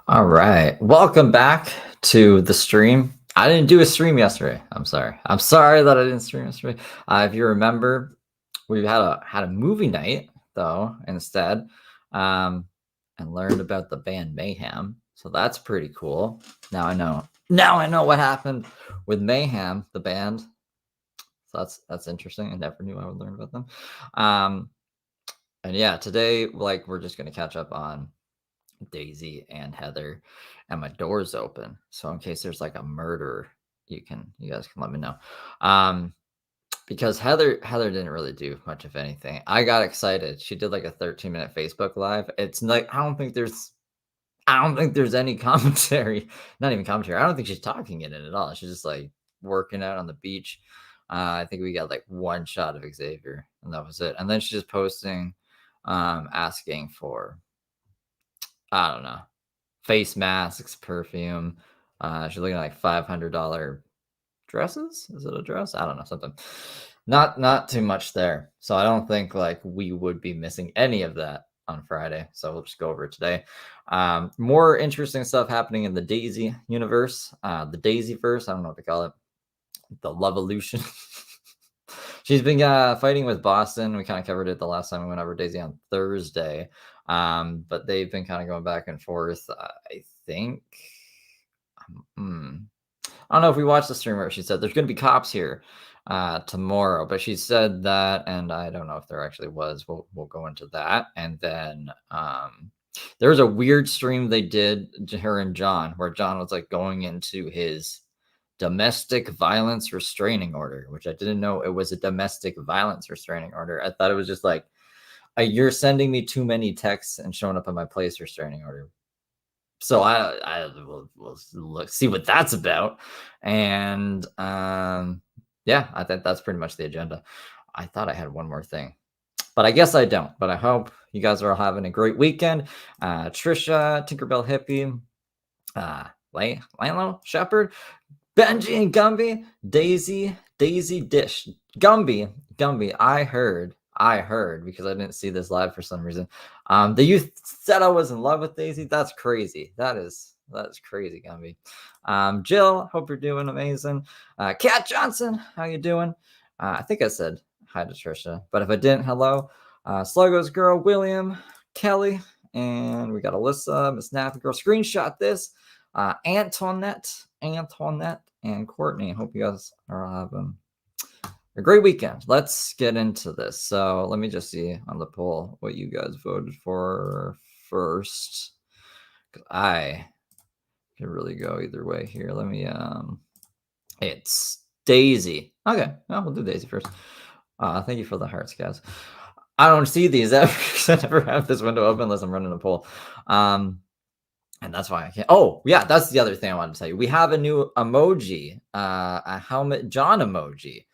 All right. Welcome back to the stream. I didn't do a stream yesterday. I'm sorry. I'm sorry that I didn't stream yesterday. If you remember, we had a movie night though instead, and learned about the band Mayhem. So that's pretty cool. Now I know. Now I know what happened with Mayhem, the band. So that's interesting. I never knew I would learn about them. And yeah, today we're just gonna catch up on Daisy and Heather, and my door's open. So in case there's like a murder, you guys can let me know. Because Heather didn't really do much of anything. I got excited. She did like a 13-minute Facebook live. It's like I don't think there's any commentary, not even commentary. I don't think she's talking in it at all. She's just like working out on the beach. I think we got like one shot of Xavier, and that was it. And then she's just posting, asking for, I don't know, face masks, perfume. She's looking at like $500 dresses. Is it a dress? I don't know, something. Not too much there. So I don't think like we would be missing any of that on Friday. So we'll just go over it today. More interesting stuff happening in the Daisy universe, the Daisy verse. I don't know what to call it. The Love Evolution. She's been fighting with Boston. We kind of covered it the last time we went over Daisy on Thursday. But they've been kind of going back and forth. I think. I don't know if we watched the stream where she said there's going to be cops here tomorrow, but she said that, and I don't know if there actually was. We'll go into that, and then there was a weird stream they did, her and John, where John was like going into his domestic violence restraining order, which I didn't know it was a domestic violence restraining order. I thought it was just like, you're sending me too many texts and showing up on my place restraining order. So I will look, see what that's about. And yeah, I think that's pretty much the agenda. I thought I had one more thing, but I guess I don't. But I hope you guys are all having a great weekend. Trisha, Tinkerbell Hippie, Lilo Shepherd, Benji and Gumby, Daisy Dish, Gumby. I heard because I didn't see this live for some reason. The youth said I was in love with Daisy. That's crazy. That is crazy, Gumby. Jill, hope you're doing amazing. Kat Johnson, how you doing? I think I said hi to Trisha, but if I didn't, hello. Sluggo's girl, William, Kelly, and we got Alyssa, Miss Nathan girl. Screenshot this. Antoinette, and Courtney. I hope you guys are having a great weekend. Let's get into this. So let me just see on the poll what you guys voted for first. I can really go either way here. Let me it's Daisy. Okay, well, we'll do Daisy first. Thank you for the hearts, guys. I don't see these ever because I never have this window open unless I'm running a poll. And that's why I can't. Oh, yeah, that's the other thing I wanted to tell you. We have a new emoji, a Helmet John emoji,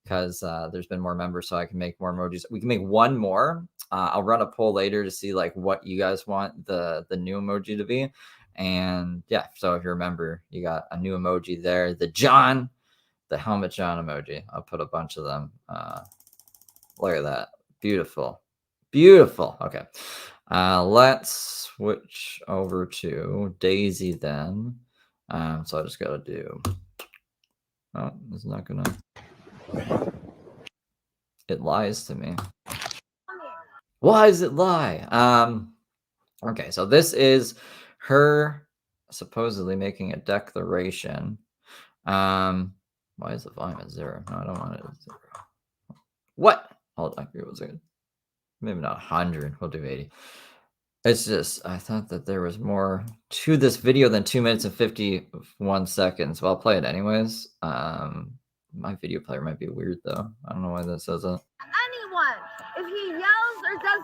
because there's been more members, so I can make more emojis. We can make one more. I'll run a poll later to see like what you guys want the new emoji to be. And yeah, so if you remember, you got a new emoji there. The Helmet John emoji. I'll put a bunch of them. Look at that. Beautiful. Okay. Let's switch over to Daisy then. So I just got to do. Oh, it's not going to. It lies to me. Why does it lie? Okay, so this is her supposedly making a declaration. Why is the volume at 0? No, I don't want it at 0. What? Hold on. Here, 1 second. Maybe not 100. We'll do 80. It's just, I thought that there was more to this video than 2 minutes and 51 seconds. Well, I'll play it anyways. My video player might be weird, though. I don't know why that says that. Anyone, if he yells or does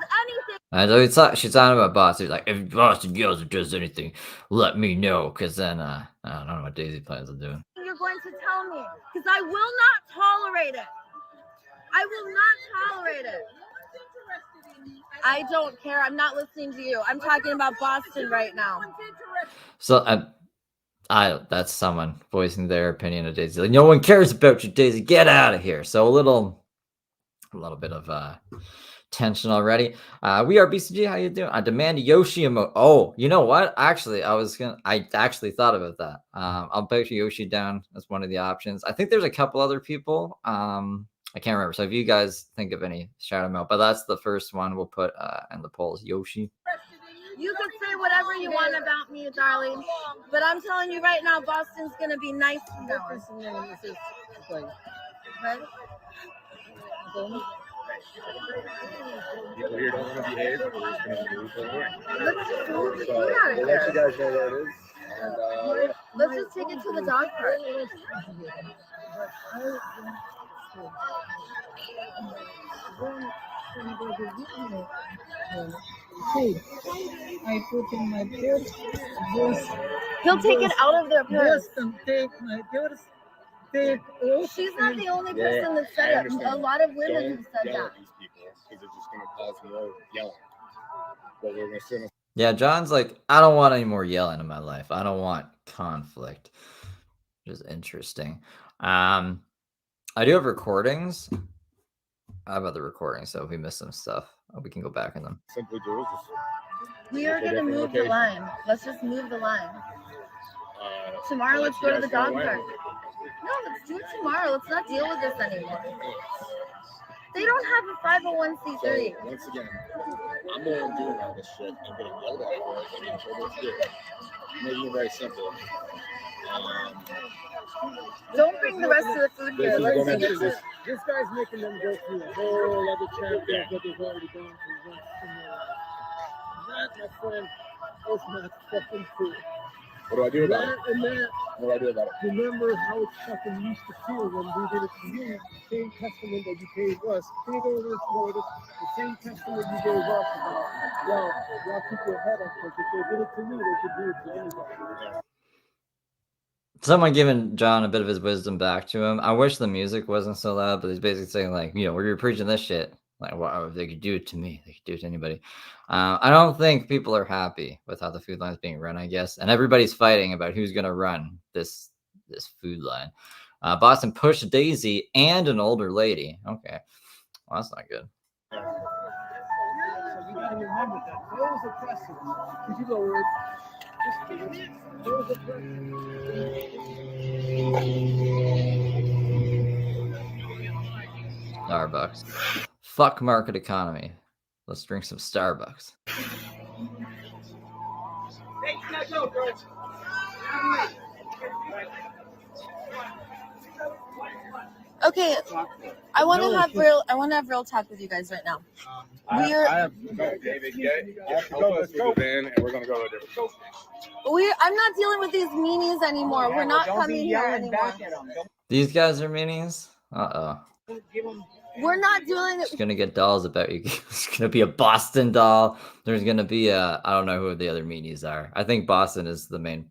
anything. She's talking about Boston. She's like, if Boston yells or does anything, let me know. Because then, I don't know what Daisy plans on doing. You're going to tell me. Because I will not tolerate it. I will not tolerate it. I don't care. I'm not listening to you. I'm talking about Boston right now. So that's someone voicing their opinion of Daisy. Like, no one cares about you, Daisy. Get out of here. So a little bit of tension already. We are BCG. How you doing? I demand Yoshi emote. Oh, you know what? Actually, I actually thought about that. I'll put Yoshi down as one of the options. I think there's a couple other people. I can't remember. So if you guys think of any, shout them out. But that's the first one we'll put in the polls. Yoshi. You can say whatever you want about me, darling, but I'm telling you right now, Boston's gonna be nice from now on. Right? People here don't want to behave, but we're just going to move away. Let's just move the So food out of we'll let you here. guys know where it is. And Let's just take it to the dog park. I put in my purse. Just, He'll take it out of their purse. just take my purse. Take off. She's not the only Yeah, person that I said it. understand. A lot of women don't have said yell that. at these people because it's just going to cause more yelling. But we're going to sit Yeah, John's like, I don't want any more yelling in my life. I don't want conflict. Which is interesting. I do have recordings. How about the recordings? So if we miss some stuff, we can go back in them. simply do is just We are gonna move the line. Let's just move the line. Tomorrow, let's go to the dog park. No, let's do it tomorrow. Let's not deal with this anymore. They don't have a 501c3. So once again, I'm the one doing all this shit. I'm getting yelled at for it. I'm getting told what to do. Making it very simple. Don't bring the rest of the food This here. is Let's gonna take be it this. This guy's making them go through a whole other chapter that they've already gone through. That, my friend, is not fucking cool. What do I do about it? That and that. What do I do about it? Remember how it fucking used to feel when we did it to you. The same testament that you gave us. Can you go over this, the same testament you gave us about, y'all keep your head up, because if they did it to me, they could do it to anybody. Someone giving John a bit of his wisdom back to him. I wish the music wasn't so loud, but he's basically saying, like, you know, where you're preaching this shit, like, wow, if they could do it to me, they could do it to anybody. I don't think people are happy with how the food line is being run, I guess, and everybody's fighting about who's going to run this food line. Boston pushed Daisy and an older lady. Okay, well, that's not good. So you gotta remember that those are precedents. Could you lower it? Just keep it. Those are precedents. Starbucks. Fuck market economy. Let's drink some Starbucks. Okay, I want to have real talk with you guys right now. I have to go, David. Help us move in, and we're going to go to a different place. I'm not dealing with these meanies anymore. We're not coming here anymore. These guys are meanies? Uh-oh. We're not doing it. There's gonna get dolls about you. There's gonna be a Boston doll. There's gonna be I don't know who the other meanies are. I think Boston is the main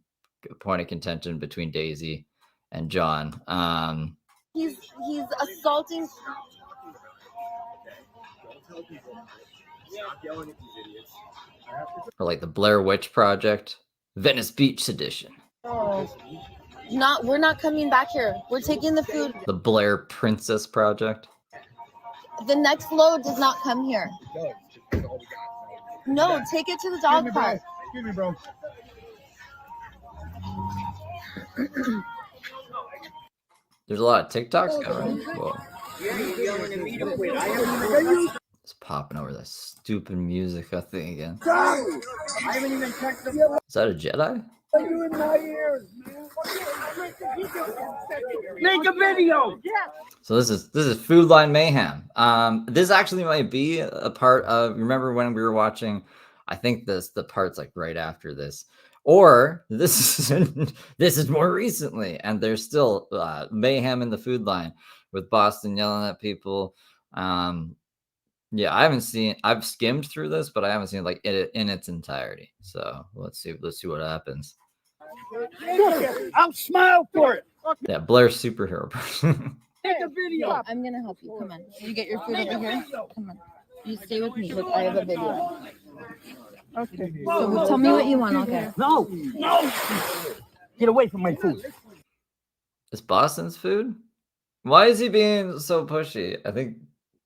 point of contention between Daisy and John. He's assaulting. Or like the Blair Witch Project, Venice Beach edition. We're not coming back here. We're taking the food. The Blair Princess Project. The next load does not come here. No, take it to the dog park. Excuse me, bro. There's a lot of TikToks going. Whoa. It's popping over that stupid music, I think, again. I haven't even checked the. Is that a Jedi? You in my ears, man. Make a video. Yeah. So this is Food Line Mayhem. This actually might be a part of. Remember when we were watching? I think the part's like right after this, or this is more recently, and there's still mayhem in the food line with Boston yelling at people. Yeah, I've skimmed through this, but I haven't seen like it in its entirety. So let's see what happens. I'll smile for it. Yeah, Blair's superhero person. Take a video. Yeah, I'm gonna help you. Come on. You get your food over here. Come on. You stay with me. Look, I have a video. Okay. So tell me what you want. Okay. No. Get away from my food. It's Boston's food. Why is he being so pushy? I think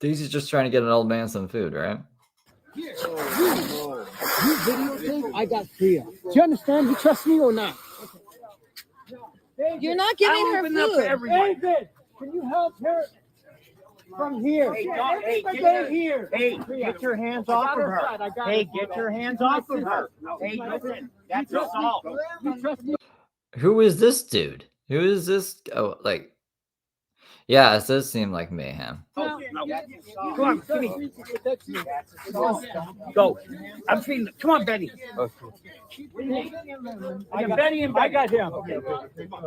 Daisy's just trying to get an old man some food, right? Here, you videotape, I got Priya. Do you understand? You trust me or not? You're not giving her food. David, can you help her from here? Hey, Here. Hey, get your hands off of her. Hey, get your hands off of her. Hey, listen, that's assault. You trust me? Who is this dude? Who is this? Oh, like, yeah, it does seem like mayhem. No. Come on, give me. Go. I'm feeding. Come on, Betty. I got Betty and I got him.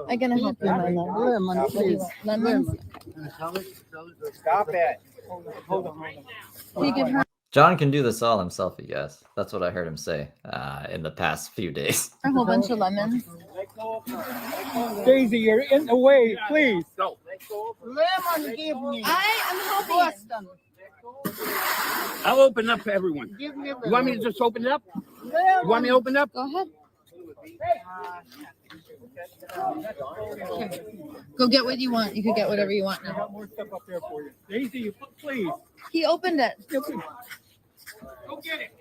I'm gonna help you, my love. Lemon, please. Lemon. Stop it. Hold on. Can you give her John can do this all himself, I guess. That's what I heard him say in the past few days. a whole bunch of lemons? Daisy, you're in the way, please. Go. Lemon, give me. I am helping. I'll open up for everyone. Give me You want me to just open it up? You want me to open it up? Go ahead. Go get what you want. You could get whatever you want I now. got more stuff up there for you. Daisy, please. He opened it. Go get it.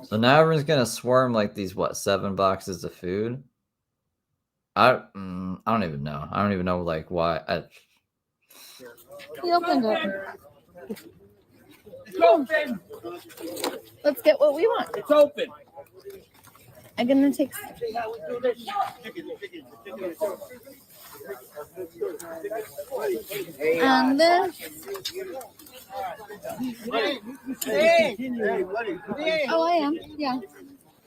So now everyone's gonna swarm like these 7 boxes of food. I don't even know. I don't even know like why. He opened it. It's open. Let's get what we want. It's open. I'm gonna take. And then. Oh, I am. Yeah.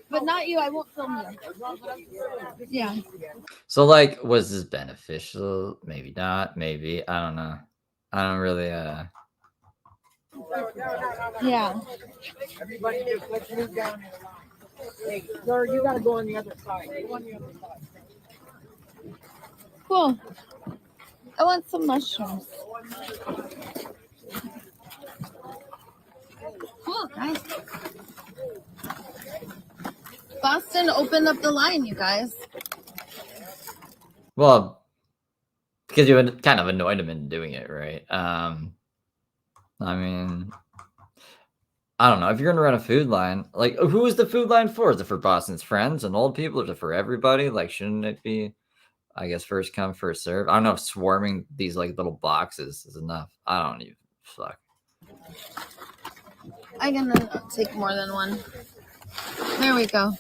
But not you. I won't film you. Yeah. So like, was this beneficial? Maybe not. Maybe, I don't know. I don't really. Yeah. Everybody just let's move down. Hey, sir, you gotta go on the other side. Go on the other side. Cool. I want some mushrooms. Cool, guys. Boston opened up the line, you guys. Well, because you kind of annoyed him in doing it, right? I mean, I don't know. If you're gonna run a food line, like, who is the food line for? Is it for Boston's friends and old people? Is it for everybody? Like, shouldn't it be, I guess, first come, first serve? I don't know if swarming these like little boxes is enough. I don't even fuck. I'm gonna take more than one. There we go.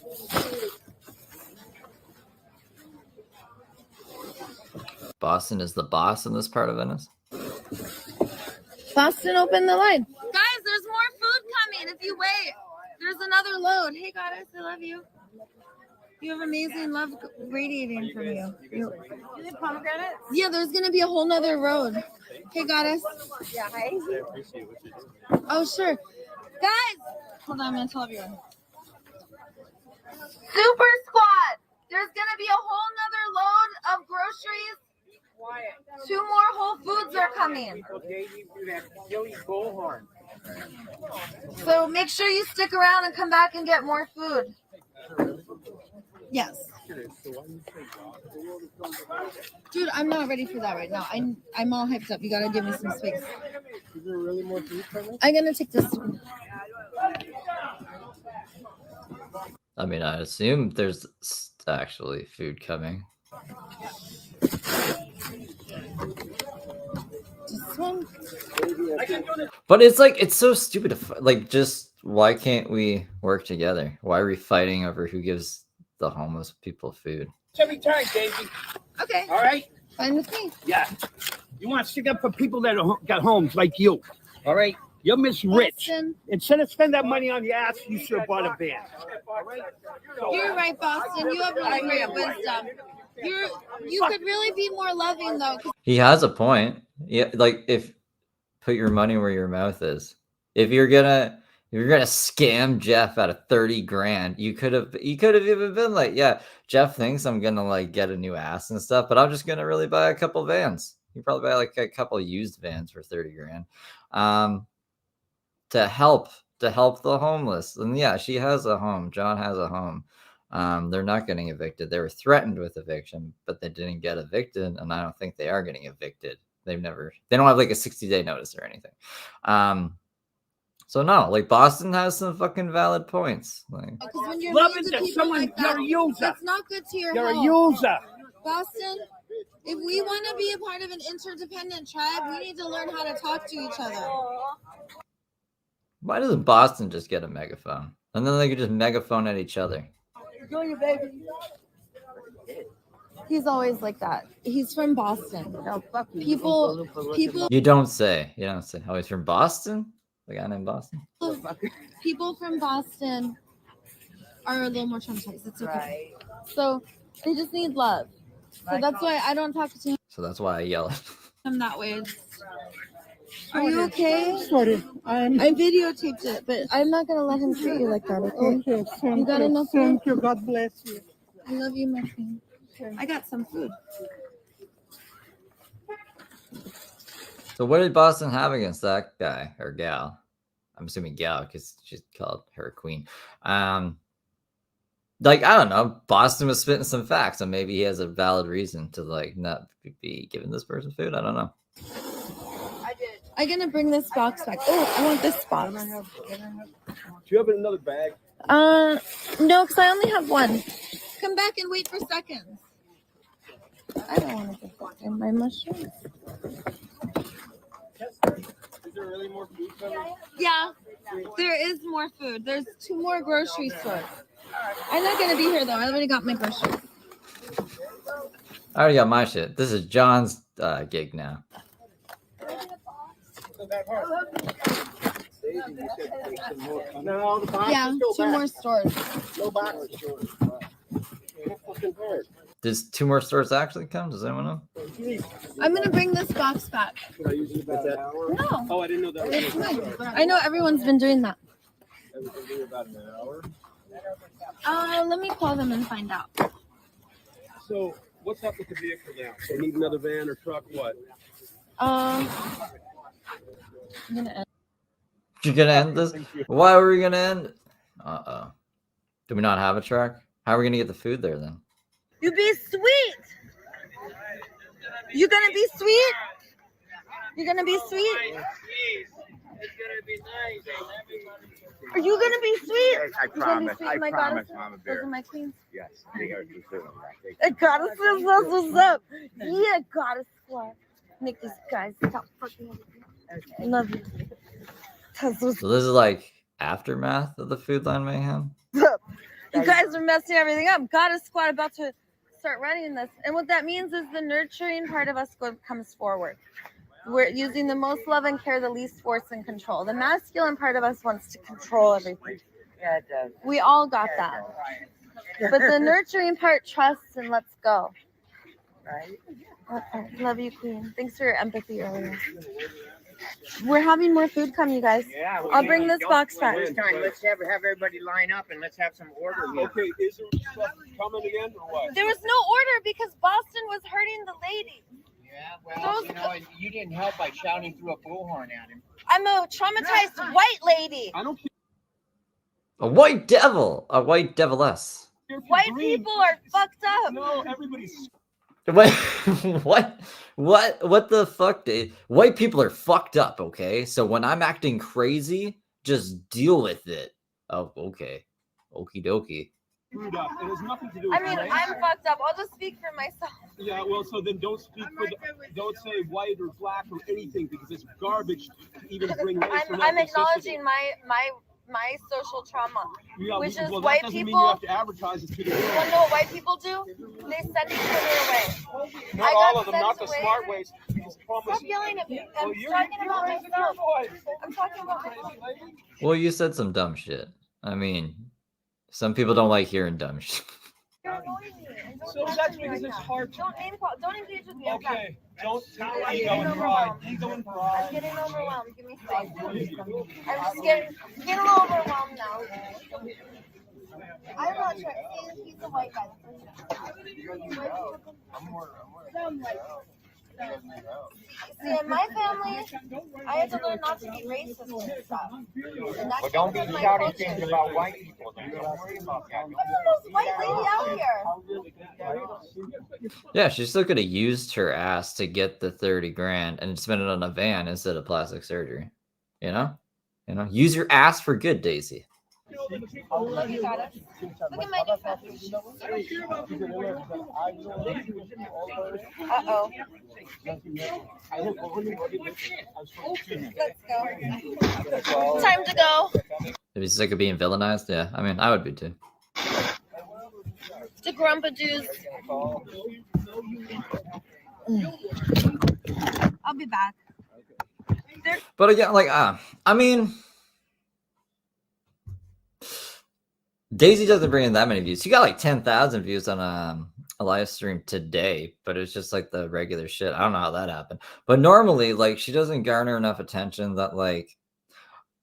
Boston is the boss in this part of Venice. Boston opened the line. Guys, there's more food coming if you wait. There's another load. Hey, goddess, I love you. You have amazing love radiating from you. You have pomegranates? Yeah, there's going to be a whole nother road. Hey, goddess. Yeah, hi. Oh, sure. Guys, hold on, I'm going to tell everyone. Super Squad. There's going to be a whole nother load of groceries. 2 more Whole Foods are coming. So make sure you stick around and come back and get more food. Yes. Dude, I'm not ready for that right now. I'm all hyped up. You gotta give me some space. Is there really more food coming? I'm gonna take this. I mean, I assume there's actually food coming. This one. But it's like, it's so stupid to like, just why can't we work together? Why are we fighting over who gives the homeless people food? Every time, Daisy. Okay. All right? Fine with me. Yeah. You want to stick up for people that got homes like you. All right? You're Miss Rich. Boston. Instead of spend that money on the ass, you should have bought a van. You're right, Boston. You have really great wisdom. You could really be more loving though. He has a point. Yeah, like, if put your money where your mouth is. If you're gonna scam Jeff out of 30 grand, you could have even been like, yeah, Jeff thinks I'm gonna like get a new ass and stuff, but I'm just gonna really buy a couple vans. You probably buy like a couple used vans for 30 grand. To help the homeless. And yeah, she has a home. John has a home. They're not getting evicted. They were threatened with eviction, but they didn't get evicted, and I don't think they are getting evicted. They don't have like a 60-day notice or anything. So no, like Boston has some fucking valid points. Like, Because when you're Love mean it to that people someone, like you're that, a user. that's not good to your You're a health. user. Boston, if we want to be a part of an interdependent tribe, we need to learn how to talk to each other. why doesn't Boston just get a megaphone? And then they could just megaphone at each other. He's always like that. He's from Boston. No, fuck you. People, You don't say. Oh, he's from Boston? The guy named Boston? people from Boston are a little more traumatized. It's okay. So they just need love. So that's why I don't talk to So that's why I yell at him that way. Are you okay? Sorry, I videotaped it, but I'm not gonna let him treat you like that. Okay? okay. Thank You got you. enough food? Thank you. God bless you. I love you, my queen. I got some food. So what did Boston have against that guy or gal? I'm assuming gal because she's called her queen. Like, I don't know. Boston was spitting some facts, and maybe he has a valid reason to like not be giving this person food. I don't know. I'm gonna bring this box back. Oh, I want this box. Do you have another bag? No, because I only have one. Come back and wait for seconds. I don't want to get in my mushrooms. Is there really more food coming? Yeah, there is more food. There's 2 more grocery stores. I'm not gonna be here though. I already got my groceries. I already got my shit. This is John's gig now. No, the box Yeah, is still 2 back. more stores. No box is short. Fucking hard. Does 2 more stores actually come? Does anyone know? I'm gonna bring this box back. Should I use it about an hour? No, Oh, I didn't know that was it's mine. I know everyone's been doing that. everything about an hour. Let me call them and find out. So, what's up with the vehicle now? So, need another van or truck? What? I'm gonna end. You're gonna end this? Why were we gonna end? Uh-oh. Do we not have a truck? How are we gonna get the food there then? You be sweet. You gonna be sweet? You gonna be sweet? Are you gonna be sweet? I You gonna be promise. sweet, I my promise, goddess? Mama Those Bear. are my queens. Yes, they are too soon. I gotta say that's what's up. Yeah, goddess squad. Make these guys stop fucking. Love you. That's what's So this is like aftermath of the Food Line Mayhem? up. You guys are messing everything up. Goddess squad about to start running this. And what that means is the nurturing part of us comes forward. We're using the most love and care, the least force and control. The masculine part of us wants to control everything. Yeah, it does. We all got that. But the nurturing part trusts and lets go. Right? Okay. Love you, Queen. Thanks for your empathy earlier. We're having more food come, you guys. Yeah. well, I'll bring this don't- box back. This time, let's have everybody line up and let's have some order here. Okay, is there stuff coming again or what? There was no order because Boston was hurting the lady. Yeah, well, you know, you didn't help by shouting through a bullhorn at him. I'm a traumatized white lady. I don't care. A white devil! A white deviless. if you're White green. people are fucked up. No, everybody's. Wait, what the fuck, dude? White people are fucked up, okay? So when I'm acting crazy, just deal with it. Oh, okay. Okie dokie. Screwed up. It has nothing to do I with mean, race. I'm fucked up. I'll just speak for myself. Yeah, well, so then don't speak for don't say white or black or anything because it's garbage to even bring race or I'm ethnicity. acknowledging my social trauma. Yeah, which is well, white that doesn't mean people- you have to advertise it to the You world. wanna know what white people do? They send each other away. Not I all got of them, not the sent smart away. ways. Because promise. Stop yelling at me. I'm Well, you're talking about raising myself. your voice. I'm talking about myself. Crazy lady. Well, you said some dumb shit. I mean, some people don't like hearing dumb shit. You're annoying me. And don't So talk that's to me because like it's that. hard to. Don't engage with me. I'm done. Okay, don't tell I'm ego getting and pride. overwhelmed. Ego and I'm pride. getting overwhelmed. Give me space. I'm just getting a little overwhelmed now. I'm not sure. He's a white guy. See, in my family, I had to learn not to be racist and stuff. And that's Well, don't be because of my shouting culture. things about white people. Don't worry about that. Look at this white lady out here. Yeah, she still could have used her ass to get the 30 grand and spent it on a van instead of plastic surgery. You know? Use your ass for good, Daisy. Look, you got it. Look at my new Uh-oh. Let's go. Time to go. If he's sick of being villainized, yeah. I mean, I would be too. The Grumpadoos. I'll be back. But again, like, I mean, Daisy doesn't bring in that many views. She got like 10,000 views on a live stream today, but it's just like the regular shit. I don't know how that happened. But normally, like, she doesn't garner enough attention that, like,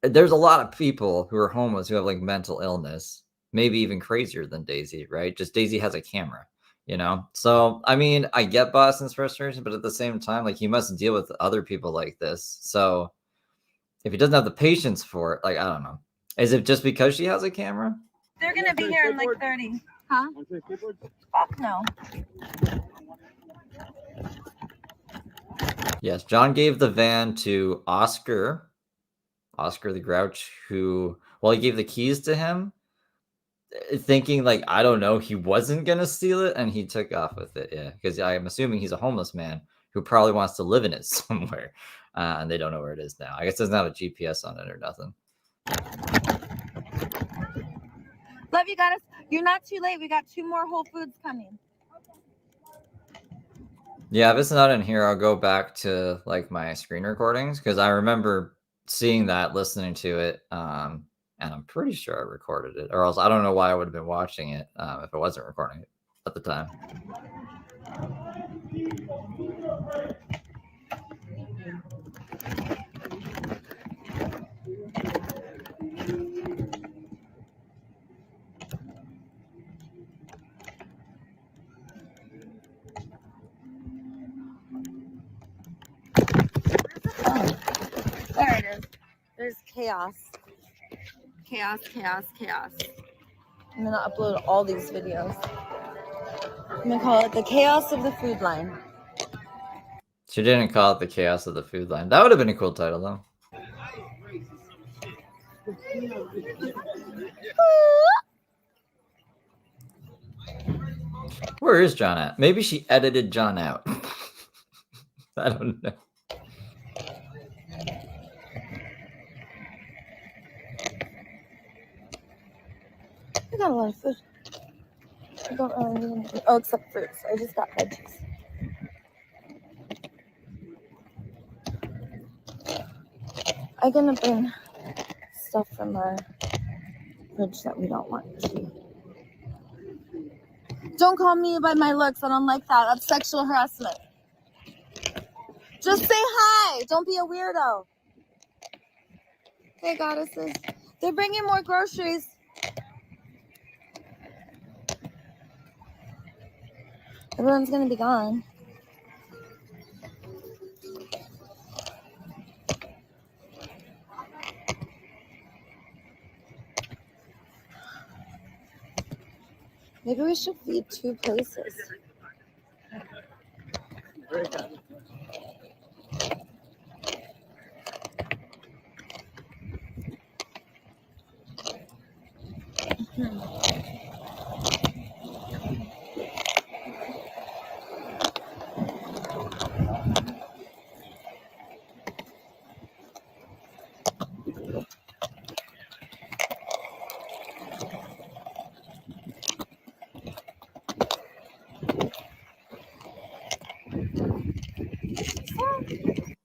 there's a lot of people who are homeless who have like mental illness, maybe even crazier than Daisy, right? Just Daisy has a camera, you know? So, I mean, I get Boston's frustration, but at the same time, like, he must deal with other people like this. So if he doesn't have the patience for it, like, I don't know. Is it just because she has a camera? They're gonna be here in like 30. Huh? Fuck no. Yes, John gave the van to Oscar the Grouch, who, well, he gave the keys to him, thinking, like, I don't know, he wasn't gonna steal it, and he took off with it. Yeah, because I'm assuming he's a homeless man who probably wants to live in it somewhere, and they don't know where it is now. I guess there's not a GPS on it or nothing. Love you, goddess. You're not too late. We got 2 more Whole Foods coming. Yeah, if it's not in here, I'll go back to like my screen recordings because I remember seeing that, listening to it, and I'm pretty sure I recorded it, or else I don't know why I would have been watching it if I wasn't recording it at the time. There it is. There's chaos. Chaos, chaos, chaos. I'm gonna upload all these videos. I'm gonna call it the chaos of the food line. She didn't call it the chaos of the food line. That would have been a cool title, though. Where is John at? Maybe she edited John out. I don't know. I got a lot of food. I don't really need anything. Oh, except fruits. I just got veggies. I'm gonna bring stuff from our fridge that we don't want to. Don't call me by my looks. I don't like that. That's sexual harassment. Just say hi. Don't be a weirdo. Hey, goddesses. They're bringing more groceries. Everyone's gonna be gone. Maybe we should feed 2 places.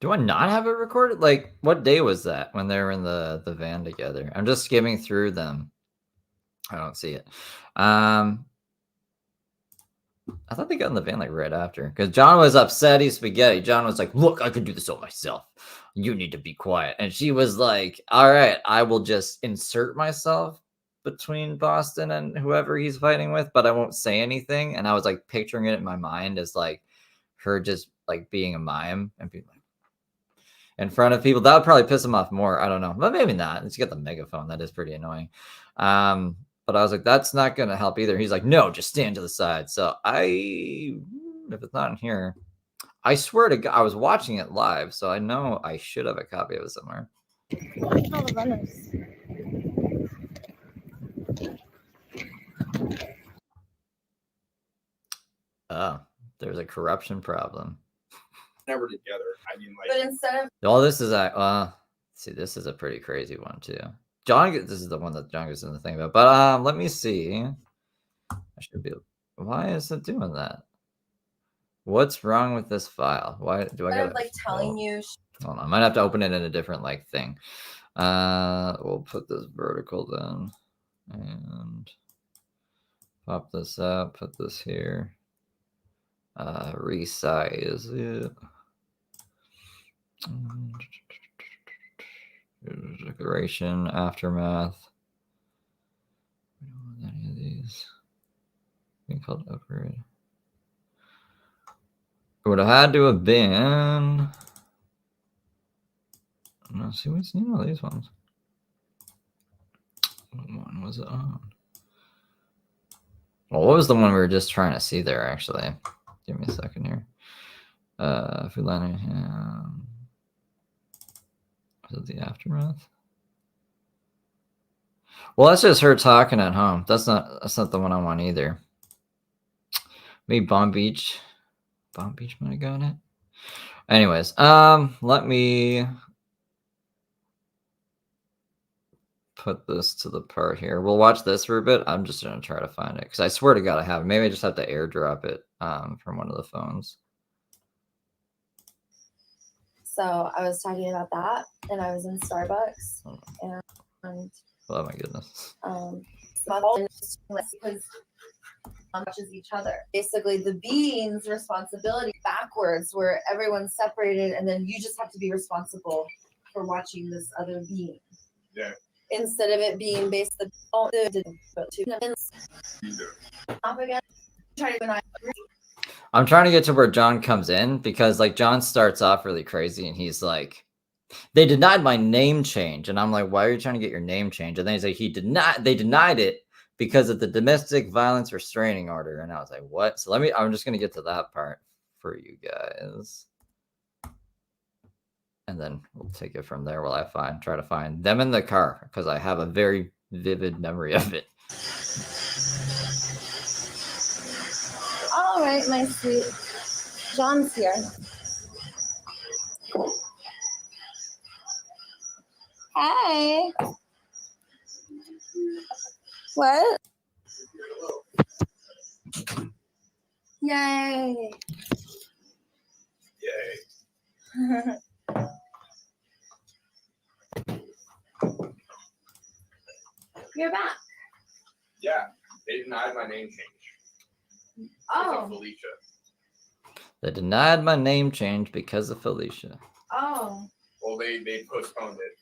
Do I not have it recorded? Like, what day was that when they were in the van together? I'm just skimming through them. I don't see it. I thought they got in the van like right after, because John was upset. He's spaghetti. John was like, "Look, I can do this all myself. You need to be quiet." And she was like, "All right, I will just insert myself between Boston and whoever he's fighting with, but I won't say anything." And I was like picturing it in my mind as like her just like being a mime and being like in front of people. That would probably piss him off more. I don't know, but maybe not. Let's get the megaphone. That is pretty annoying. But I was like, that's not going to help either. He's like, no, just stand to the side. So if it's not in here, I swear to God, I was watching it live, so I know I should have a copy of it somewhere. All the runners. Oh, there's a corruption problem. Never together. I mean, like. But instead of Oh, this is see, this is a pretty crazy one too. This is the one that John goes in the thing about. But let me see. I should be. Why is it doing that? What's wrong with this file? Why do I got like telling you? Hold on, I might have to open it in a different like thing. We'll put this vertical down and pop this up. Put this here. Resize it. Decoration, aftermath. We don't want any of these. Being called upgrade. It would have had to have been. No, see what's new all these ones. What one was it on? Well, what was the one we were just trying to see there, actually? Give me a second here. Fulani. Was it the aftermath? Well, that's just her talking at home. That's not the one I want either. Maybe Bomb Beach. Bomb Beach might have got it. Anyways, let me put this to the part here. We'll watch this for a bit. I'm just gonna try to find it because I swear to God I have it. Maybe I just have to airdrop it from one of the phones. So I was talking about that, and I was in Starbucks, and oh my goodness. Because matches each other. Basically, the being's responsibility backwards, where everyone's separated, and then you just have to be responsible for watching this other being. Yeah. Instead of it being based on I'm trying to get to where John comes in because like John starts off really crazy and he's like, they denied my name change. And I'm like, why are you trying to get your name changed? And then he's like, they denied it because of the domestic violence restraining order. And I was like, what? So I'm just going to get to that part for you guys. And then we'll take it from there while I try to find them in the car because I have a very vivid memory of it. All right, my sweet. John's here. Hey. What? Yay. Yay. You're back. Yeah, they denied my name change. Oh. Felicia. They denied my name change because of Felicia. Oh. Well, they postponed it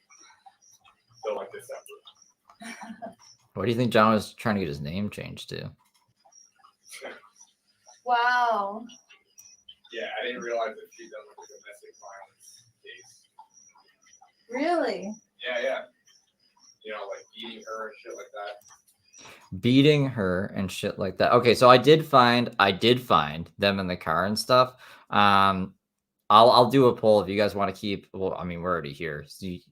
till like December. What do you think John was trying to get his name changed to? Wow. Yeah, I didn't realize that she'd done like a domestic violence case. Really? Yeah. You know, like beating her and shit like that. Beating her and shit like that. Okay, so I did find them in the car and stuff. I'll do a poll if you guys want to keep. Well, I mean, we're already here, so we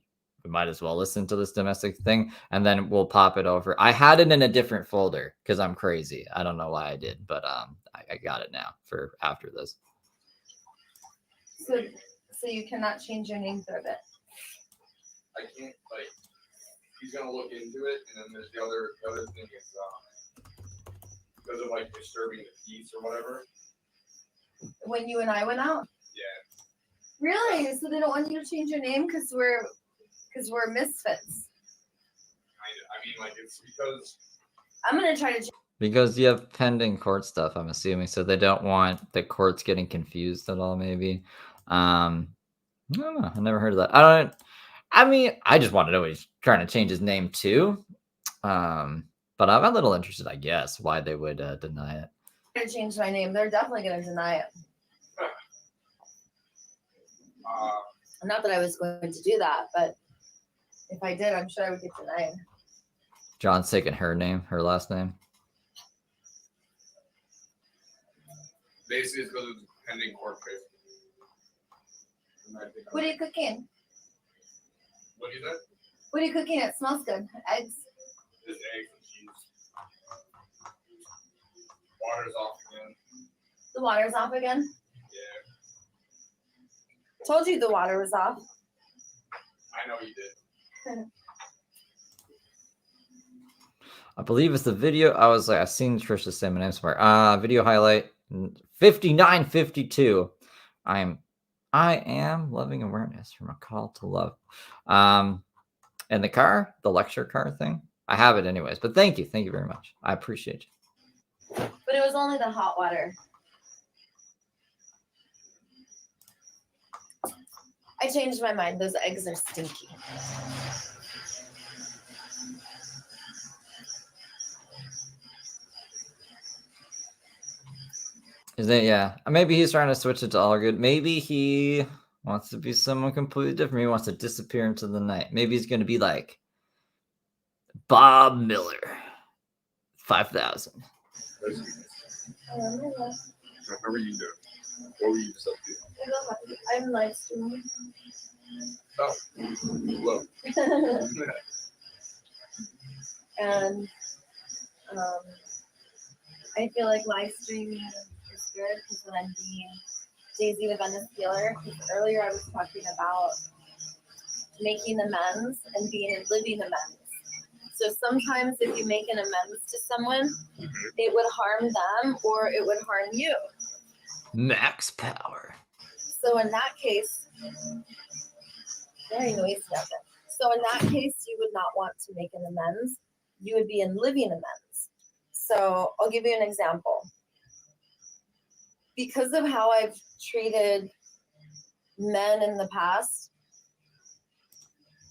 might as well listen to this domestic thing, and then we'll pop it over. I had it in a different folder because I'm crazy. I don't know why I did, but I got it now for after this. So you cannot change your name for a bit. I can't like. He's gonna look into it, and then there's the other thing is because of like disturbing the peace or whatever. When you and I went out. Yeah. Really? So they don't want you to change your name because we're misfits. I mean, like it's because I'm gonna try to change. Because you have pending court stuff, I'm assuming, so they don't want the courts getting confused at all. Maybe. I don't know. I never heard of that. I just want to know what he's trying to change his name to. But I'm a little interested, I guess, why they would deny it. I'm gonna change my name. They're definitely gonna deny it. Not that I was going to do that, but if I did, I'm sure I would get denied. John's taking her name, her last name. Basically, it's because it's pending court case. What are you cooking? What is that? What are you cooking? It smells good. Eggs. Just eggs and cheese. Water's off again. The water's off again? Yeah, Told you the water was off. I know you did. I believe it's the video. I was like, I seen Trisha say my name somewhere. Video highlight 5952. I am loving awareness from a call to love. And the car, the lecture car thing, I have it anyways. But thank you very much. I appreciate you. But it was only the hot water. I changed my mind. Those eggs are stinky. Isn't it? Yeah. Maybe he's trying to switch it to all good. Maybe he wants to be someone completely different. Maybe he wants to disappear into the night. Maybe he's going to be like Bob Miller. 5,000. Whatever you do. What were you just up to? I'm live streaming. Oh, low. And I feel like live streaming is good because then I'm being Daisy the Venice Healer. Earlier I was talking about making amends and being in living amends. So sometimes if you make an amends to someone, it would harm them or it would harm you. Max power. So in that case, very noisy out there. So in that case, you would not want to make an amends. You would be in living amends. So I'll give you an example. Because of how I've treated men in the past,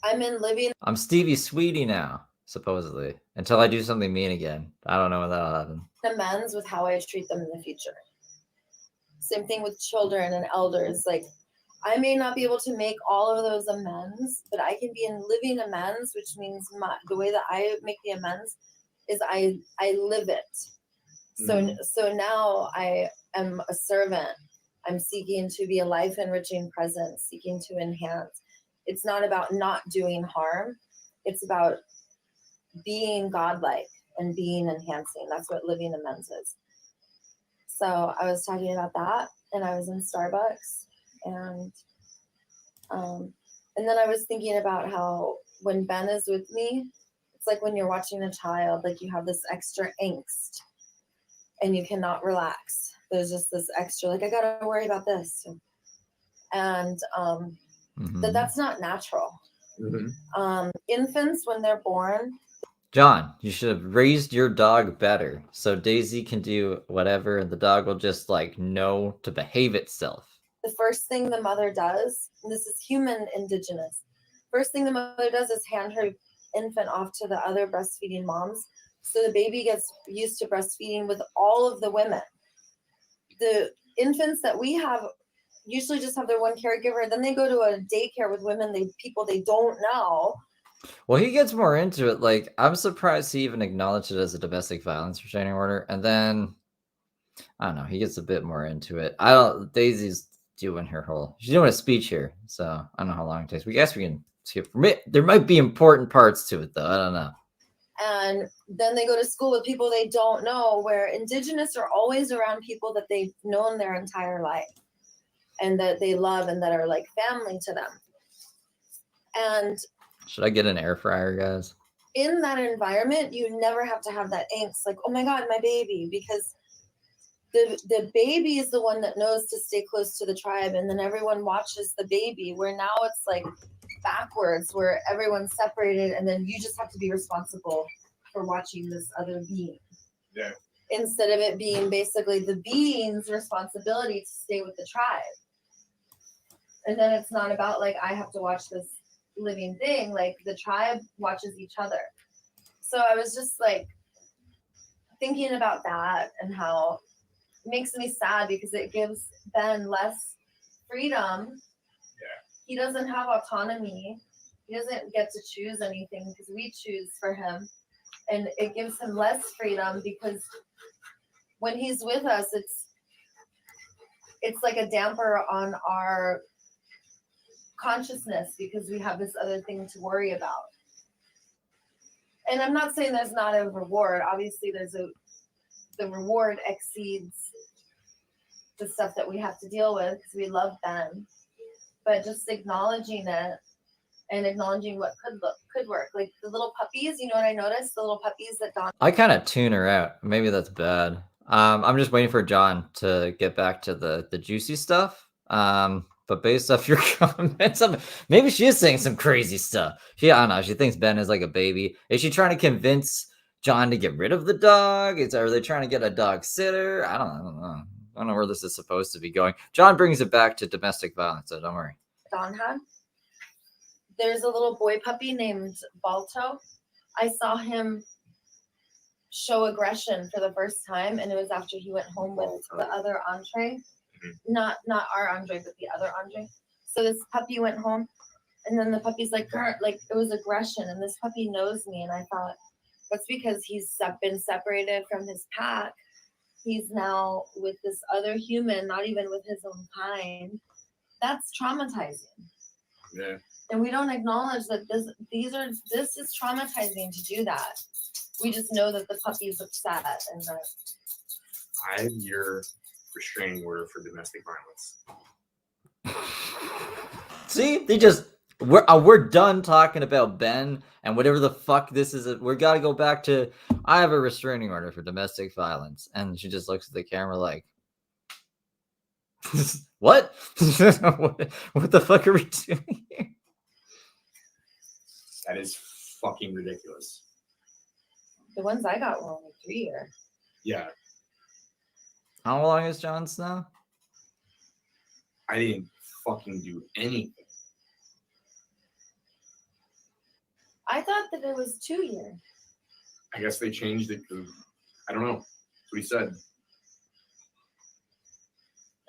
I'm in living. I'm Stevie Sweetie now, supposedly, until I do something mean again. I don't know when that'll happen. Amends with how I treat them in the future. Same thing with children and elders. Like, I may not be able to make all of those amends, but I can be in living amends, which means the way that I make the amends is I live it. So now I am a servant. I'm seeking to be a life enriching presence, seeking to enhance. It's not about not doing harm. It's about being godlike and being enhancing. That's what living amends is. So I was talking about that, and I was in Starbucks, and then I was thinking about how when Ben is with me, it's like when you're watching a child, like you have this extra angst, and you cannot relax. There's just this extra, like I gotta worry about this, and that's not natural. Infants, when they're born. John, you should have raised your dog better so Daisy can do whatever and the dog will just like know to behave itself. The first thing the mother does, and this is human indigenous, first thing the mother does is hand her infant off to the other breastfeeding moms. So the baby gets used to breastfeeding with all of the women. The infants that we have usually just have their one caregiver. Then they go to a daycare with people they don't know. Well, he gets more into it. Like, I'm surprised he even acknowledged it as a domestic violence restraining order. And then, I don't know, he gets a bit more into it. Daisy's doing she's doing a speech here. So I don't know how long it takes. We guess we can skip. There might be important parts to it, though. I don't know. And then they go to school with people they don't know, where indigenous are always around people that they've known their entire life and that they love and that are like family to them. And should I get an air fryer, guys? In that environment, you never have to have that angst, like, oh my God, my baby, because the baby is the one that knows to stay close to the tribe, and then everyone watches the baby, where now it's like backwards, where everyone's separated, and then you just have to be responsible for watching this other being. Yeah. Instead of it being basically the being's responsibility to stay with the tribe. And then it's not about like, I have to watch this living thing, like the tribe watches each other. So I was just like thinking about that and how it makes me sad because it gives Ben less freedom he doesn't have autonomy. He doesn't get to choose anything because we choose for him. And it gives him less freedom because when he's with us, it's like a damper on our consciousness because we have this other thing to worry about. And I'm not saying there's not a reward. Obviously, the reward exceeds the stuff that we have to deal with because we love them. But just acknowledging it and acknowledging what could work. Like the little puppies, you know what I noticed? The little puppies that Don. I kind of tune her out. Maybe that's bad. I'm just waiting for John to get back to the juicy stuff. But based off your comments, maybe she is saying some crazy stuff. I don't know. She thinks Ben is like a baby. Is she trying to convince John to get rid of the dog? Are they trying to get a dog sitter? I don't know. I don't know where this is supposed to be going. John brings it back to domestic violence, so don't worry. Don had. There's a little boy puppy named Balto. I saw him show aggression for the first time, and it was after he went home with the other Andre. Not our Andre, but the other Andre. So this puppy went home, and then the puppy's like it was aggression, and this puppy knows me, and I thought that's because he's been separated from his pack. He's now with this other human, not even with his own kind. That's traumatizing. Yeah. And we don't acknowledge that this is traumatizing to do that. We just know that the puppy's upset and that. I have your restraining order for domestic violence. See, we're done talking about Ben and whatever the fuck this is. We gotta go back to I have a restraining order for domestic violence, and she just looks at the camera like, what? What the fuck are we doing here? That is fucking ridiculous. The ones I got were only 3 years. Yeah. How long is John's now? I didn't fucking do anything. I thought that it was 2 years. I guess they changed it. I don't know. That's what he said.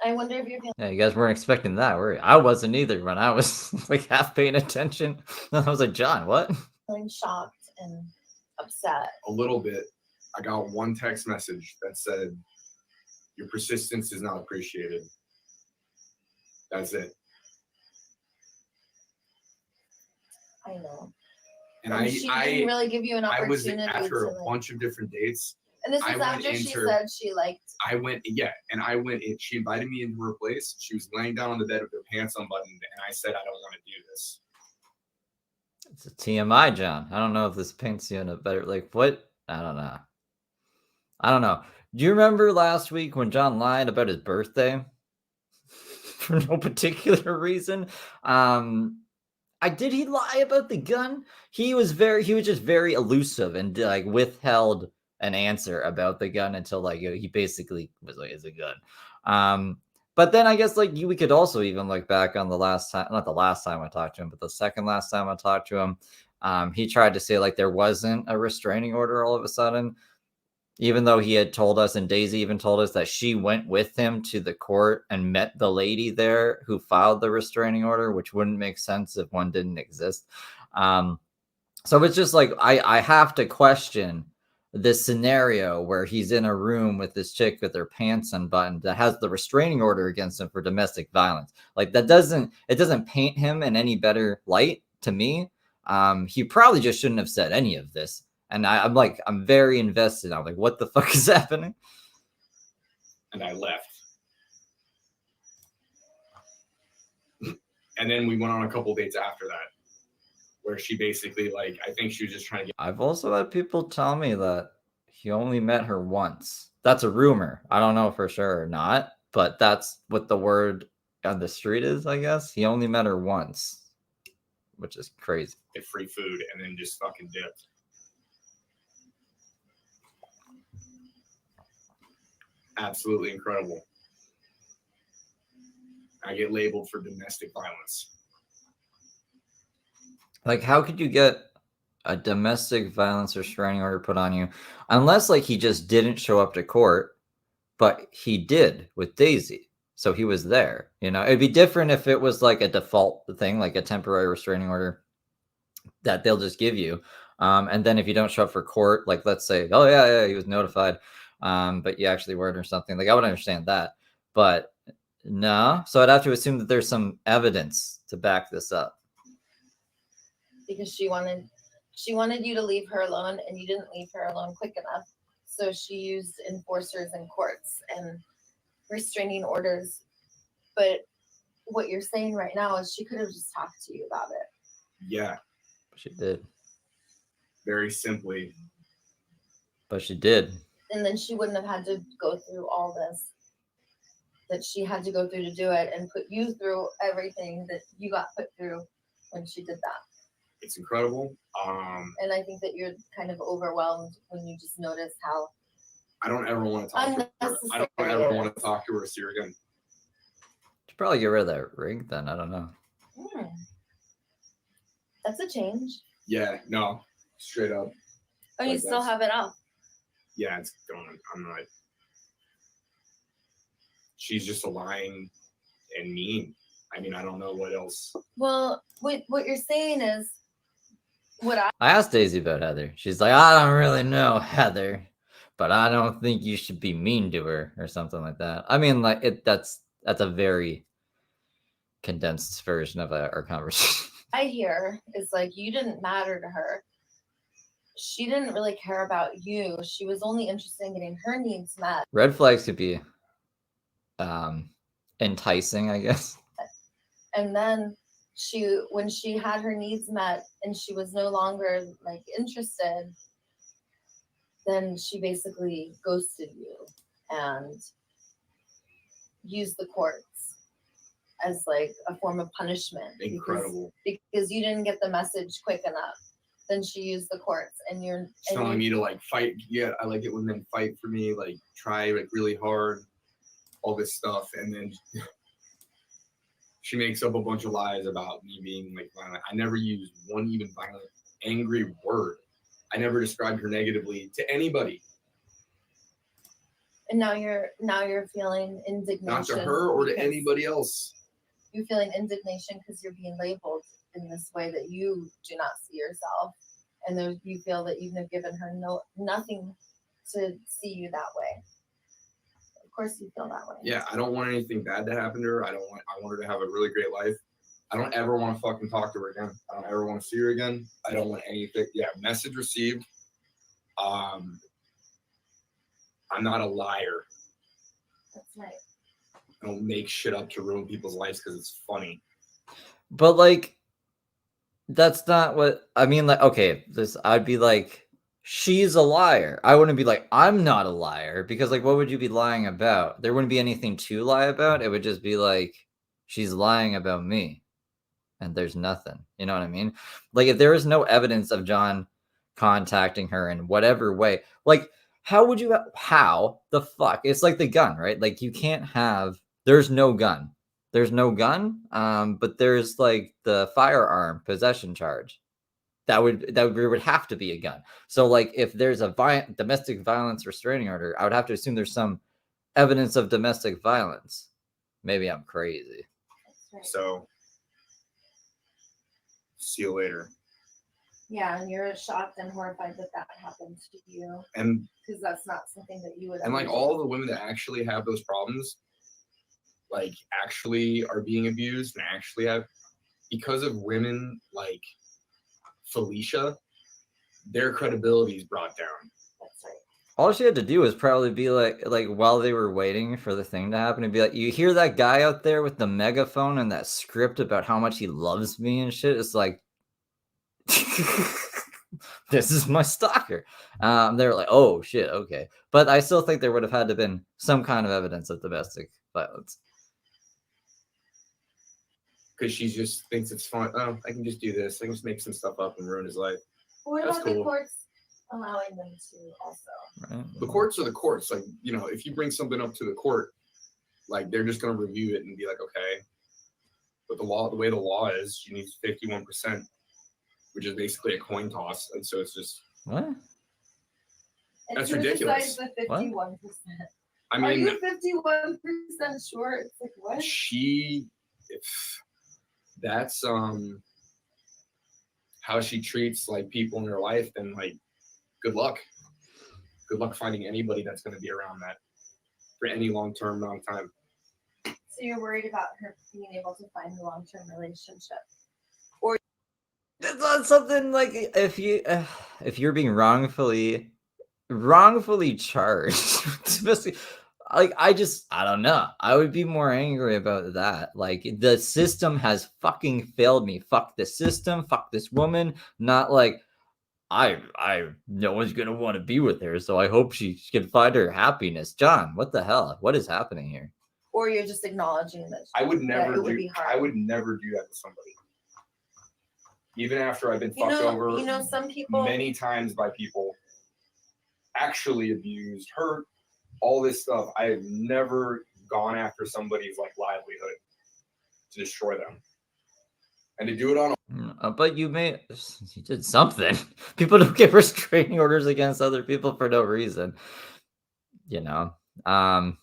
I wonder if you're feeling. Yeah, you guys weren't expecting that, were you? I wasn't either when I was like half paying attention. I was like, John, what? Feeling shocked and upset. A little bit. I got one text message that said, your persistence is not appreciated. That's it. I know. And she didn't really give you an I was opportunity after to a bunch of different dates. And this I was went after she into- said she liked. I went in. She invited me into her place. She was laying down on the bed with her pants unbuttoned, and I said, I don't want to do this. It's a TMI, John. I don't know if this paints you in a better, like, what? I don't know. Do you remember last week when John lied about his birthday for no particular reason? Did he lie about the gun? He was just very elusive and like withheld an answer about the gun until like he basically was like, "It's a gun." But then I guess like we could also even look back on the last time, not the last time I talked to him, but the second last time I talked to him. He tried to say like there wasn't a restraining order all of a sudden, even though he had told us, and Daisy even told us that she went with him to the court and met the lady there who filed the restraining order, which wouldn't make sense if one didn't exist. So it's just like I have to question this scenario where he's in a room with this chick with her pants unbuttoned that has the restraining order against him for domestic violence. Like it doesn't paint him in any better light to me. He probably just shouldn't have said any of this. And I'm very invested. I'm like, what the fuck is happening? And I left. And then we went on a couple dates after that, where she basically, like, I think she was just trying to get. I've also had people tell me that he only met her once. That's a rumor. I don't know for sure or not, but that's what the word on the street is, I guess. He only met her once, which is crazy. Get free food and then just fucking dipped. Absolutely incredible. I get labeled for domestic violence. Like, how could you get a domestic violence restraining order put on you unless like he just didn't show up to court, but he did with Daisy? So he was there. You know, it'd be different if it was like a default thing, like a temporary restraining order that they'll just give you. And then if you don't show up for court, like let's say, oh yeah, he was notified, but you actually weren't or something, like I would understand that. But no, so I'd have to assume that there's some evidence to back this up. Because she wanted you to leave her alone, and you didn't leave her alone quick enough. So she used enforcers and courts and restraining orders. But what you're saying right now is she could have just talked to you about it. Yeah, She did. very simply. But she did. And then she wouldn't have had to go through all this that she had to go through to do it, and put you through everything that you got put through when she did that. It's incredible. And I think that you're kind of overwhelmed when you just notice how I don't ever want to talk to her. I don't unnecessary ever it want to is. talk to her or see her again. Should probably get rid of that ring then. I don't know. That's a change. Yeah, no, straight up. Oh, you Like still that's- have it up. Yeah, it's gone. I'm not. She's just lying and mean. I mean, I don't know what else. Well, what you're saying is what I asked Daisy about Heather. She's like, I don't really know Heather, but I don't think you should be mean to her or something like that. I mean, like that's a very condensed version of our conversation. I hear is like you didn't matter to her. She didn't really care about you. She was only interested in getting her needs met. Red flags could be enticing, I guess. And then when she had her needs met and she was no longer like interested, then she basically ghosted you and used the courts as like a form of punishment. Incredible. Because you didn't get the message quick enough. Then she used the courts, and Telling me to like fight. Yeah, I like it when men fight for me, like try like really hard, all this stuff, and then she makes up a bunch of lies about me being like violent. I never used one even violent, angry word. I never described her negatively to anybody. And now you're feeling indignation. Not to her or to because anybody else. You're feeling indignation because you're being labeled in this way that you do not see yourself, and you feel that you've given her nothing to see you that way. Of course, you feel that way. Yeah, I don't want anything bad to happen to her. I want her to have a really great life. I don't ever want to fucking talk to her again. I don't ever want to see her again. I don't want anything. Yeah, message received. I'm not a liar. That's right. I don't make shit up to ruin people's lives because it's funny. But like, that's not what I mean. Like, okay, I'd be like, she's a liar. I wouldn't be like, I'm not a liar, because like, what would you be lying about? There wouldn't be anything to lie about. It would just be like, she's lying about me, and there's nothing. You know what I mean? Like, if there is no evidence of John contacting her in whatever way, like, how the fuck? It's like the gun, right? Like, you can't have. There's no gun. There's no gun, but there's like the firearm possession charge. That would have to be a gun. So like if there's a domestic violence restraining order, I would have to assume there's some evidence of domestic violence. Maybe I'm crazy. Right. So see you later. Yeah, and you're shocked and horrified that happened to you. And because that's not something that you would. And like all the women that actually have those problems, like actually are being abused and actually have, because of women like Felicia, their credibility is brought down. That's right. All she had to do was probably be like while they were waiting for the thing to happen, and be like, you hear that guy out there with the megaphone and that script about how much he loves me and shit? It's like, this is my stalker. They were like, oh shit, okay. But I still think there would have had to been some kind of evidence of domestic violence. Because she just thinks it's fun. Oh, I can just do this. I can just make some stuff up and ruin his life. What That's about the cool. courts allowing them to also? Right? The courts are the courts. Like, you know, if you bring something up to the court, like they're just going to review it and be like, okay. But the way the law is, you need 51%, which is basically a coin toss. And so it's just, What? And That's who ridiculous. decides the 51%? I Are mean, you 51% sure? It's like what? if that's how she treats like people in her life, then like good luck. Good luck finding anybody that's going to be around that for any long time. So you're worried about her being able to find a long-term relationship? It's not something like if you're being wrongfully charged, especially like I don't know. I would be more angry about that. Like the system has fucking failed me. Fuck the system. Fuck this woman. Not like no one's gonna want to be with her, so I hope she can find her happiness. John, what the hell? What is happening here? Or you're just acknowledging that I would never it would do. be hard. I would never do that to somebody. Even after I've been fucked over, some people many times by people, actually abused, hurt, all this stuff. I have never gone after somebody's like livelihood to destroy them, and to do it on. But you did something. People don't get restraining orders against other people for no reason. You know. Well,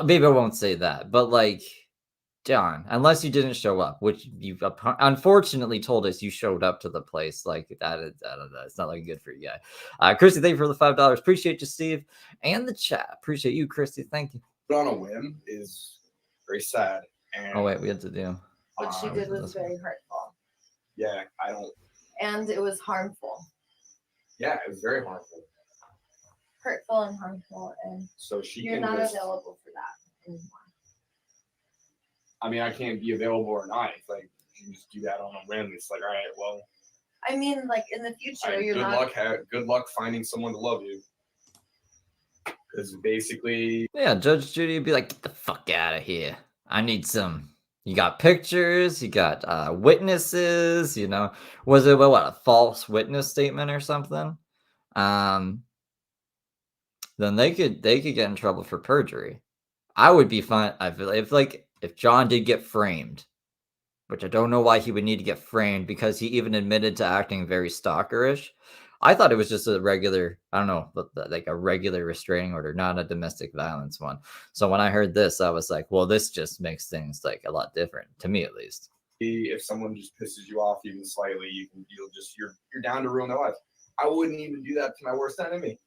maybe I won't say that, but like. John, unless you didn't show up, which you unfortunately told us you showed up to the place, like that is, I don't know, it's not looking good for you. Christy, thank you for the $5. Appreciate you, Steve, and the chat. Appreciate you, Christy. Thank you. On a whim is very sad. And oh wait, we had to do. what she did was very hurtful. Yeah, I don't. And it was harmful. Yeah, it was very harmful. Hurtful and harmful, and so you're not available for that anymore. I mean, I can't be available or not. It's like you just do that on a whim. It's like, all right, well. I mean, like in the future, you're not. Good luck finding someone to love you. Because basically. Yeah, Judge Judy would be like, get the fuck out of here. I need some. You got pictures. You got witnesses. You know, was it a false witness statement or something? Then they could get in trouble for perjury. I would be fine. I feel if John did get framed, which I don't know why he would need to get framed because he even admitted to acting very stalkerish. I thought it was just a regular, I don't know, like a regular restraining order, not a domestic violence one. So when I heard this, I was like, well, this just makes things like a lot different to me, at least. If someone just pisses you off even slightly, you're down to ruin their life. I wouldn't even do that to my worst enemy.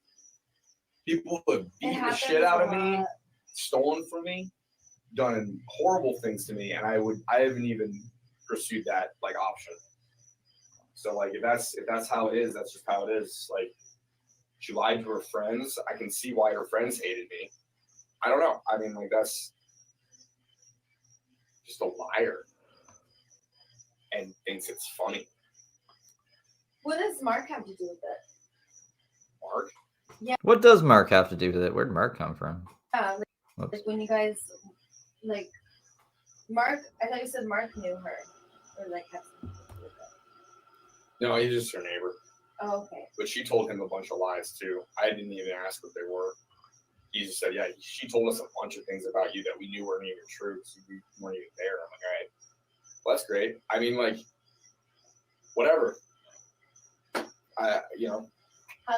People have beat the shit out of me, stolen from me, done horrible things to me, and I haven't even pursued that like option. So like if that's how it is, that's just how it is. Like she lied to her friends. I can see why her friends hated me. I don't know. I mean, like that's just a liar and thinks it's funny. What does Mark have to do with it? Mark? Yeah. What does Mark have to do with it? Where'd Mark come from? Like when you guys like Mark, I thought you said Mark knew her or like had something to do with it. No, he's just her neighbor. Oh, okay. But she told him a bunch of lies too. I didn't even ask what they were. He just said, yeah, she told us a bunch of things about you that we knew weren't even true. So we weren't even there. I'm like, all right, well, that's great. I mean, like, whatever. How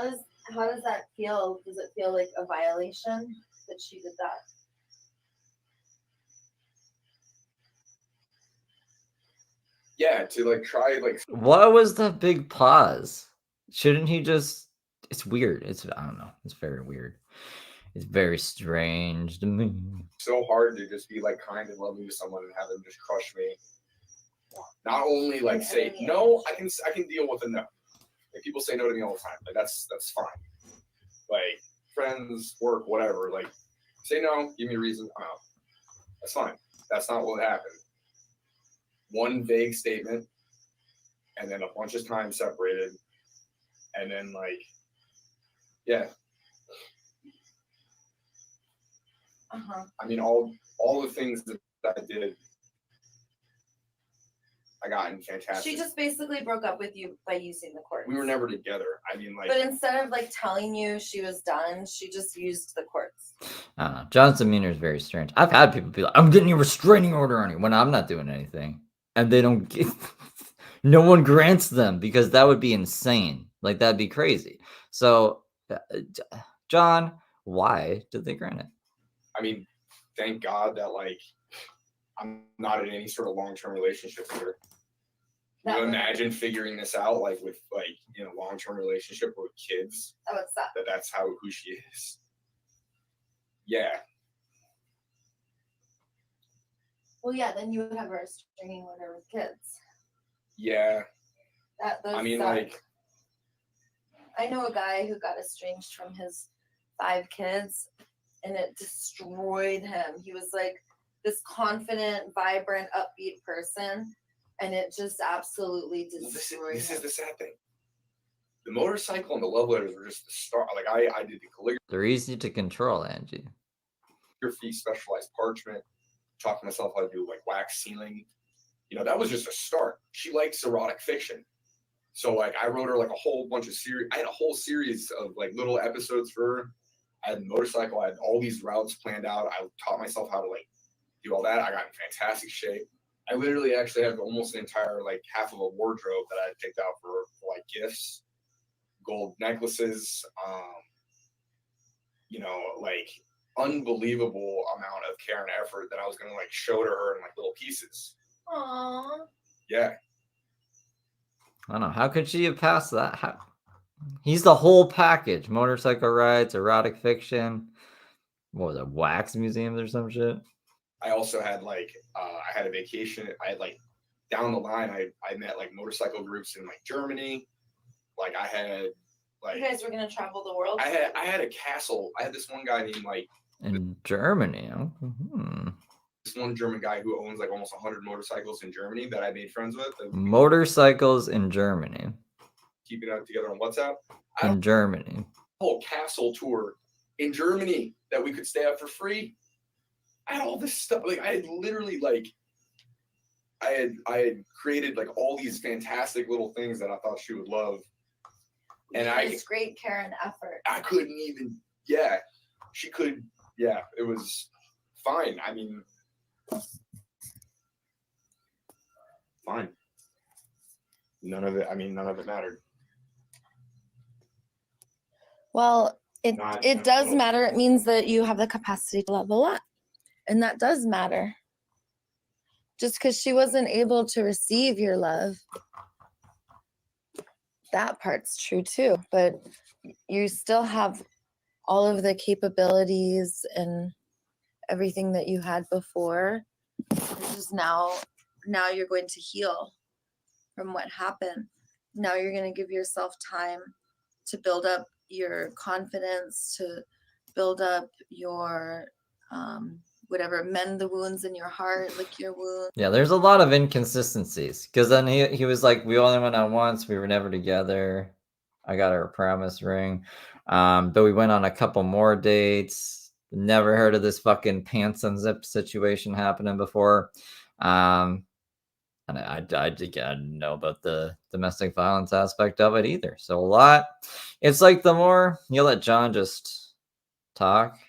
does that feel? Does it feel like a violation that she did that? Yeah, to like try like. What was the big pause? Shouldn't he just? It's weird. I don't know. It's very weird. It's very strange to me. So hard to just be like kind and loving to someone and have them just crush me. Not only like say no, I can deal with a no. Like people say no to me all the time. Like that's fine. Like friends, work, whatever. Like say no, give me a reason. I'm out. That's fine. That's not what happened. One vague statement, and then a bunch of time separated, and then like, yeah. I mean, all the things that I did, I got in fantastic. She just basically broke up with you by using the courts. We were never together. I mean, like. But instead of like telling you she was done, she just used the courts. I don't know. John's demeanor is very strange. I've had people be like, "I'm getting a restraining order on you," when I'm not doing anything, and they don't get. No one grants them because that would be insane. Like that'd be crazy. So, John, why did they grant it? I mean, thank God that like I'm not in any sort of long-term relationship with her. Can you imagine figuring this out, like with like in a long-term relationship with kids? That would suck. That's who she is. Yeah. Well, yeah, then you would have a restraining order with kids. Yeah. That does I mean, suck. like, I know a guy who got estranged from his 5 kids, and it destroyed him. He was like this confident, vibrant, upbeat person, and it just absolutely destroyed this him. is the sad thing. The motorcycle and the love letters were just the start. Like I did the They're easy to control, Angie. calligraphy, specialized parchment, taught myself how to do like wax sealing. You know, that was just a start. She likes erotic fiction. So like I wrote her like a whole bunch of series. I had a whole series of like little episodes for her. I had a motorcycle. I had all these routes planned out. I taught myself how to like do all that. I got in fantastic shape. I literally actually have almost an entire like half of a wardrobe that I picked out for like gifts, gold necklaces, you know, like unbelievable amount of care and effort that I was gonna like show to her in like little pieces. Aww. Yeah. I don't know. How could she have passed that? How? He's the whole package. Motorcycle rides, erotic fiction. What was it? Wax museums or some shit? I also had like I had a vacation. I had like down the line I met like motorcycle groups in like Germany. Like I had like You guys were gonna travel the world? I had a castle. I had this one guy named like In Germany. this one German guy who owns like almost 100 motorcycles in Germany that I made friends with. Motorcycles in Germany. Keeping it together on WhatsApp. In Germany. Whole castle tour in Germany that we could stay at for free. I had all this stuff. Like I had literally like I had created like all these fantastic little things that I thought she would love. And It's great care and effort. I couldn't even, she could, it was fine. I mean, fine. None of it mattered. Well, it does matter. It means that you have the capacity to level up. And that does matter. Just because she wasn't able to receive your love, that part's true too. But you still have all of the capabilities and everything that you had before. It's just now you're going to heal from what happened. Now you're going to give yourself time to build up your confidence, to build up your whatever, mend the wounds in your heart, lick your wound. Yeah, there's a lot of inconsistencies. Because then he was like, we only went out once. We were never together. I got her a promise ring. But we went on a couple more dates. Never heard of this fucking pants unzipped situation happening before. And I didn't know about the domestic violence aspect of it either. So a lot. It's like the more you let John just talk,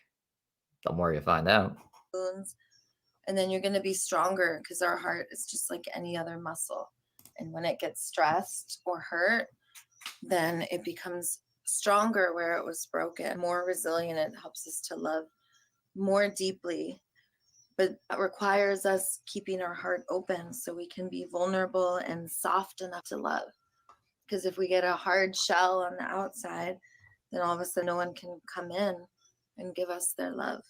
the more you find out. And then you're going to be stronger because our heart is just like any other muscle. And when it gets stressed or hurt, then it becomes stronger where it was broken, more resilient. It helps us to love more deeply. But that requires us keeping our heart open so we can be vulnerable and soft enough to love. Because if we get a hard shell on the outside, then all of a sudden no one can come in and give us their love.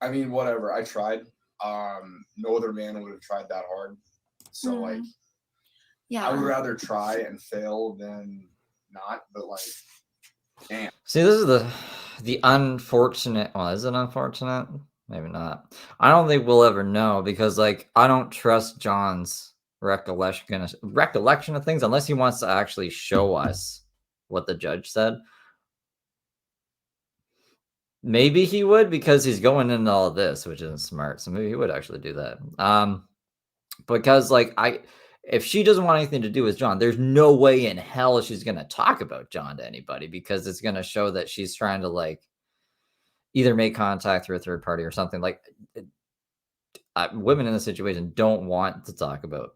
I mean, whatever. I tried. No other man would have tried that hard. So like, yeah, I would rather try and fail than not. But like, damn. See, this is the unfortunate. Well, is it unfortunate? Maybe not. I don't think we'll ever know because like I don't trust John's recollection of things unless he wants to actually show us what the judge said. Maybe he would because he's going into all of this, which isn't smart. So maybe he would actually do that. Because like if she doesn't want anything to do with John, there's no way in hell she's gonna talk about John to anybody because it's gonna show that she's trying to like either make contact through a third party or something. Like women in this situation don't want to talk about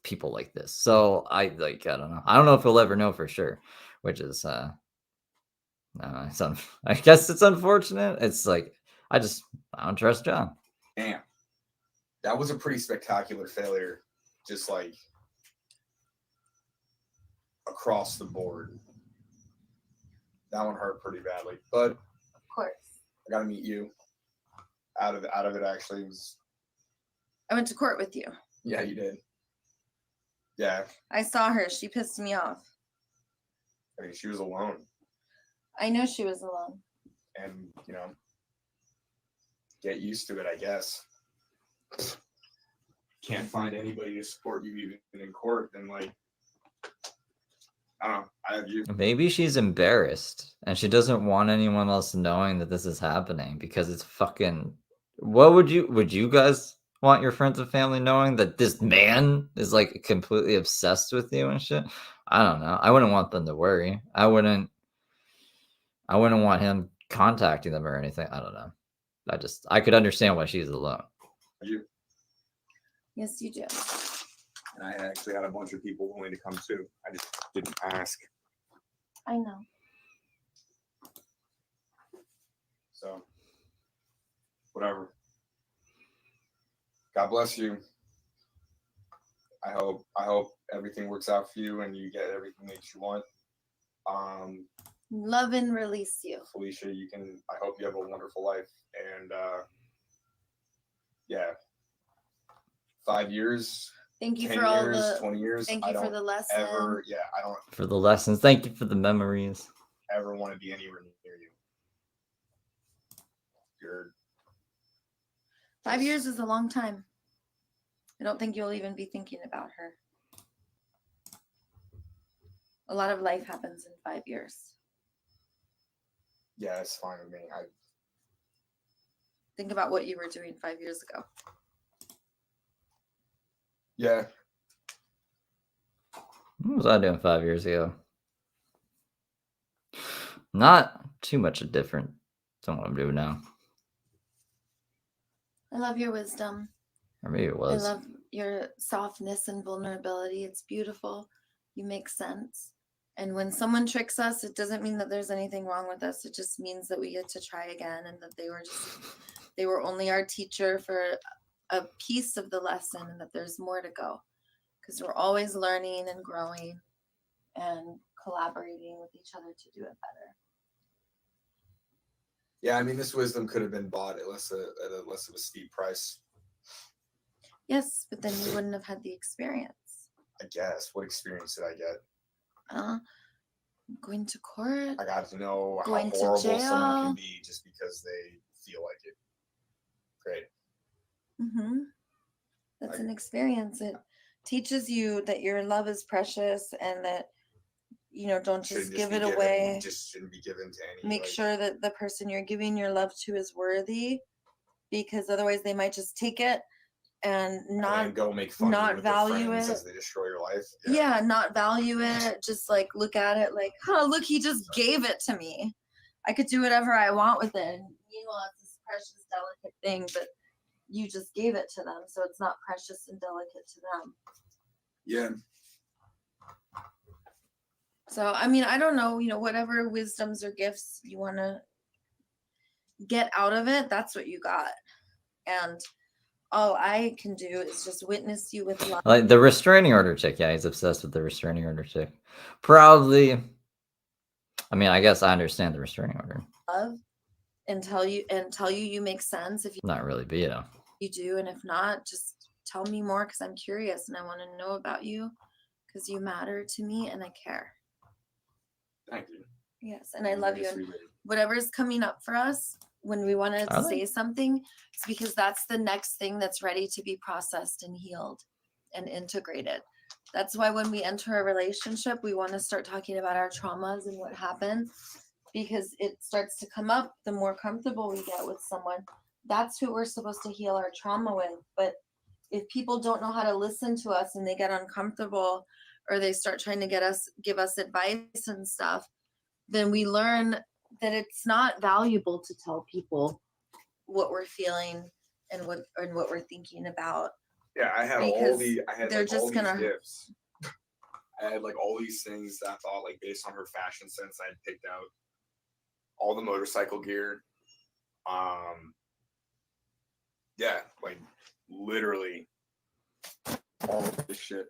people like this. So I don't know. I don't know if we'll ever know for sure, which is I guess it's unfortunate. It's like I don't trust John. Damn. That was a pretty spectacular failure. Just like across the board. That one hurt pretty badly. But Of course. I gotta meet you. Out of it actually was. I went to court with you. Yeah, you did. Yeah. I saw her. She pissed me off. I mean, she was alone. I know she was alone. And, you know, get used to it, I guess. Can't find anybody to support you even in court, then like I don't know. I have you. Maybe she's embarrassed and she doesn't want anyone else knowing that this is happening because it's fucking. What would you guys want your friends and family knowing that this man is like completely obsessed with you and shit? I don't know. I wouldn't want them to worry. I wouldn't want him contacting them or anything. I don't know. I could understand why she's alone. You. Yes, you do. And I actually had a bunch of people willing to come too. I just didn't ask. I know. So, whatever. God bless you. I hope everything works out for you and you get everything that you want. Love and release you. Felicia, I hope you have a wonderful life. And yeah. 5 years. Thank you 10 for all years, the 20 years. Thank you for the lesson. I don't For the lessons. Thank you for the memories. ever want to be anywhere near you. You're 5 years is a long time. I don't think you'll even be thinking about her. A lot of life happens in 5 years. yeah, it's fine with me. Think about what you were doing 5 years ago. Yeah. What was I doing 5 years ago? Not too much different than what I'm doing now. I love your wisdom. Or maybe it was. I love your softness and vulnerability. It's beautiful. You make sense. And when someone tricks us, it doesn't mean that there's anything wrong with us. It just means that we get to try again and that they were only our teacher for a piece of the lesson and that there's more to go. Because we're always learning and growing and collaborating with each other to do it better. Yeah, I mean, this wisdom could have been bought at less of a steep price. Yes, but then you wouldn't have had the experience. I guess. What experience did I get? Going to court. I got to know how Going to horrible jail. someone can be just because they feel like it. Great. Mm-hmm. That's an experience. It teaches you that your love is precious and that, don't just give it away. Just shouldn't be given to any. Make sure that the person you're giving your love to is worthy, because otherwise they might just take it and not go make fun not of you with their value friends it. as they destroy your life. Yeah, not value it. Just like look at it like, look, he just gave it to me. I could do whatever I want with it. And meanwhile, it's this precious, delicate thing, but you just gave it to them, so it's not precious and delicate to them. Yeah. So, I mean, I don't know, whatever wisdoms or gifts you want to get out of it, that's what you got. And all I can do is just witness you with love. Like the restraining order chick. Yeah, he's obsessed with the restraining order chick. Probably. I mean, I guess I understand the restraining order. Love and tell you make sense. If you Not really, but you do, and if not, just tell me more because I'm curious and I want to know about you because you matter to me and I care. Thank you. Yes, and I love you. And whatever's coming up for us, when we want to say something, it's because that's the next thing that's ready to be processed and healed and integrated. That's why when we enter a relationship, we want to start talking about our traumas and what happened, because it starts to come up the more comfortable we get with someone. That's who we're supposed to heal our trauma with. But if people don't know how to listen to us and they get uncomfortable or they start trying to give us advice and stuff, then we learn that it's not valuable to tell people what we're feeling and what we're thinking about. Yeah, I had because all these gifts. I had like all these things that I thought, like based on her fashion sense, I had picked out. all the motorcycle gear. Yeah, like literally all of this shit.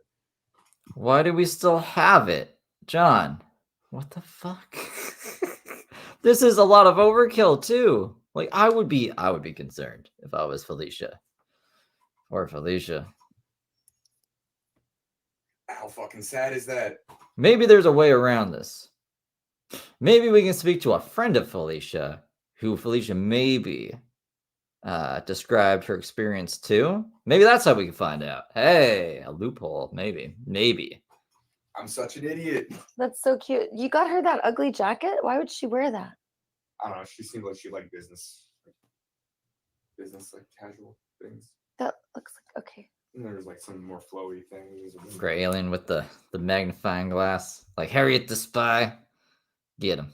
Why do we still have it? John, what the fuck? This is a lot of overkill too. Like I would be concerned if I was Felicia. Or Felicia. How fucking sad is that? Maybe there's a way around this. Maybe we can speak to a friend of Felicia, who Felicia maybe described her experience to. Maybe that's how we can find out. Hey, a loophole. Maybe. I'm such an idiot. That's so cute. You got her that ugly jacket? Why would she wear that? I don't know. She seemed like she liked business like casual things. That looks like okay. And there was like some more flowy things. Gray alien with the magnifying glass, like Harriet the Spy. Get him.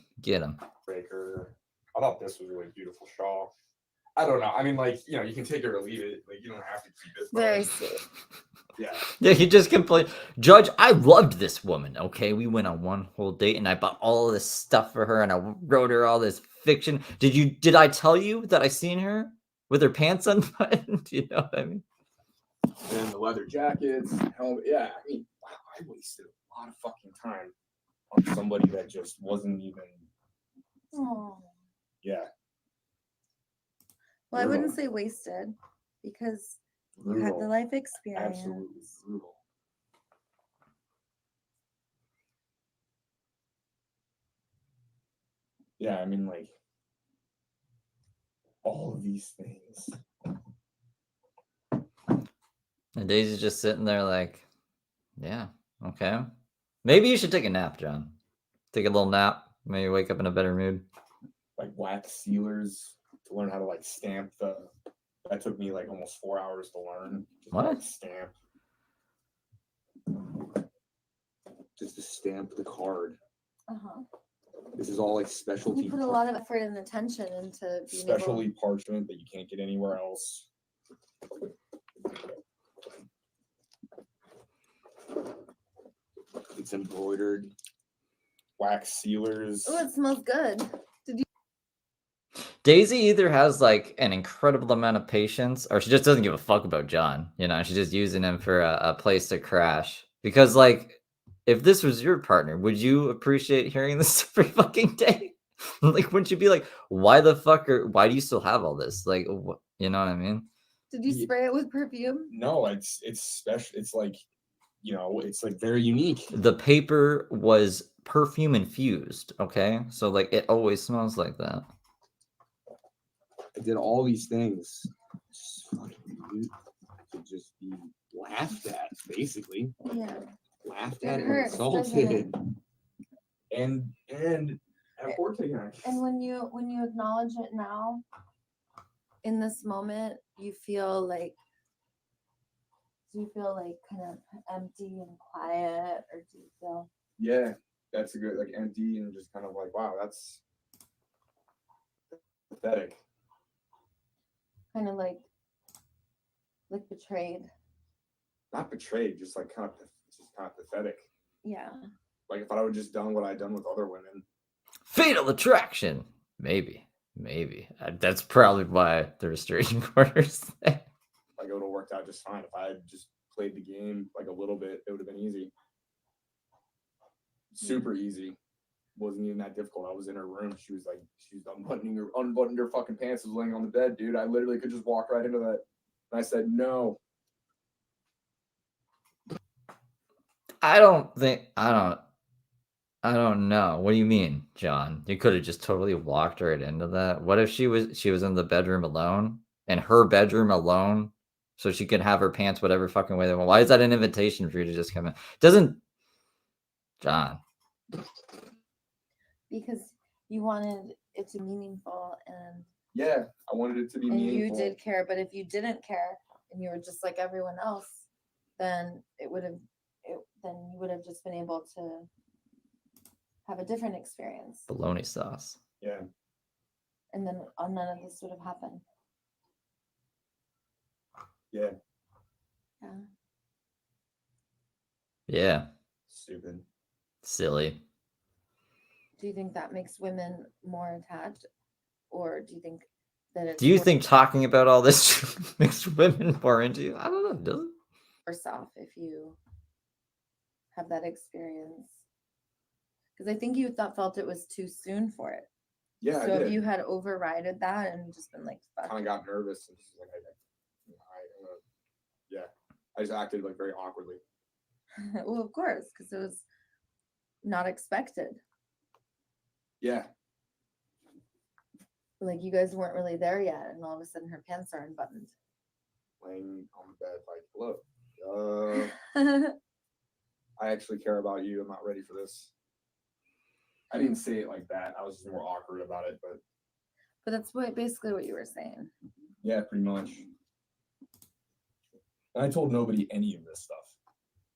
Breaker. I thought this was a really beautiful shawl. I don't know. I mean, like, you know, you can take it or leave it. Like, you don't have to keep it. Very sweet. Yeah. Yeah, he just complained. Judge, I loved this woman. Okay, we went on one whole date, and I bought all this stuff for her, and I wrote her all this fiction. Did I tell you that I seen her with her pants unbuttoned? You know what I mean? And the leather jackets, helmet. Yeah, I mean, wow, I wasted a lot of fucking time on somebody that just wasn't even. Oh. Yeah. Well, I wouldn't say wasted because you had the life experience. Absolutely brutal. Yeah, I mean, like, all of these things. And Daisy's just sitting there like, yeah, okay. Maybe you should take a nap, John. Take a little nap. Maybe wake up in a better mood. Like wax sealers to learn how to like stamp the. That took me like almost 4 hours to learn. Just What? like stamp. Just to stamp the card. Uh-huh. This is all like specialty. You put a lot of effort and attention into being Specialty parchment that you can't get anywhere else. It's embroidered. Wax sealers. Oh, it smells good. Daisy either has like an incredible amount of patience, or she just doesn't give a fuck about John. You know, she's just using him for a place to crash. Because like, if this was your partner, would you appreciate hearing this every fucking day? Like, wouldn't you be like, why the fuck why do you still have all this? Like, you know what I mean? Did you spray it with perfume? No, it's special. It's like, you know, it's like very unique. The paper was perfume infused. Okay, so like it always smells like that. I did all these things just fucking to just be laughed at, basically. Yeah. Laughed It at hurts, and doesn't it? insulted. And have poor taking action. And when you acknowledge it now, in this moment, you feel like, do you feel like kind of empty and quiet, or do you feel? Yeah, that's a good, like, empty and just kind of like, wow, that's pathetic. Kind of like betrayed. Not betrayed, just like kind of pathetic. Yeah. Like if I would have just done what I'd done with other women. Fatal attraction. Maybe. That's probably why the restraining orders there. Like it would have worked out just fine. If I had just played the game like a little bit, it would have been easy. Super easy. Wasn't even that difficult. I was in her room. She was unbuttoned her fucking pants, was laying on the bed, dude. I literally could just walk right into that. And I said no. I don't know. What do you mean, John? You could have just totally walked right into that. What if she was in the bedroom alone, in her bedroom alone, so she could have her pants whatever fucking way they want? Why is that an invitation for you to just come in? Doesn't John? Because you wanted it to be meaningful, and Yeah, I wanted it to be meaningful. you did care. But if you didn't care and you were just like everyone else, then you would have just been able to have a different experience. Bologna sauce. Yeah. And then none of this would have happened. Yeah. Yeah. Yeah. Stupid. Silly. Do you think that makes women more attached, or do you think that it's Do you think talking about all this makes women more into you? I don't know. Does it? worse off if you have that experience? Because I think you felt it was too soon for it. Yeah, So I if did. you had overrided that and just been like, fuck. Kind of got nervous and just like, yeah, I just acted like very awkwardly. Well, of course, because it was not expected. Yeah. Like you guys weren't really there yet, and all of a sudden her pants are unbuttoned. Laying on the bed like, hello. I actually care about you. I'm not ready for this. I didn't say it like that. I was just more awkward about it, but that's basically what you were saying. yeah, pretty much. And I told nobody any of this stuff.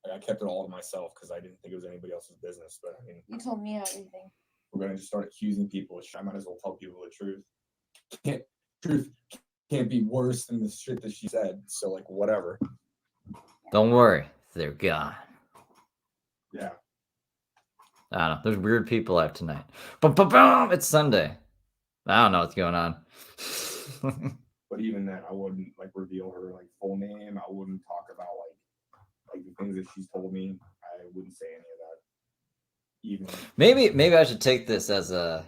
Like, I kept it all to myself because I didn't think it was anybody else's business. But I mean, You told me everything. we're gonna just start accusing people. I might as well tell people the truth. Truth can't be worse than the shit that she said. So like, whatever. Don't worry, they're gone. Yeah. I don't know. There's weird people out tonight. Boom! It's Sunday. I don't know what's going on. But even then, I wouldn't like reveal her like full name. I wouldn't talk about like the things that she's told me. I wouldn't say any of that. Even maybe I should take this as a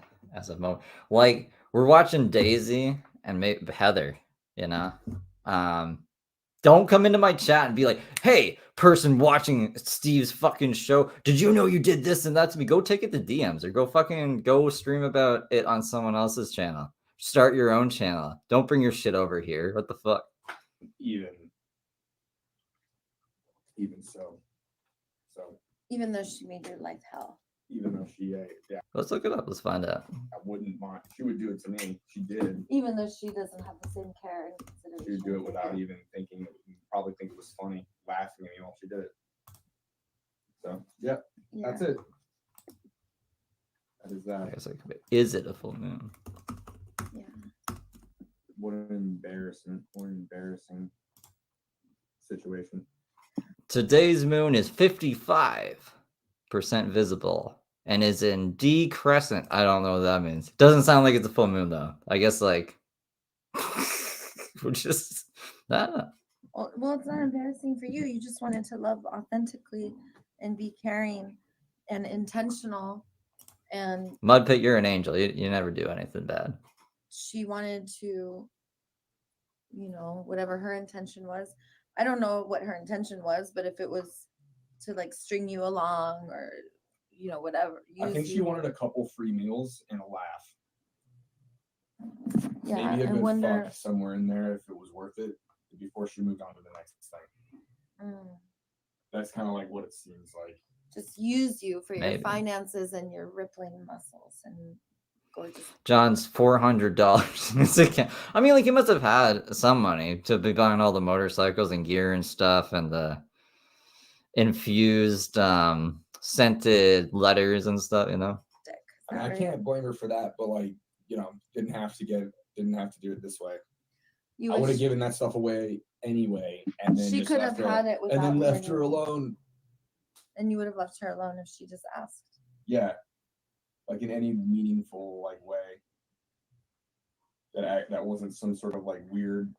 moment. Like we're watching Daisy and Heather, you know. Don't come into my chat and be like, "Hey, person watching Steve's fucking show, did you know you did this and that to me?" Go take it to DMs or go stream about it on someone else's channel. Start your own channel. Don't bring your shit over here. What the fuck? even so. Even though she made your life hell. Even though she, yeah. Let's look it up. Let's find out. I wouldn't mind. She would do it to me. She did. Even though she doesn't have the same care and consideration. She would do it without even thinking. Probably think it was funny, laughing at me while she did it. So yeah, that's it. That is that. I guess is it a full moon? Yeah. What an embarrassing situation. Today's moon is 55% visible and is in D crescent. I don't know what that means. Doesn't sound like it's a full moon though. I guess like we're just I don't know. Well, it's not embarrassing for you. You just wanted to love authentically and be caring and intentional. And Mudpit, you're an angel. You never do anything bad. She wanted to, whatever her intention was. I don't know what her intention was, but if it was to like string you along or, whatever. I think she wanted a couple free meals and a laugh. Yeah, maybe a good fuck somewhere in there if it was worth it before she moved on to the next thing. That's kind of like what it seems like. Just use you for your finances and your rippling muscles and gorgeous. John's $400 in his account. I mean, like he must have had some money to be buying all the motorcycles and gear and stuff and the infused scented letters and stuff, I mean, I can't blame her for that, but like, didn't have to do it this way. I would have given that stuff away anyway, and then she could have had it without and then left her alone. And you would have left her alone if she just asked. Yeah, like in any meaningful like way. That wasn't some sort of like weird.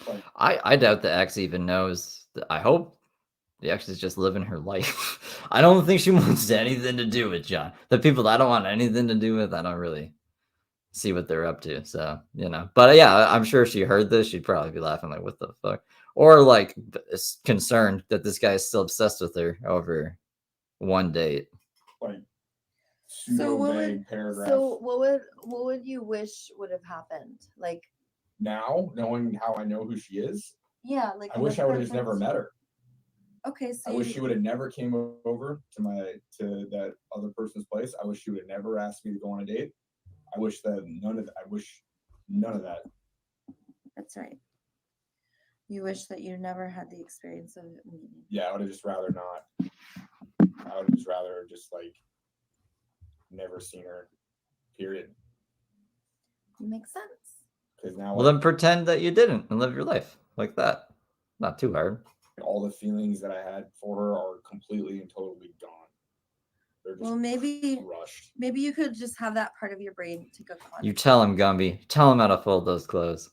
Like, I doubt the ex even knows. I hope the ex is just living her life. I don't think she wants anything to do with John. The people that I don't want anything to do with, I don't really see what they're up to. So, But yeah, I'm sure if she heard this, she'd probably be laughing like, what the fuck? Or like concerned that this guy is still obsessed with her over one date. Like pseudo-vague paragraph. So what would you wish would have happened? Like now, knowing how I know who she is, yeah, like I wish I would have just never met her. Okay, so I wish she would have never came over to that other person's place. I wish she would have never asked me to go on a date. I wish none of that. That's right. You wish that you never had the experience of meeting. Yeah, I would have just rather not. I would have just rather just like never seen her. Period. It makes sense. Because now, well, then pretend that you didn't and live your life like that. Not too hard. All the feelings that I had for her are completely and totally gone. They're just Well, maybe rushed. you could just have that part of your brain take a You tell him, Gumby. Tell him how to fold those clothes.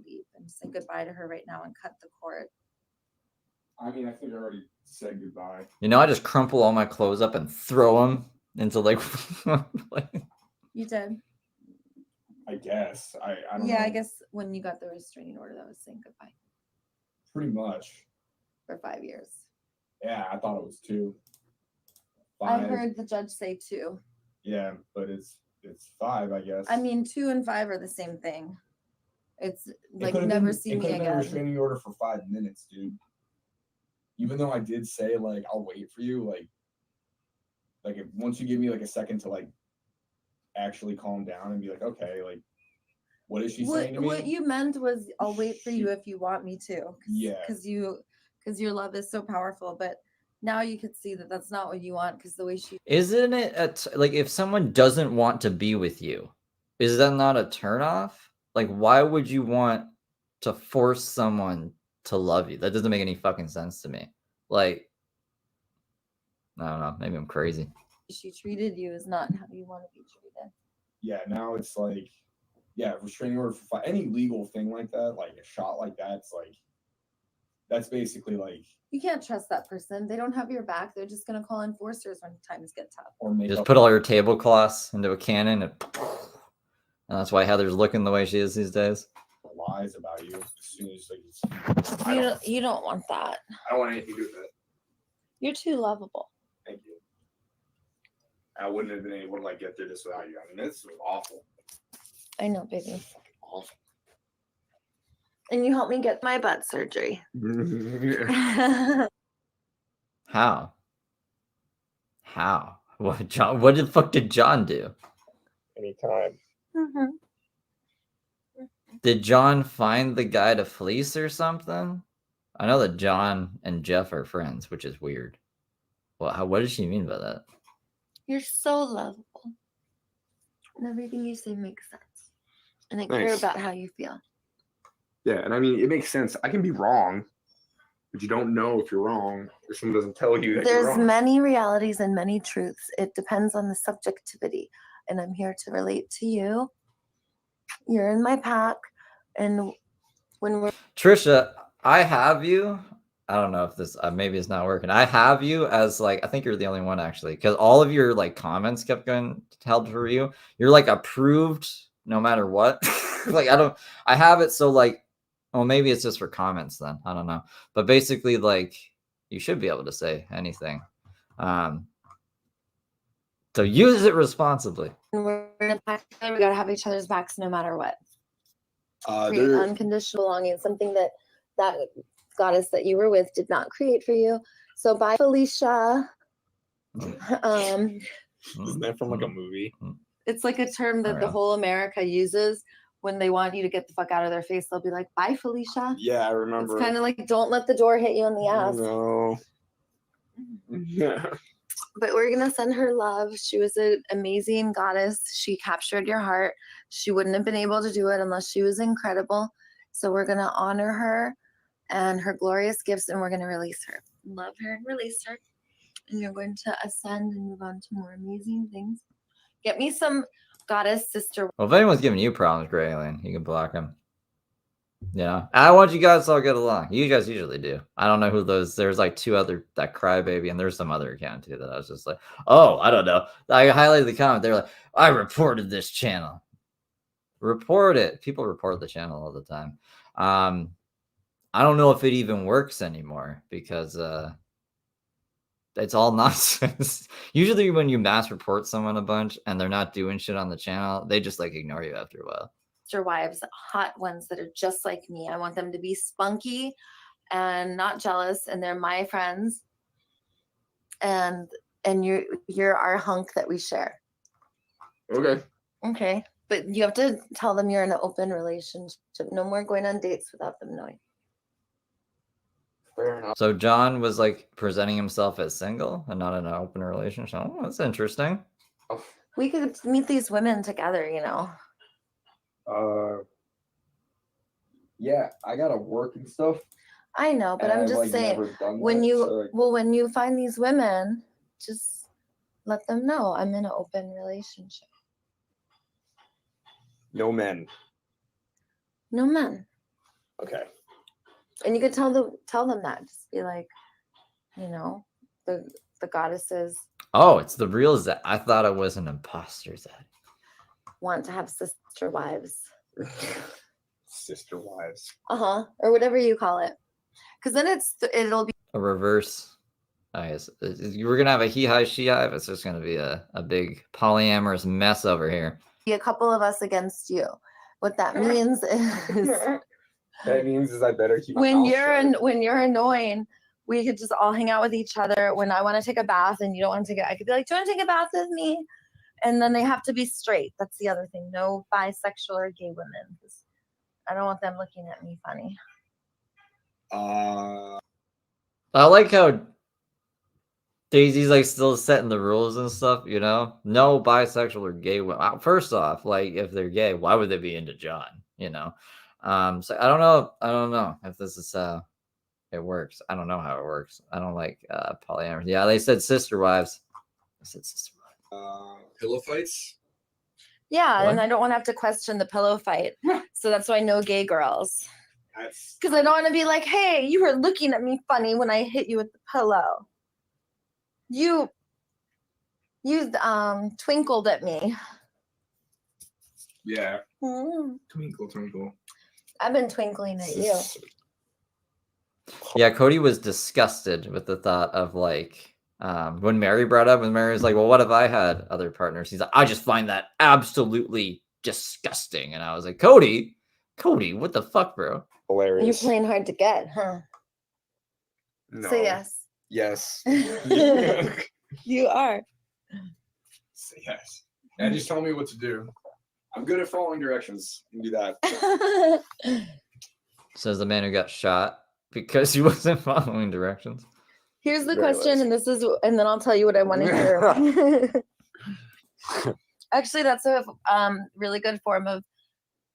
leave and say goodbye to her right now and cut the cord. I mean, I think I already said goodbye. You know, I just crumple all my clothes up and throw them into like. You did. I guess. I don't know. Yeah, I guess when you got the restraining order, that was saying goodbye Pretty much. for 5 years. Yeah, I thought it was 2. I 5. heard the judge say 2. Yeah, but it's 5, I guess. I mean, 2 and 5 are the same thing. It's like could've never been, see it me could've been a again. restraining order for 5 minutes, dude. Even though I did say like I'll wait for you, like if once you give me like a second to like actually calm down and be like, okay, like what is she saying to me? What you meant was I'll wait for you if you want me to. Yeah. Because your love is so powerful, but now you could see that that's not what you want because the way she. Isn't it like if someone doesn't want to be with you, is that not a turnoff? Like, why would you want to force someone to love you? That doesn't make any fucking sense to me. Like, I don't know. Maybe I'm crazy. She treated you is not how you want to be treated. Yeah, now it's like, yeah, restraining order for 5. Any legal thing like that, like a shot like that, it's like, that's basically like. You can't trust that person. They don't have your back. They're just gonna call enforcers when times get tough. Or make Just up put all your tablecloths into a cannon, and that's why Heather's looking the way she is these days. lies about you as soon as like You don't want that. I don't want anything to do with that. You're too lovable. Thank you. I wouldn't have been able to like get through this without you. I mean, this was awful. I know, baby. Awful. And you helped me get my butt surgery. How? What, John? What the fuck did John do? Anytime. Mhm. Did John find the guy to fleece or something? I know that John and Jeff are friends, which is weird. Well, what does she mean by that? You're so lovable. And everything you say makes sense. And I care Nice. about how you feel. Yeah, and I mean, it makes sense. I can be wrong, but you don't know if you're wrong if someone doesn't tell you that you're There's wrong. many realities and many truths. It depends on the subjectivity. And I'm here to relate to you. You're in my pack. And when we're Trisha, I have you. I don't know if this maybe it's not working. I have you as like I think you're the only one actually because all of your like comments kept going held for you. You're like approved no matter what. Like I have it so like well maybe it's just for comments then. I don't know. But basically like you should be able to say anything. So use it responsibly. we're in a pack together, we gotta have each other's backs no matter what. Create There- unconditional belonging, something that goddess that you were with did not create for you. So bye, Felicia. Isn't that from like a movie? It's like a term that the whole America uses when they want you to get the fuck out of their face. They'll be like, bye, Felicia. Yeah, I remember. It's kind of like, don't let the door hit you in the ass. No. Yeah. But we're going to send her love. She was an amazing goddess. She captured your heart. She wouldn't have been able to do it unless she was incredible. So we're going to honor her and her glorious gifts, and we're going to release her. Love her and release her. And you're going to ascend and move on to more amazing things. Get me some goddess sister. Well, if anyone's giving you problems, Gray Alien, you can block them. You know, I want you guys to all get along. You guys usually do. I don't know who those. There's like 2 other that crybaby, and there's some other account too that I was just like, oh, I don't know. I highlighted the comment. They're like, I reported this channel. Report it. People report the channel all the time. I don't know if it even works anymore because it's all nonsense. Usually, when you mass report someone a bunch and they're not doing shit on the channel, they just like ignore you after a while. Wives, hot ones that are just like me. I want them to be spunky and not jealous, and they're my friends. And you're our hunk that we share. Okay. Okay, but you have to tell them you're in an open relationship. No more going on dates without them knowing. Fair enough. So John was like presenting himself as single and not in an open relationship. Oh, that's interesting. We could meet these women together, you know. Yeah, I gotta work and stuff. I know, but I'm just saying when you find these women, just Let them know I'm in an open relationship. No men. No men. Okay. And you could tell them that. Just be like, you know, the goddesses Oh, it's the real Zed. I thought it was an imposter Zed. want to have sister wives. Sister wives. Or whatever you call it. Because then it'll be A reverse. I guess you were gonna have a he hive, she hive. It's just gonna be a big polyamorous mess over here. a couple of us against you. What that means is That means is I better keep my when mouth shut. when you're annoying, we could just all hang out with each other. When I want to take a bath and you don't want to take it, I could be like, "Do you want to take a bath with me?" And then they have to be straight. That's the other thing. No bisexual or gay women. I don't want them looking at me funny. I like how Daisy's like still setting the rules and stuff, you know? No bisexual or gay women. First off, like if they're gay, why would they be into John? You know? So I don't know if this is how it works. I don't know how it works. I don't like polyamory. Yeah, they said sister wives. I said sister wives. Pillow fights. Yeah, What? and I don't want to have to question the pillow fight. So that's why no gay girls. That's Because I don't want to be like, "Hey, you were looking at me funny when I hit you with the pillow. You twinkled at me." yeah. Mm. Twinkle, twinkle. I've been twinkling at you. Yeah, Cody was disgusted with the thought of like when Mary brought up, and Mary was like, "Well, what if I had other partners?" He's like, "I just find that absolutely disgusting." And I was like, Cody, what the fuck, bro? Hilarious. You're playing hard to get, huh? No. Say yes. Yes. You are. Say yes. And just tell me what to do. I'm good at following directions. You can do that. Says the man who got shot because he wasn't following directions. Here's the Very question, nice. and then I'll tell you what I want to hear. Actually, that's a really good form of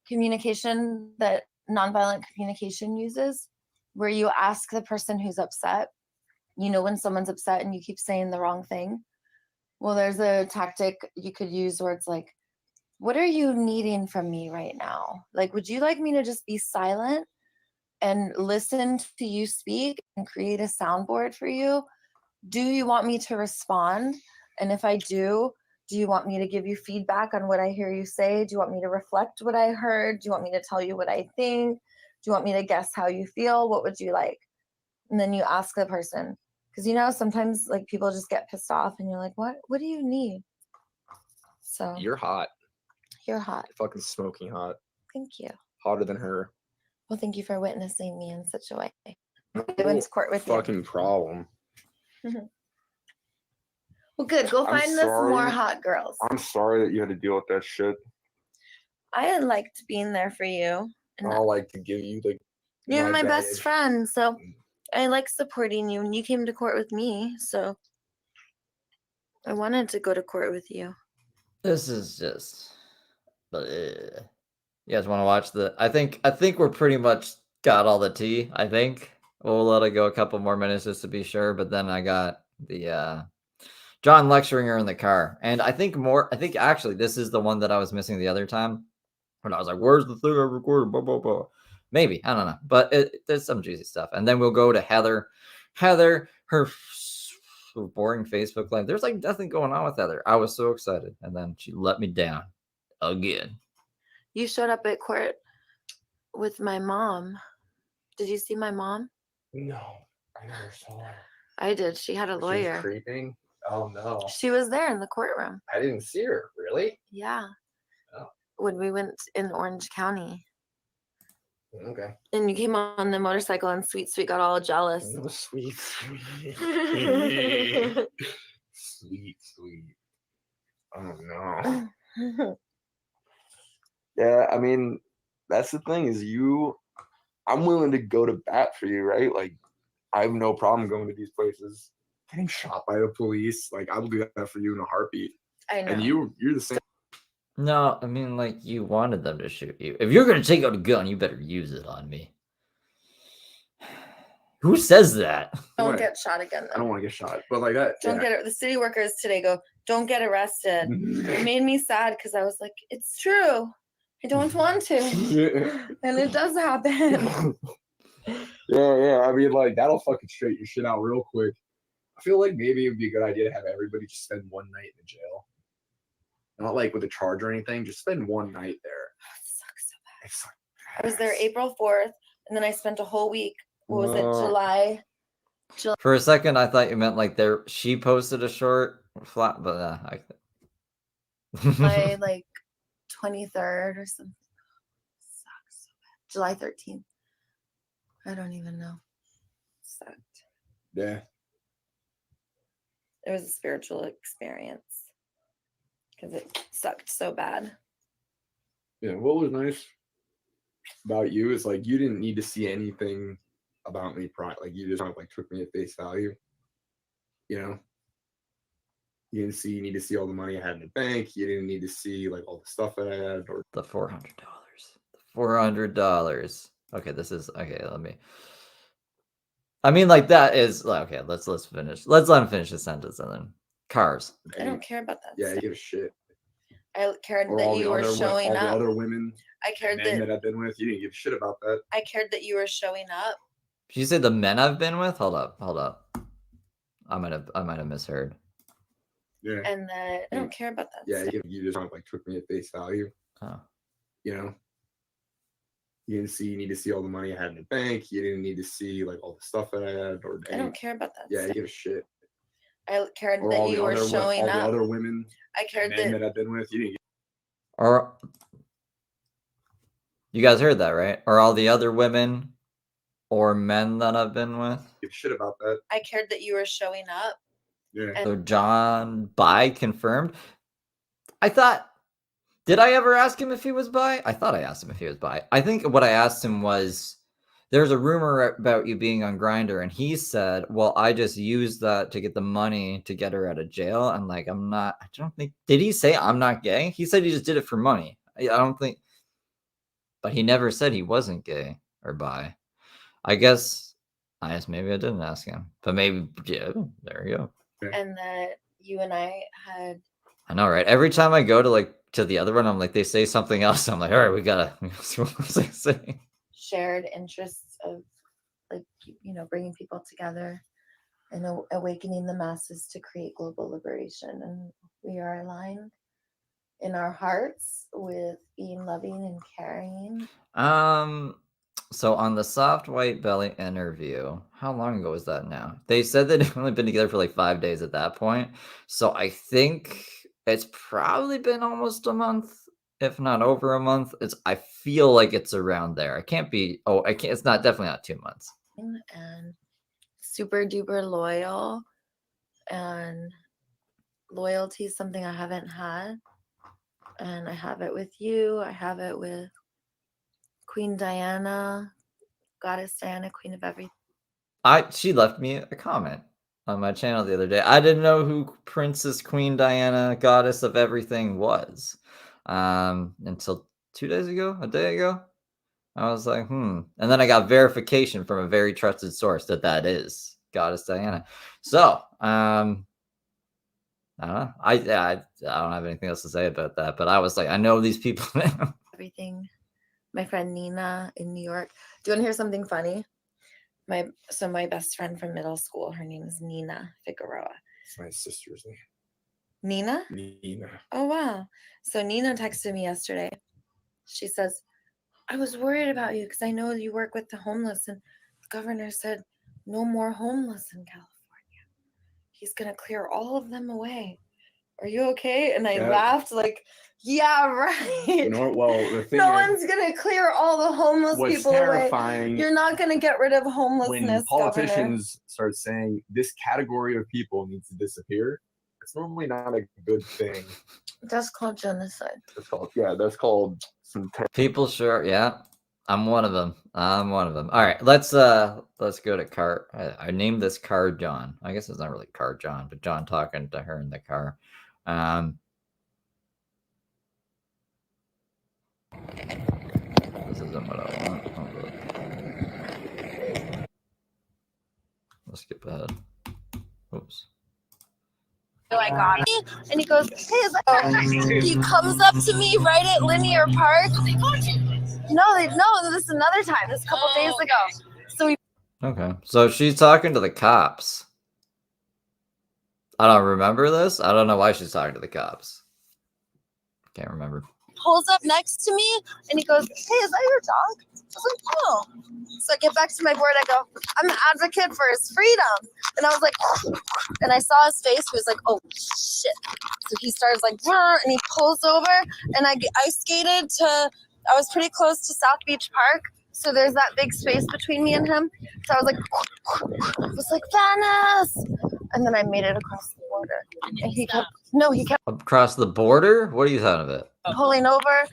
communication that nonviolent communication uses, where you ask the person who's upset. You know, when someone's upset and you keep saying the wrong thing. Well, there's a tactic you could use where it's like, "What are you needing from me right now? Like, would you like me to just be silent and listen to you speak and create a soundboard for you? Do you want me to respond? And if I do you want me to give you feedback on what I hear you say? Do you want me to reflect what I heard? Do you want me to tell you what I think? Do you want me to guess how you feel? What would you like?" And then you ask the person. Because, you know, sometimes like people just get pissed off and you're like, what do you need? So You're hot. you're hot. You're fucking smoking hot. Thank you. Hotter than her. Well, thank you for witnessing me in such a way. I went to court with you. Fucking problem. Well, good. Go I'm find us more sorry. hot girls. I'm sorry that you had to deal with that shit. I liked being there for you. And I'll like to give you like. you're my best badge. friend, so I like supporting you. And you came to court with me, so I wanted to go to court with you. This is just. You guys want to watch the? I think we're pretty much got all the tea. I think we'll let it go a couple more minutes just to be sure. But then I got the John lecturing her in the car, and I think actually this is the one that I was missing the other time when I was like, "Where's the thing I recorded?" Blah blah blah. Maybe I don't know, but there's some juicy stuff, and then we'll go to Heather, her boring Facebook live. There's like nothing going on with Heather. I was so excited, and then she let me down again. You showed up at court with my mom. Did you see my mom? No, I never saw her. I did. She had a She was lawyer. creeping. Oh no. She was there in the courtroom. I didn't see her. Really? Yeah. Oh. When we went in Orange County. Okay. And you came on the motorcycle and Sweet got all jealous. Oh, sweet. Sweet. Oh no. Yeah, I mean, that's the thing is I'm willing to go to bat for you, right? Like, I have no problem going to these places. Getting shot by the police, like, I will do that for you in a heartbeat. I know. And you're the same. No, I mean, like, you wanted them to shoot you. If you're going to take out a gun, you better use it on me. Who says that? Don't Right. get shot again, I don't though. want to get shot, but like that. Don't Yeah. get it. The city workers today go, don't get arrested. It made me sad because I was like, it's true. I don't want to. And it does happen. Yeah. I mean, like, that'll fucking straighten your shit out real quick. I feel like maybe it would be a good idea to have everybody just spend one night in the jail. Not like with a charge or anything, just spend one night there. It sucks so bad. It's like, I was there April 4th, and then I spent a whole week. What was it, July? For a second, I thought you meant like she posted a short flat, but July like 23rd or something. Sucks so bad. July 13th. I don't even know. Sucked. yeah. It was a spiritual experience because it sucked so bad. Yeah, what was nice about you is like you didn't need to see anything about me prior. Like you just kind of like took me at face value. You know? You didn't need to see all the money I had in the bank. You didn't need to see like all the stuff that I had or the $400. $400. Okay, this is okay. Let me. I mean, like that is okay. Let's finish. Let's let him finish the sentence and then cars. I don't care about that. Yeah, stuff. you give a shit. I cared Or that all you the were other showing all up. the other women, I cared men that I've been with. You didn't give a shit about that. I cared that you were showing up. Did you say the men I've been with? Hold up. I might have misheard. Yeah. And that I don't care about that. Yeah, stuff. you just kind of like took me at face value. Oh. You know? You didn't need to see all the money I had in the bank. You didn't need to see like all the stuff that I had or I don't care about that. Yeah, stuff. you give a shit. I cared Or that all you the were other showing all up. the other women, I cared men that I've been with. You didn't give Or you guys heard that, right? Or all the other women or men that I've been with? a shit about that. I cared that you were showing up. Yeah. So John bi confirmed. I thought, did I ever ask him if he was bi? I thought I asked him if he was bi. I think what I asked him was, there's a rumor about you being on Grindr, and he said, well, I just used that to get the money to get her out of jail. And like, I don't think, did he say I'm not gay? He said he just did it for money. I don't think, but he never said he wasn't gay or bi. I guess maybe I didn't ask him, but maybe, yeah, there you go. And that you and I had. I know, right? Every time I go to the other one, I'm like, they say something else. I'm like, all right, we gotta see what was I saying. Shared interests of like bringing people together and awakening the masses to create global liberation, and we are aligned in our hearts with being loving and caring. So on the soft white belly interview, how long ago was that now? They said that they've only been together for like 5 days at that point, so I think it's probably been almost a month, if not over a month. I feel like it's around there. It can't be. Oh, I can't. It's not, definitely not 2 months. And super duper loyal, and loyalty is something I haven't had, and I have it with you. I have it with Queen Diana, Goddess Diana, Queen of everything. She left me a comment on my channel the other day. I didn't know who Princess Queen Diana, Goddess of Everything was until 2 days ago, a day ago. I was like, And then I got verification from a very trusted source that is Goddess Diana. So, I don't know. I don't have anything else to say about that, but I was like, I know these people now. Everything. My friend Nina in New York. Do you want to hear something funny? My best friend from middle school, her name is Nina Figueroa. It's my sister's name. Nina? Nina. Oh, wow. So Nina texted me yesterday. She says, I was worried about you because I know you work with the homeless, and the governor said no more homeless in California. He's going to clear all of them away. Are you okay? And I laughed like, yeah, right. Well, the thing no one's going to clear all the homeless people terrifying away. You're not going to get rid of homelessness, when politicians Governor. start saying this category of people needs to disappear. It's normally not a good thing. That's called genocide. That's called some people. Sure, yeah. I'm one of them. All right, let's go to Car. I named this Car John. I guess it's not really Car John, but John talking to her in the car. This isn't what I want. Let's skip ahead. Oops. I got it. And he goes, hey, is that he comes up to me right at Linear Park. No, this is another time. This is a couple days ago. So he Okay. So she's talking to the cops. I don't remember this. I don't know why she's talking to the cops. Can't remember. pulls up next to me and he goes, hey, is that your dog? I was like, no. So I get back to my board. I go, I'm an advocate for his freedom. And I was like, and I saw his face. He was like, oh, shit. So he starts like, and he pulls over. And I skated to, I was pretty close to South Beach Park. So there's that big space between me and him. So I was like, Venice. And then I made it across the border. And he kept Across the border? What are you talking about? pulling over,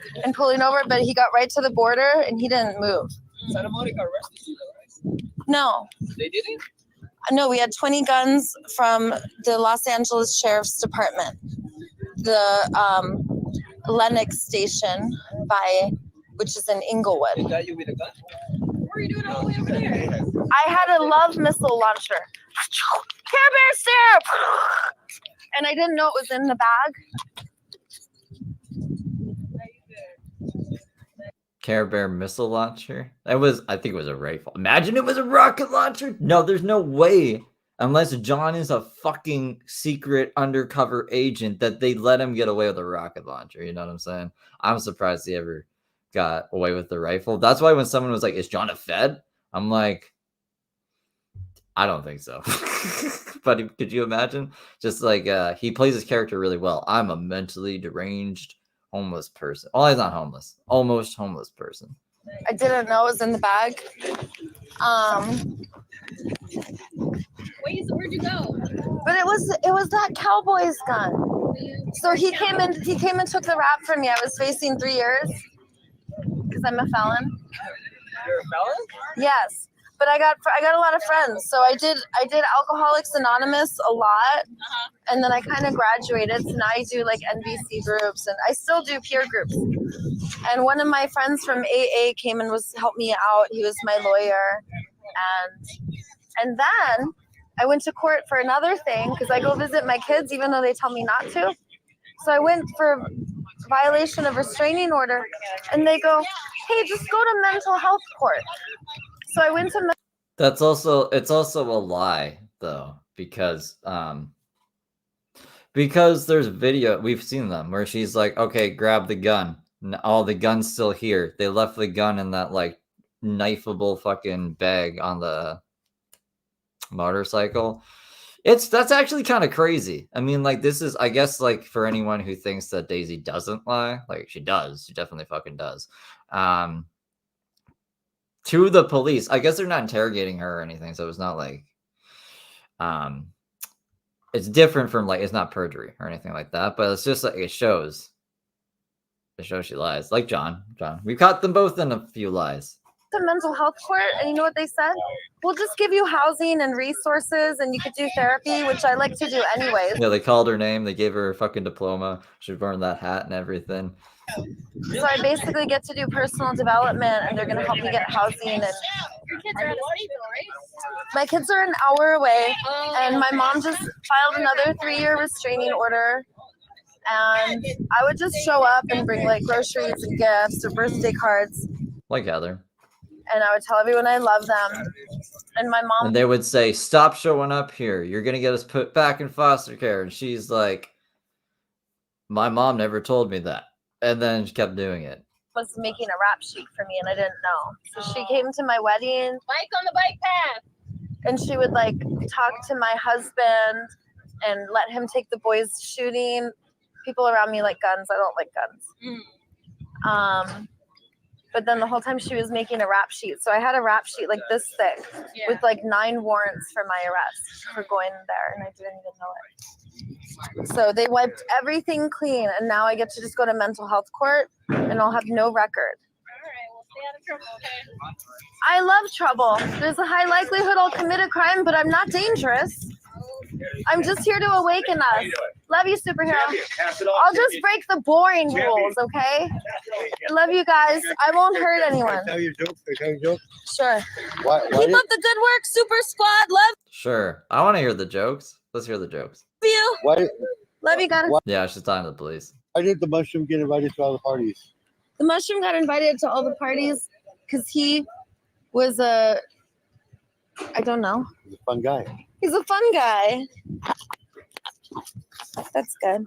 but he got right to the border and he didn't move. Santa Monica arrested you, though, right? No. They didn't? No, we had 20 guns from the Los Angeles Sheriff's Department. The Lenox station which is in Inglewood. They got you with a gun? What are you doing all the way over there? I had a Love missile launcher. Care Bear syrup! And I didn't know it was in the bag. Care Bear missile launcher? I think it was a rifle. Imagine it was a rocket launcher. No, there's no way. Unless John is a fucking secret undercover agent that they let him get away with a rocket launcher. You know what I'm saying? I'm surprised he ever got away with the rifle. That's why when someone was like, is John a Fed? I'm like, I don't think so. But could you imagine? Just like he plays his character really well. I'm a mentally deranged homeless person. Oh, he's not homeless. Almost homeless person. I didn't know it was in the bag. Where'd you go? But it was that Cowboys gun. So he came and took the rap from me. I was facing 3 years because I'm a felon. You're a felon? Yes. But I got a lot of friends. So I did Alcoholics Anonymous a lot. And then I kind of graduated. So now I do like NBC groups and I still do peer groups. And one of my friends from AA came and helped me out. He was my lawyer. And then I went to court for another thing because I go visit my kids even though they tell me not to. So I went for violation of restraining order and they go, hey, just go to mental health court. So I went to it's also a lie though, because there's video, we've seen them where she's like, okay, grab the gun. All the gun's still here. They left the gun in that like knifeable fucking bag on the motorcycle. That's actually kind of crazy. I mean, like, this is, I guess, like, for anyone who thinks that Daisy doesn't lie, like, she does. She definitely fucking does. To the police, I guess they're not interrogating her or anything, so it's not like, it's different from, like, it's not perjury or anything like that, but it's just like, it shows she lies. Like John, we've caught them both in a few lies. to mental health court, and you know what they said? We'll just give you housing and resources, and you could do therapy, which I like to do anyways. Yeah, they called her name. They gave her a fucking diploma. She burned that hat and everything. So I basically get to do personal development, and they're going to help me get housing. And Your kids are out of state, though, right? my kids are an hour away, and my mom just filed another 3-year restraining order. And I would just show up and bring like groceries and gifts or birthday cards. Like Heather. And I would tell everyone I love them. And my mom. And they would say, stop showing up here. You're going to get us put back in foster care. And she's like, my mom never told me that. And then she kept doing it. Was making a rap sheet for me and I didn't know. So she came to my wedding. Bike on the bike path. And she would like talk to my husband and let him take the boys shooting. People around me like guns. I don't like guns. But then the whole time she was making a rap sheet. So I had a rap sheet like this thick with like 9 warrants for my arrest for going there. And I didn't even know it. So they wiped everything clean. And now I get to just go to mental health court and I'll have no record. All right, well, stay out of trouble, okay? I love trouble. There's a high likelihood I'll commit a crime, but I'm not dangerous. I'm just here to awaken us. Love you, superhero. I'll just break the boring rules, okay? I love you guys. I won't hurt anyone. Tell your joke. Tell your joke. Sure. Why Keep up the good work, Super Squad. Love Sure. I want to hear the jokes. Let's hear the jokes. you. Why? Love you, Goddess. Yeah, she's talking to the police. Why did the mushroom get invited to all the parties? The mushroom got invited to all the parties because he was I don't know. He's a fun guy. He's a fun guy. That's good.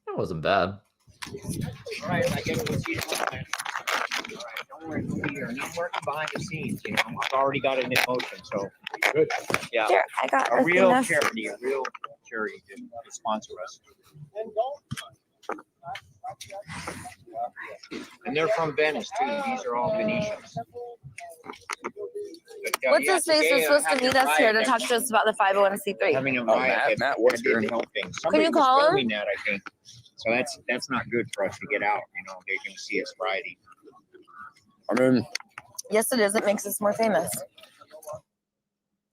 That wasn't bad. All right, I get what you all right, don't worry, you're not working behind the scenes, you know. I've already got it in motion, so good. Yeah. Here, I got A real enough. charity to sponsor us. And they're from Venice too. These are all Venetians. But, What's yeah, his face today, was supposed to having meet a us here riot to talk to us about the 501c3. Having a Oh, riot Matt was here. didn't help things. Somebody you was call him? filming that, I think. So that's not good for us to get out. You know, they can see us Friday. I mean, Yes, it is. It makes us more famous.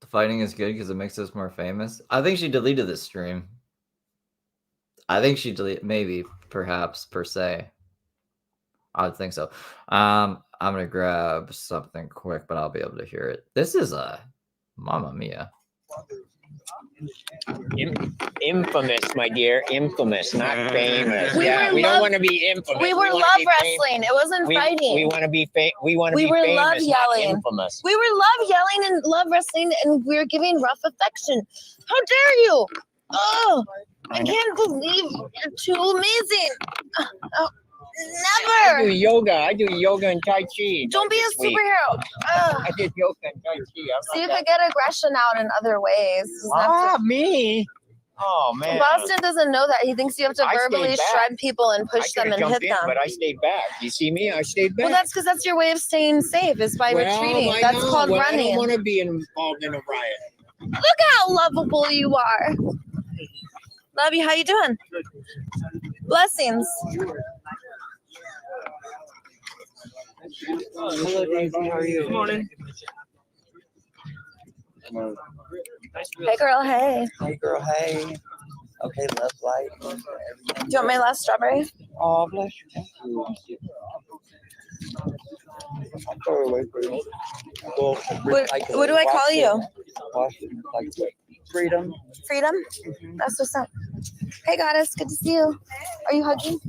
The fighting is good because it makes us more famous. I think she deleted this stream. I think she deleted, maybe, perhaps, per se. I would think so. I'm gonna grab something quick, but I'll be able to hear it. This is a Mamma Mia. Infamous, my dear. Infamous, not famous. We Yeah, were we don't love- want to be infamous. We were wanna love be famous. wrestling. It wasn't We fighting. want to be we want to We be were famous, love not yelling. infamous. We were love yelling and love wrestling, and we were giving rough affection. How dare you? Oh, I can't believe you're too amazing. Oh, I do never. yoga. I do yoga and tai chi. Don't be a this week. superhero. I did yoga and tai chi. See if I get aggression out in other ways. Doesn't have to- Me? Oh man. Boston doesn't know that. He thinks you have to I stayed verbally back. shred people and I push them could've and jumped hit in, them. but I stayed back. You see me? I stayed back. Well, that's because that's your way of staying safe, is by retreating. I That's know. called Well, I running. don't want to be involved in a riot. Look how lovable you are. Love you. How you doing? Blessings. Hello, Daisy. How are you? Good morning. Hey, girl. Hey. hey girl, hey. Okay, love light. Do you want my last strawberry? Oh, bless you. Thank you. I'll throw it away for you. Well, What do I call you? Washington, like freedom. Freedom? That's what's up. Hey, goddess. Good to see you. Are you hugging?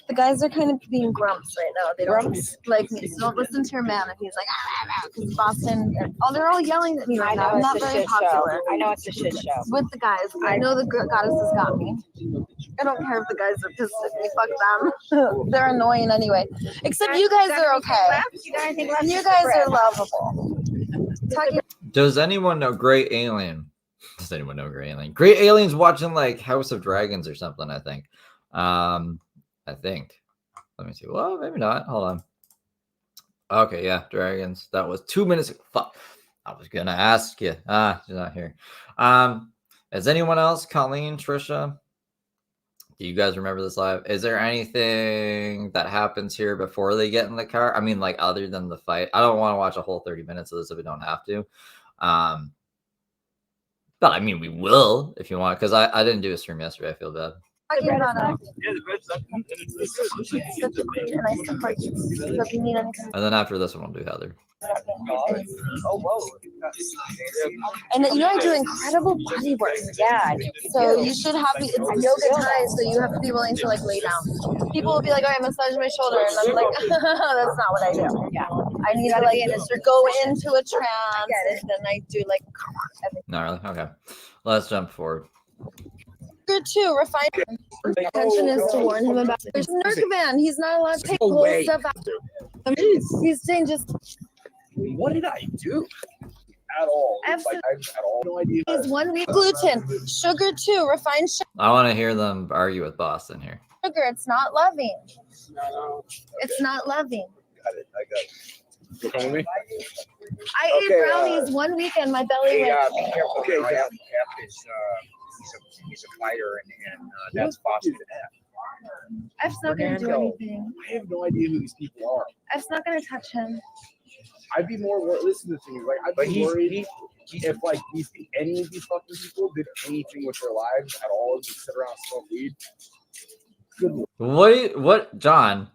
The guys are kind of being grumps right now. They don't like me. So don't listen to your man if he's like, because Boston, they're all yelling at me right now. I'm not very popular. I know it's a shit show. With the guys. I know the goddesses got me. I don't care if the guys are pissed at me. Fuck them. They're annoying anyway. Except you guys are okay. You guys are lovable. Does anyone know Great Alien? Does anyone know Great Alien? Great Alien's watching like House of Dragons or something, I think. I think. Let me see. Well, maybe not. Hold on. Okay, yeah, Dragons. That was 2 minutes. Fuck. I was gonna ask you. She's not here. Is anyone else? Colleen, Trisha? Do you guys remember this live? Is there anything that happens here before they get in the car? I mean, like other than the fight. I don't want to watch a whole 30 minutes of this if we don't have to. But I mean, we will if you want, because I didn't do a stream yesterday. I feel bad. And I support you. So if you need anything. And then after this one, we'll do Heather. And you know, I do incredible body work. Yeah. So you should have it's yoga time, so you have to be willing to like lay down. People will be like, all right, massage my shoulder, and I'm like, that's not what I do. Yeah. I need to like go into a trance, and then I do like. Not really. Okay. Let's jump forward. Good too. Refinement. Intention is to warn him about. There's Narcovan. He's not allowed to take whole stuff out. He's saying just. What did I do? At all. Absolutely. Like, I had all no idea. Is 1 week gluten, sugar too, refined I want to hear them argue with Boston here. sugar. It's not loving. It's not loving. Got it. I got it. You calling me? I ate Okay, brownies one week and my belly went. Be careful. Okay, Right yeah. out. Cap is he's a fighter, and that's Boston. F's not gonna do Fernando. anything. I have no idea who these people are. F's not gonna touch him. I'd be more worried. Listen to things like I'd But be worried if like any of these fucking people did anything with their lives at all, just sit around and smoke weed. Good Lord. What, John?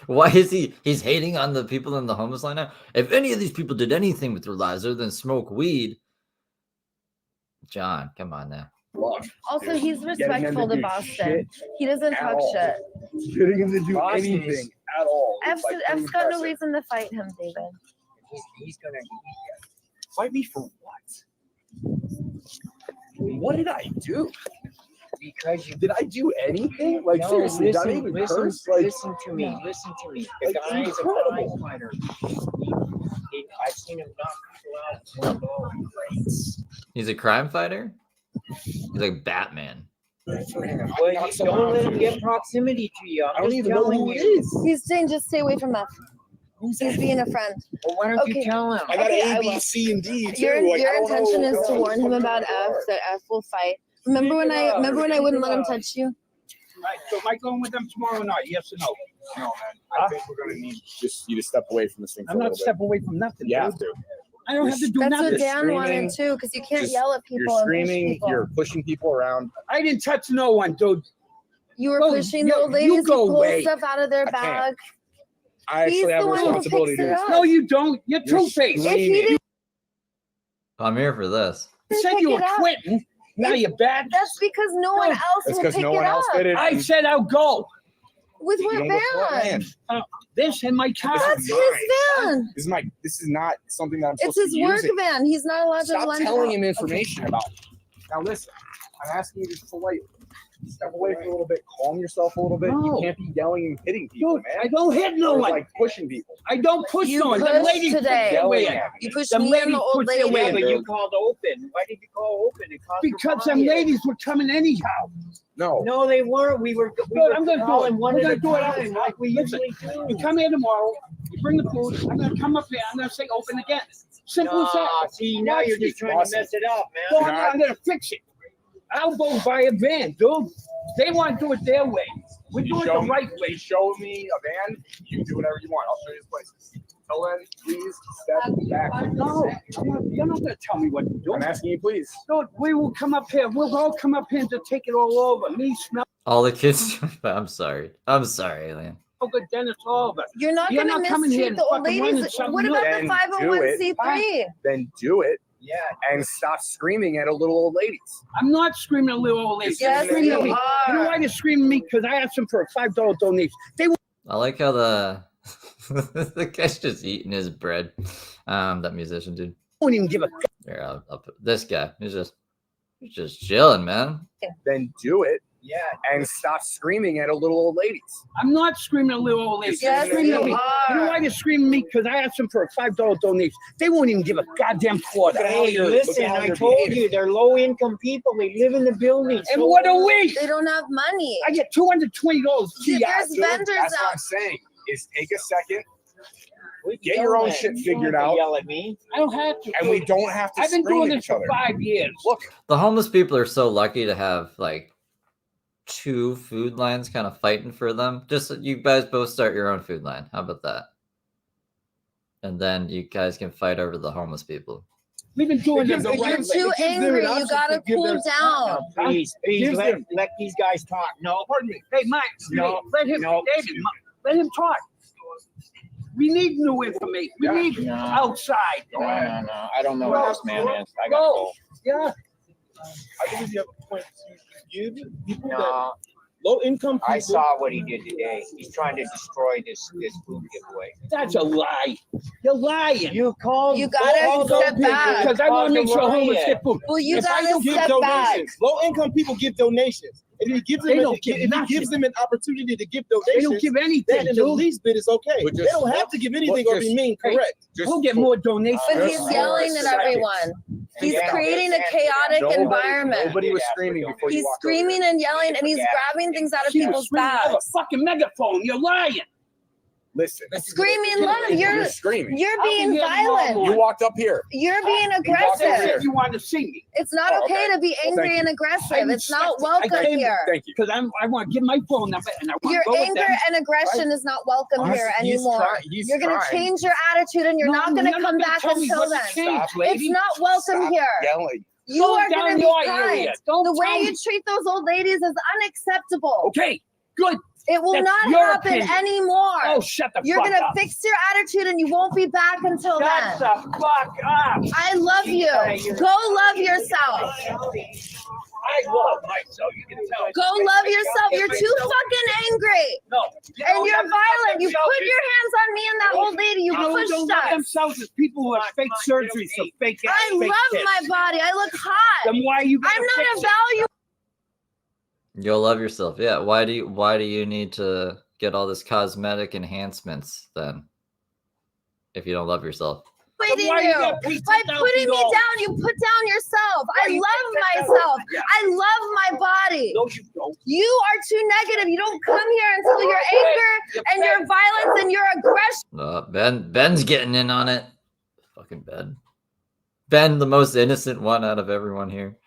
Why is he's hating on the people in the homeless line now? If any of these people did anything with their lives other than smoke weed, John, come on now. Also, he's Getting him respectful to do Boston. shit He doesn't at talk all. shit. Getting him to do Boston is- anything at all. F's, It's like F's got no impressive. reason to fight him, David. He's gonna. Fight me for what? What did I do? Because you. Did I do anything? Like No, seriously, did I listen, even listen, curse? Like listen to me. Listen to me. The Like, guy's a incredible. prize fighter. I've seen him knock people out. Oh, He's a crime fighter? He's like Batman. well, you don't let him get proximity to you. I don't even know who he is. He's saying just stay away from F. He's being a friend. Well, why don't Okay. you tell him? I got Okay, A, I B, will. C, and D too. Your Like, I don't know intention is what to the warn him fuck about they F, are. that F will fight. Remember when I wouldn't let him touch you? Right, so am I going with them tomorrow or not? Yes or no? No, man. I think we're gonna need just you to step away from this thing for I'm a not little bit. stepping away from nothing. You dude. have to. I don't have to do That's nothing. what Dan screaming, wanted too, because you can't just- yell at people You're and push screaming. people. You're pushing people around. I didn't touch no one, dude. You were Oh, pushing you- the old you ladies. You go pulled away. stuff out of their I can't. bag. I He's actually have the a one who responsibility picks to it this. up. No, you don't. You're You're two-faced. If he didn't I'm here for this. You said pick you it were up. quitting. Now you're bad. That's because no one else It's will because pick no it one up. else did it. I said I'll go. With You what don't go for it, van? man. This in my car. That's his van. This is my. This is not something that I'm It's supposed his to be work using. van. He's not allowed to Stop lend it telling out. him information about it. Now listen, I'm asking you just politely. Step away for a little bit. Calm yourself a little bit. No. You can't be yelling and hitting people, Dude, man. I don't hit no Or, one. like pushing people. I don't push You no one. The pushed lady today. pushed away. Yelling at me. You pushed The me and lady the old puts it away. Yeah, lady. but you called open. Why did you call open? It cost Because her them money. ladies were coming anyhow. No. No, they weren't. We were I'm gonna do it. calling one I'm at a gonna do it. time, like we Listen, usually do. You come here tomorrow. You bring the food. I'm gonna come up here. I'm gonna say open again. Simple as that. Nah, see, now Watch you're me. just trying to mess it up, No, man. I'm gonna fix it. I'll go buy a van, dude. They want to do it their way. We do it the right way. You show me a van. You do whatever you want. I'll show you the places. Tell them, please step back. No, you're not gonna tell me what to do. I'm asking you, please. Dude, we will come up here. We'll all come up here to take it all over. Me, smell All the kids. I'm sorry, Alien. good, Dennis, all of us. You're not You're going to not coming here mistreat and the old fucking running ladies. something What about Then the do it. 501c3? Then do it Yeah. and stop screaming at a little old ladies. I'm not screaming at little old ladies. Yes, They're screaming at you me. are. You know why they're screaming at me? Because I asked them for a $5 donation. They I like how the the guy's just eating his bread. That musician dude. won't even give a Here, I'll put this guy. He's just chilling, man. Then do it Yeah. and stop screaming at a little old ladies. I'm not screaming at little old ladies. Yes, They're screaming at you me. are. You know why they're screaming at me? Because I asked them for a $5 donation. They won't even give a goddamn quarter. Look at how Hey, you're- listen, look at how I you're told behaving. you, they're low-income people. They live in the buildings. And what are we? They don't have money. I get $220. There's GI. vendors That's what out. I'm saying. Is take a second, We Get yell your own at- shit you figured don't have to out. Yell at me. I don't have to. and we don't have to I've been scream doing at this each for other. 5 years. Look, The homeless people are so lucky to have like 2 food lines kind of fighting for them. Just you guys both start your own food line. How about that? And then you guys can fight over the homeless people. We've been doing this. Because the the right You're way- way. too it gives them angry. an You option gotta to give cool their- down. No, please, Here's let these guys talk. No, Pardon me. Hey, Mike, No, let him, no. David, let him talk. We need new information. We need No. outside. No. I don't know Well, who this man is. I go. gotta go. Yeah. I think you have a point. You give people that No, low income people. I saw what he did today. He's trying to destroy this food giveaway. That's a lie. You're lying. You called. You gotta step back. Because I want to make sure homeless get food. Well, you If I gotta don't give step back. donations. Low income people give donations. And if he gives They them, don't give if he nothing. gives them an opportunity to give They donations, don't give that anything, in the dude. least bit is okay. But They just- don't have to give anything or just- remain hey, correct. We'll get more donations. But he's Just yelling for a at second. everyone. He's Yeah, creating a yeah, chaotic Nobody- environment. Nobody was screaming before you He's walked over screaming there. and yelling, and he's Yeah. grabbing things out of She was people's screaming, I have a bags. fucking megaphone. You're lying. Listen. Screaming love. You're screaming. you're I'll be being here tomorrow violent. morning. You walked up here. You're being walked You over aggressive. here. said you wanted to see me. It's not Oh, okay okay. to be angry Thank and I aggressive. It's not respect- I welcome came- here. Thank you. Because I want to give my phone number and I want Your to go with anger them. and aggression is not welcome here He's anymore. trying- he's You're gonna trying. change your attitude, and you're No, not gonna you're come gonna back tell me until what to then. change, Stop, lady. It's not welcome Stop here. yelling. You Go are down gonna be your kind. area. Don't The way tell you me. treat those old ladies is unacceptable. Okay, good. It will That's not your happen opinion. anymore. Oh, shut the You're fuck gonna up. fix your attitude and you won't be back until Shut then. the fuck up. I love you. Go love yourself. I love myself. You can tell. Go love yourself. You're too fucking angry. No. And you're violent. You put your hands on me and that old lady. You People pushed don't love us. themselves as people who have fake surgery, so fake it. I fake love tits. my body. I look hot. Then why are you gonna I'm not fix a it? value. You'll love yourself. Yeah. Why do you need to get all this cosmetic enhancements then? If you don't love yourself. Waiting why you you. got $3,000? By putting me down, you put down yourself. I love myself. I love my body. No, you don't. You are too negative. You don't come here until your anger and your violence and your aggression Ben's getting in on it. Fucking Ben. Ben, the most innocent one out of everyone here.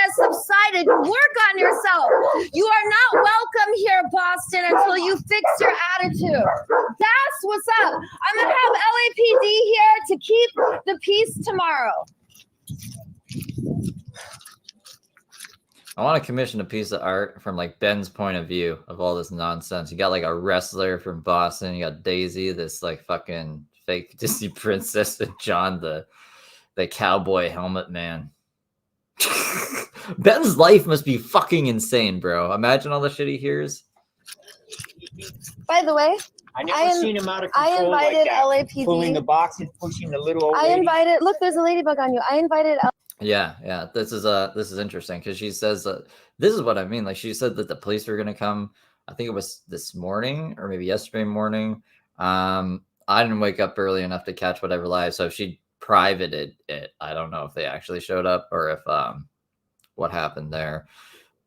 has subsided. Work on yourself. You are not welcome here, Boston, until you fix your attitude. That's what's up. I'm gonna have LAPD here to keep the peace tomorrow. I want to commission a piece of art from like Ben's point of view of all this nonsense. You got like a wrestler from Boston. You got Daisy, this like fucking fake Disney princess, and John, the cowboy helmet man. Ben's life must be fucking insane, bro. Imagine all the shit he hears. By the way, I never seen him out of control. I invited like that. LAPD. Pulling the boxes, pushing the little old lady. Look, there's a ladybug on you. I invited Yeah. This is interesting because she says this is what I mean. Like she said that the police were gonna come. I think it was this morning or maybe yesterday morning. I didn't wake up early enough to catch whatever live, so she privated it. I don't know if they actually showed up or if what happened there,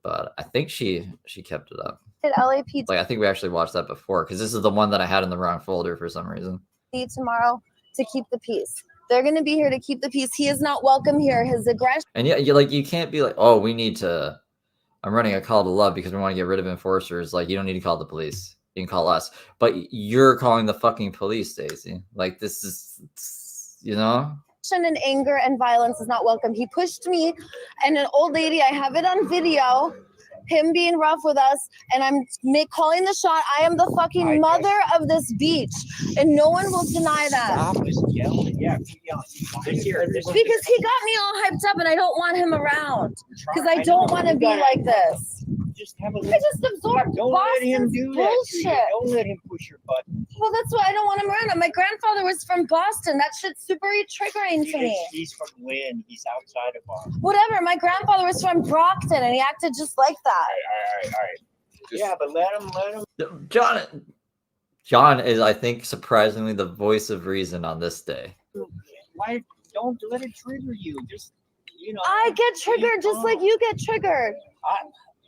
but I think she kept it up. LAPD Like I think we actually watched that before because this is the one that I had in the wrong folder for some reason. tomorrow to keep the peace. They're going to be here to keep the peace. He is not welcome here. His aggression. And yeah, you can't be like, oh, we need to. I'm running a call to love because we want to get rid of enforcers. Like you don't need to call the police. You can call us, but you're calling the fucking police, Stacey. Like this is, you know. And anger and violence is not welcome. He pushed me and an old lady. I have it on video. Him being rough with us, and I'm calling the shot. I am the fucking mother of this beach, and no one will deny that. Stop this yelling. Yeah, keep yelling. This year, Because he got me all hyped up, and I don't want him around. Because I don't want to be like this. Just have a I just absorbed Don't let him Boston's do that. To you. bullshit. Don't let him push your button. Well, that's why I don't want him around. My grandfather was from Boston. That shit's super triggering to me. He's from Lynn. He's outside of Boston. Whatever. My grandfather was from Brockton, and he acted just like that. All right. Yeah, but let him. John is, I think, surprisingly the voice of reason on this day. Why don't let it trigger you? Just I get triggered just like you get triggered.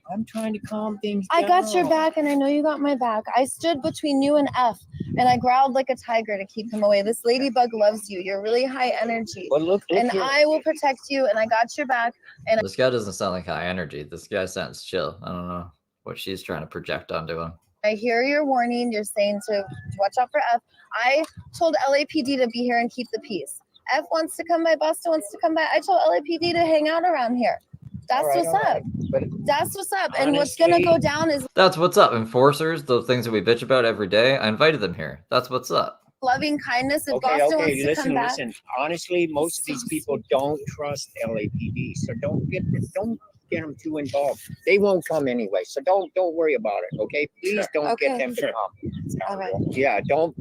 I'm trying to calm things I down. got your back, and I know you got my back. I stood between you and F, and I growled like a tiger to keep him away. This ladybug loves you. You're really high energy. But look And here. I will protect you, and I got your back. And This guy doesn't sound like high energy. This guy sounds chill. I don't know what she's trying to project onto him. I hear your warning. You're saying to watch out for F. I told LAPD to be here and keep the peace. F wants to come by, Boston wants to come by. I told LAPD to hang out around here. That's what's up. But That's what's up. And what's gonna go down is That's what's up. Enforcers, the things that we bitch about every day. I invited them here. That's what's up. loving kindness. If Boston wants to come back. Listen. Honestly, most of these people don't trust LAPD, so don't get them too involved. They won't come anyway, so don't worry about it. Okay, please don't get them to come. All right. Yeah, don't.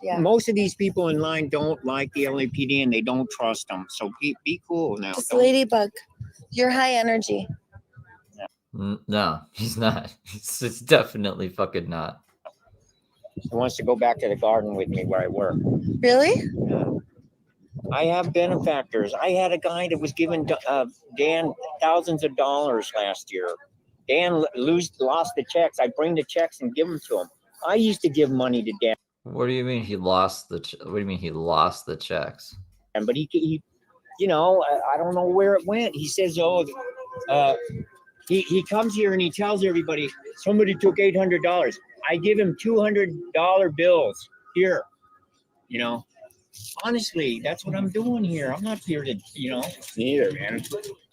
Yeah. Most of these people in line don't like the LAPD and they don't trust them. So be cool now. Just ladybug. You're high energy. No, he's not. It's definitely fucking not. He wants to go back to the garden with me where I work. Really? I have benefactors. I had a guy that was giving Dan thousands of dollars last year. Dan lost the checks. I bring the checks and give them to him. I used to give money to Dan. What do you mean he lost the? What do you mean he lost the checks? But he I don't know where it went. He says, he comes here and he tells everybody somebody took $800. I give him $200 bills here. Honestly, that's what I'm doing here. I'm not here to, Neither, man.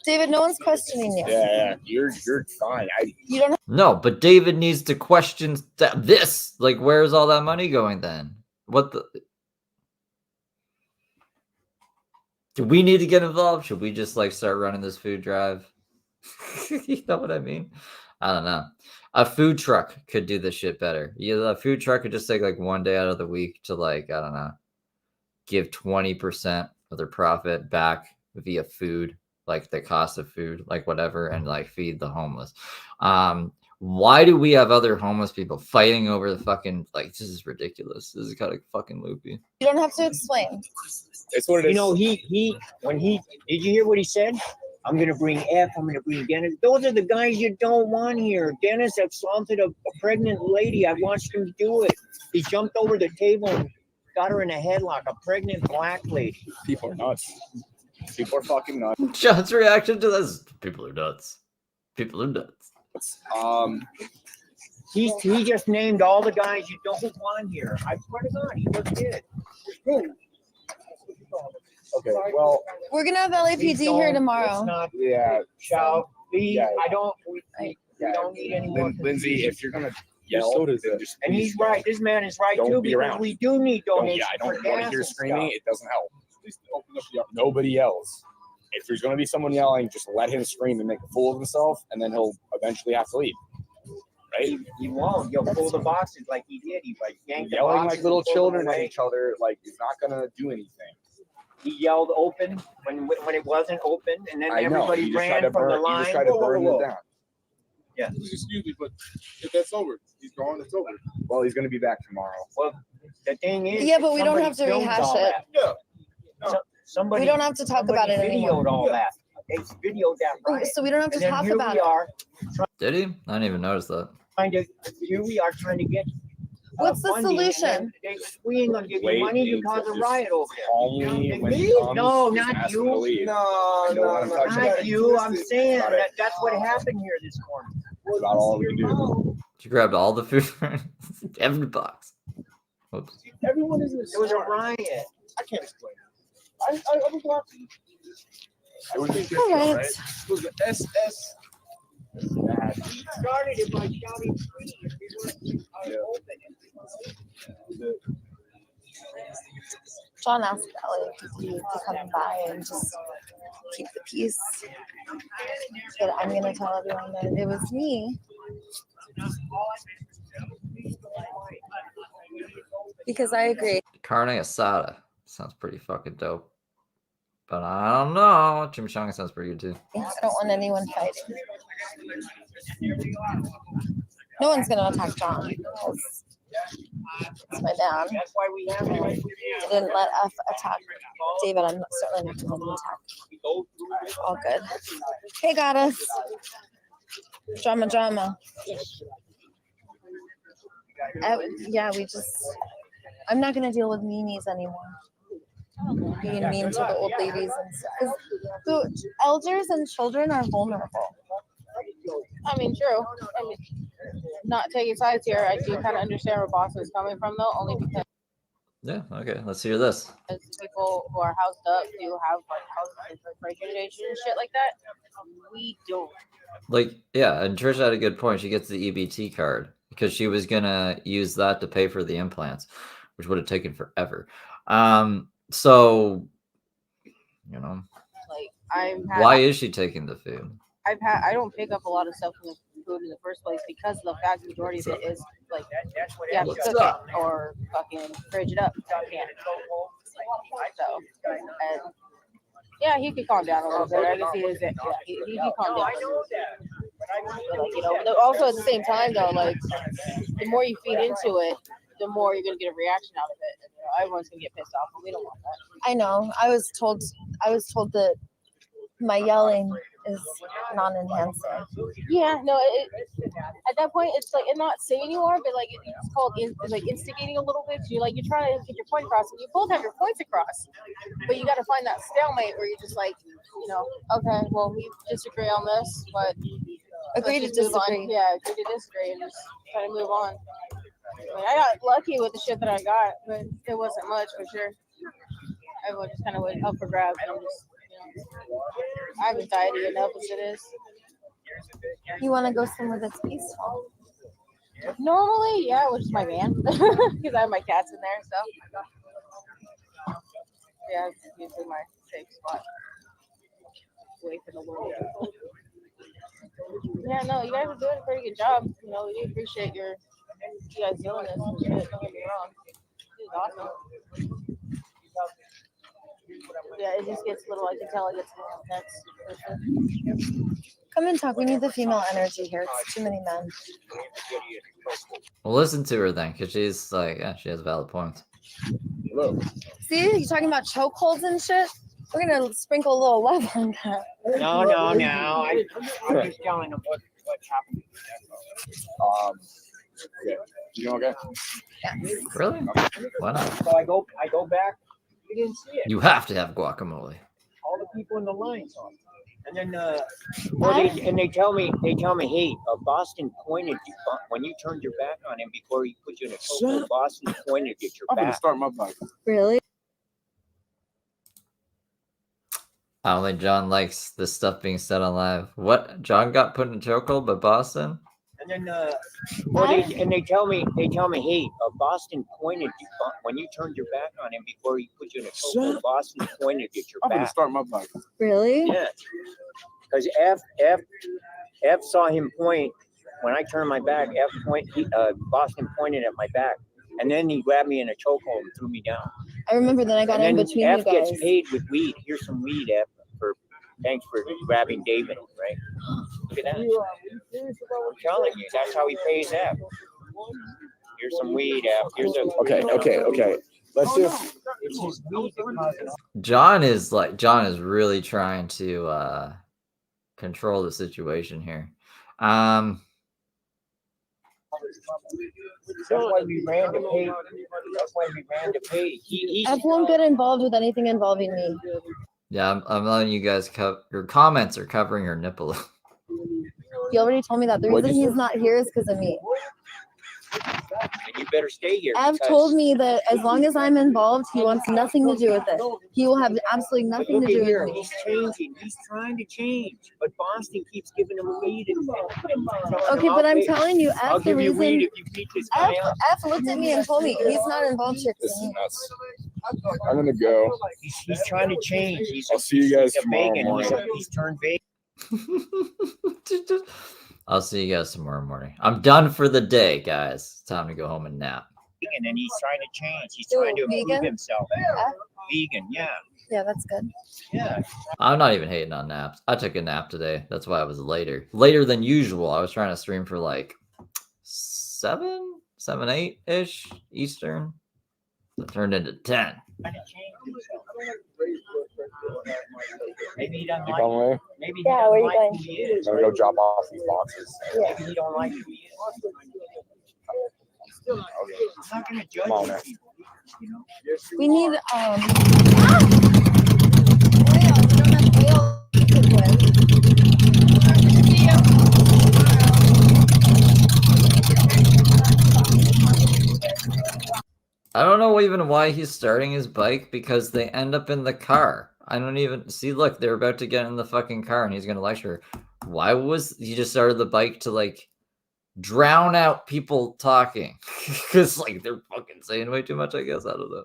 David, no one's questioning you. Yeah, you're fine. You don't No, but David needs to question this. Like, where's all that money going then? What the? Do we need to get involved? Should we just like start running this food drive? You know what I mean? I don't know. A food truck could do this shit better. Yeah, a food truck could just take like one day out of the week to like, I don't know, give 20% of their profit back via food, like the cost of food, like whatever, and like feed the homeless. Why do we have other homeless people fighting over the fucking, like, this is ridiculous. This is kind of fucking loopy. You don't have to explain. It's what it is. You know, did you hear what he said? I'm gonna bring F. I'm gonna bring Dennis. Those are the guys you don't want here. Dennis assaulted a pregnant lady. I watched him do it. He jumped over the table and got her in a headlock. A pregnant black lady. People are nuts. People are fucking nuts. John's reaction to this: people are nuts. People are nuts. He just named all the guys you don't want here. I swear to God, he just did. Okay, well, We're gonna have LAPD here tomorrow. yeah. Shall we? Yeah. I don't. We don't need any more. Lindsay, if you're gonna yell, soda's then there. just And he's right. This man is right Don't too, be because around. we do need donations. I don't for want to gas hear and screaming. stuff. It doesn't help. Just open up Nobody yells. If there's gonna be someone yelling, just let him scream and make a fool of himself, and then he'll eventually have to leave. Right? He won't. He'll pull the boxes like he did. He like yanked the Yelling boxes like little and pulled children them at away. each other, like, is not gonna do anything. He yelled open when it wasn't open, and then I know. everybody He just tried ran to from burn. the He line. just tried to burn it down. Yeah. Excuse me, but if that's over, he's gone. It's over. Well, he's gonna be back tomorrow. Well, the thing is, Yeah, but we don't somebody have to filmed rehash all it. that. Somebody. We don't have to talk about it somebody anymore. Videoed all that. They videoed that. Oh, Right. So we don't have to And then talk here about we it. are Did he? I didn't even notice that. here we are trying to get. What's the funding, and solution? then we ain't gonna give you Wait, money to you cause a just riot over there. Call me when he Me? comes. No, Just not ask him you. to leave. No, I know what I'm talking about. Not you. I'm saying Got it. that's what happened here this morning. That's about all we can do. She grabbed all the food, every box. Oops. Everyone is in It was a riot. I can't explain it. I was watching. It was just All right. right? It was the SS. He started it by shouting free. If we weren't open. John asked LAPD to come by and just keep the peace. But I'm gonna tell everyone that it was me. Because I agree. Carne asada sounds pretty fucking dope. But I don't know. Chimichanga sounds pretty good too. I don't want anyone fighting. No one's gonna attack John because it's my dad. That's why we have it. I didn't let F attack David. I'm certainly not gonna let him attack. All good. Hey, goddess. Drama. Yeah, I'm not gonna deal with meanies anymore. Being mean to the old ladies and stuff. 'Cause the elders and children are vulnerable. I mean, true. I mean, not taking sides here, I do kind of understand where Boston is coming from, though, only because Yeah, okay. Let's hear this. people who are housed up do have like houses with regulation and shit like that. We don't. Like, yeah, and Trisha had a good point. She gets the EBT card because she was gonna use that to pay for the implants, which would have taken forever. So, you know, Like why is she taking the food? I don't pick up a lot of stuff from the food in the first place because the vast majority of it is like you have to What's cook up? it or fucking fridge it up. You can't. So, and yeah, he could calm down a little bit. I can see his he calm down. But like, you know, also at the same time though, like the more you feed into it, the more you're gonna get a reaction out of it. And, you know, everyone's gonna get pissed off, and we don't want that. I know. I was told that my yelling is non-enhancing. Yeah, no. At that point, it's like it's not say anymore, but like it's called instigating a little bit. So you're trying to get your point across, and you both have your points across, but you got to find that stalemate where you're just like, you know, okay, well we disagree on this, but Agree to let's just move on. disagree. Yeah, agree to disagree, and just try to move on. I mean, I got lucky with the shit that I got, but it wasn't much for sure. Everyone just kind of went up for grabs, and I'm just, you know. I have anxiety enough as it is. You want to go somewhere that's peaceful? Normally, yeah, which is my van, because I have my cats in there. So yeah, it's usually my safe spot. Away from the world. Yeah, no, you guys are doing a pretty good job. You know, we appreciate you guys doing this and shit. Don't get me wrong. It's awesome. Yeah, it just gets a little, I can tell it gets a little intense. For sure. Come and talk. We need the female energy here. It's too many men. Well, listen to her then, because she's like, yeah, she has valid points. Hello. See, you're talking about chokeholds and shit. We're gonna sprinkle a little love on that. No. I'm just telling them what happened. Okay. You okay? Really? Why not? So I go back. We didn't see it. You have to have guacamole. All the people in the line saw it. And then, they tell me, hey, Boston pointed you when you turned your back on him before he put you in a chokehold. Boston pointed at your I'm gonna back. start my bike. Really? I don't think John likes this stuff being said on live. What? John got put in a chokehold by Boston? And then, they tell me, hey, Boston pointed you when you turned your back on him before he put you in a chokehold. Boston pointed at your I'm gonna back. start my bike. Really? Yeah, because F saw him point when I turned my back. Boston pointed at my back, and then he grabbed me in a chokehold and threw me down. I remember then I got in between F you guys. gets paid with weed. Here's some weed, F. Thanks for grabbing David, right? Look at that. I'm telling you, that's how he pays F. Here's some weed, F. Here's a Okay. Let's do. It's his weed that causes. John is really trying to control the situation here. That's why we ran to pay. That's why we ran to pay. F won't get involved with anything involving me. Yeah, I'm letting you guys your comments are covering your nipple. He already told me that. The What'd reason you he's not here is because of me. And you better stay here. Ev because- told me that as long as I'm involved, he wants nothing to do with it. He will have absolutely But nothing look to do at here, with me. he's changing. He's trying to change, but Boston keeps giving him weed. Okay, but I'm telling you, I'll F, the give you weed reason if you beat this guy up. F looked at me and told me he's not involved here. This is nuts. I'm gonna go. He's trying to change. I'll see you guys he's a tomorrow vegan. morning. He's turned vegan. I'll see you guys tomorrow morning. I'm done for the day, guys. It's time to go home and nap. And he's trying to change. He's Ooh, trying to improve vegan? himself. F? Vegan, yeah. Yeah, that's good. Yeah. I'm not even hating on naps. I took a nap today. That's why I was later than usual. I was trying to stream for like 7, 8-ish Eastern. So it turned into 10. Trying to change himself. Maybe he doesn't You like on the way? Maybe he Yeah, doesn't where you like going? who he is. I'm gonna go drop off these boxes. Maybe he don't like who he is. Okay. I'm not gonna judge Come on, you. man. You know? We need I don't know even why he's starting his bike because they end up in the car. I don't even see. Look, they're about to get in the fucking car and he's gonna lecture. Why was he just started the bike to like drown out people talking? Because like they're fucking saying way too much. I guess I don't know.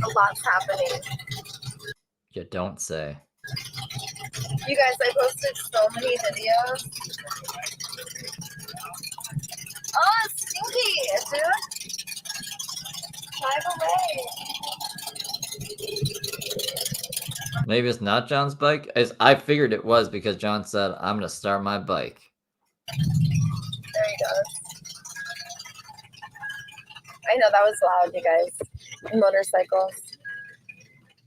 a lot's happening. You don't say. You guys, I posted so many videos. Oh, it's stinky, dude. Drive away. Maybe it's not John's bike. I figured it was because John said, "I'm gonna start my bike." There he goes. I know that was loud, you guys. Motorcycles.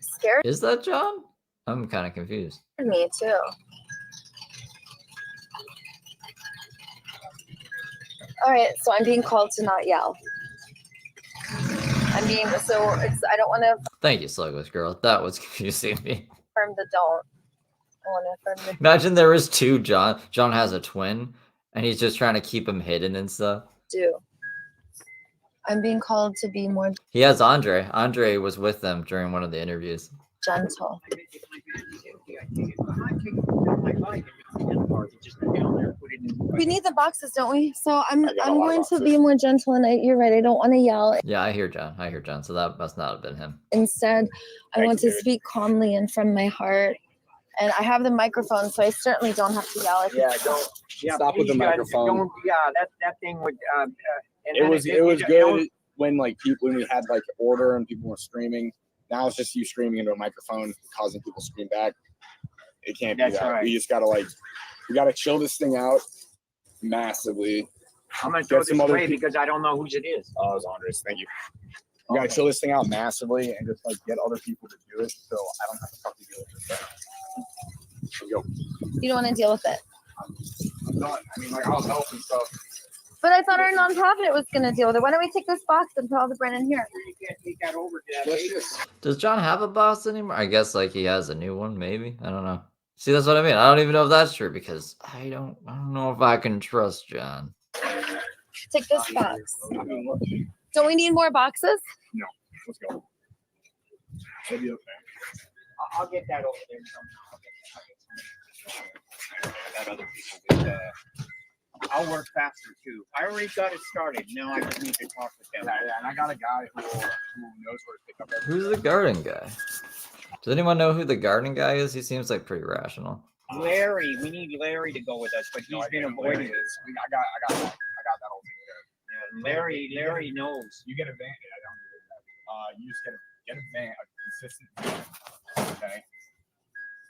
Scared Is that John? I'm kind of confused. me too. All right, so I'm being called to not yell. I'm I'm being so. I don't want to Thank you, Sluggish Girl. That was confusing me. affirm the don't. I want to affirm the Imagine there was two John. John has a twin, and he's just trying to keep him hidden and stuff. do. I'm being called to be more He has Andre. Andre was with them during one of the interviews. gentle. We need the boxes, don't we? So I'm going to be more gentle, and you're right. I don't want to yell. Yeah, I hear John. I hear John. So that must not have been him. Instead, I want to speak calmly and from my heart. And I have the microphone, so I certainly don't have to yell. Yeah, don't. Yeah, Stop with the please, guys, microphone. Don't, yeah, that thing would. And It then was you good don't- when like people when we had like order and people were screaming. Now it's just you screaming into a microphone, causing people to scream back. It can't be That's that. right. We just gotta we gotta chill this thing out massively. I'm gonna throw Get this some other away people- because I don't know whose it is. Oh, it was Andres. Thank you. We gotta chill this thing out massively and just get other people to do it, so I don't have to fucking deal with this. Here we go. You don't want to deal with it. I'm done. I mean, I'll help and stuff. But I thought our nonprofit was going to deal with it. Why don't we take this box and put all the bread in here? You can't take that over to that Let's lady. just Does John have a boss anymore? I guess like he has a new one, maybe. I don't know. See, that's what I mean. I don't even know if that's true because I don't know if I can trust John. Take this box. Don't we need more boxes? No. Let's go. It'll be okay. I'll get that over there somehow. That other people with, I'll work faster too. I already got it started. Now I just need to talk with them. Yeah, and I got a guy who knows where to pick up everything. Who's the garden guy? Does anyone know who the garden guy is? He seems like pretty rational. Larry, we need Larry to go with us, but he's been avoiding it. I got that whole thing there. Yeah, Larry knows. You get a van. I don't need that. You just get a van, a consistent van. Okay.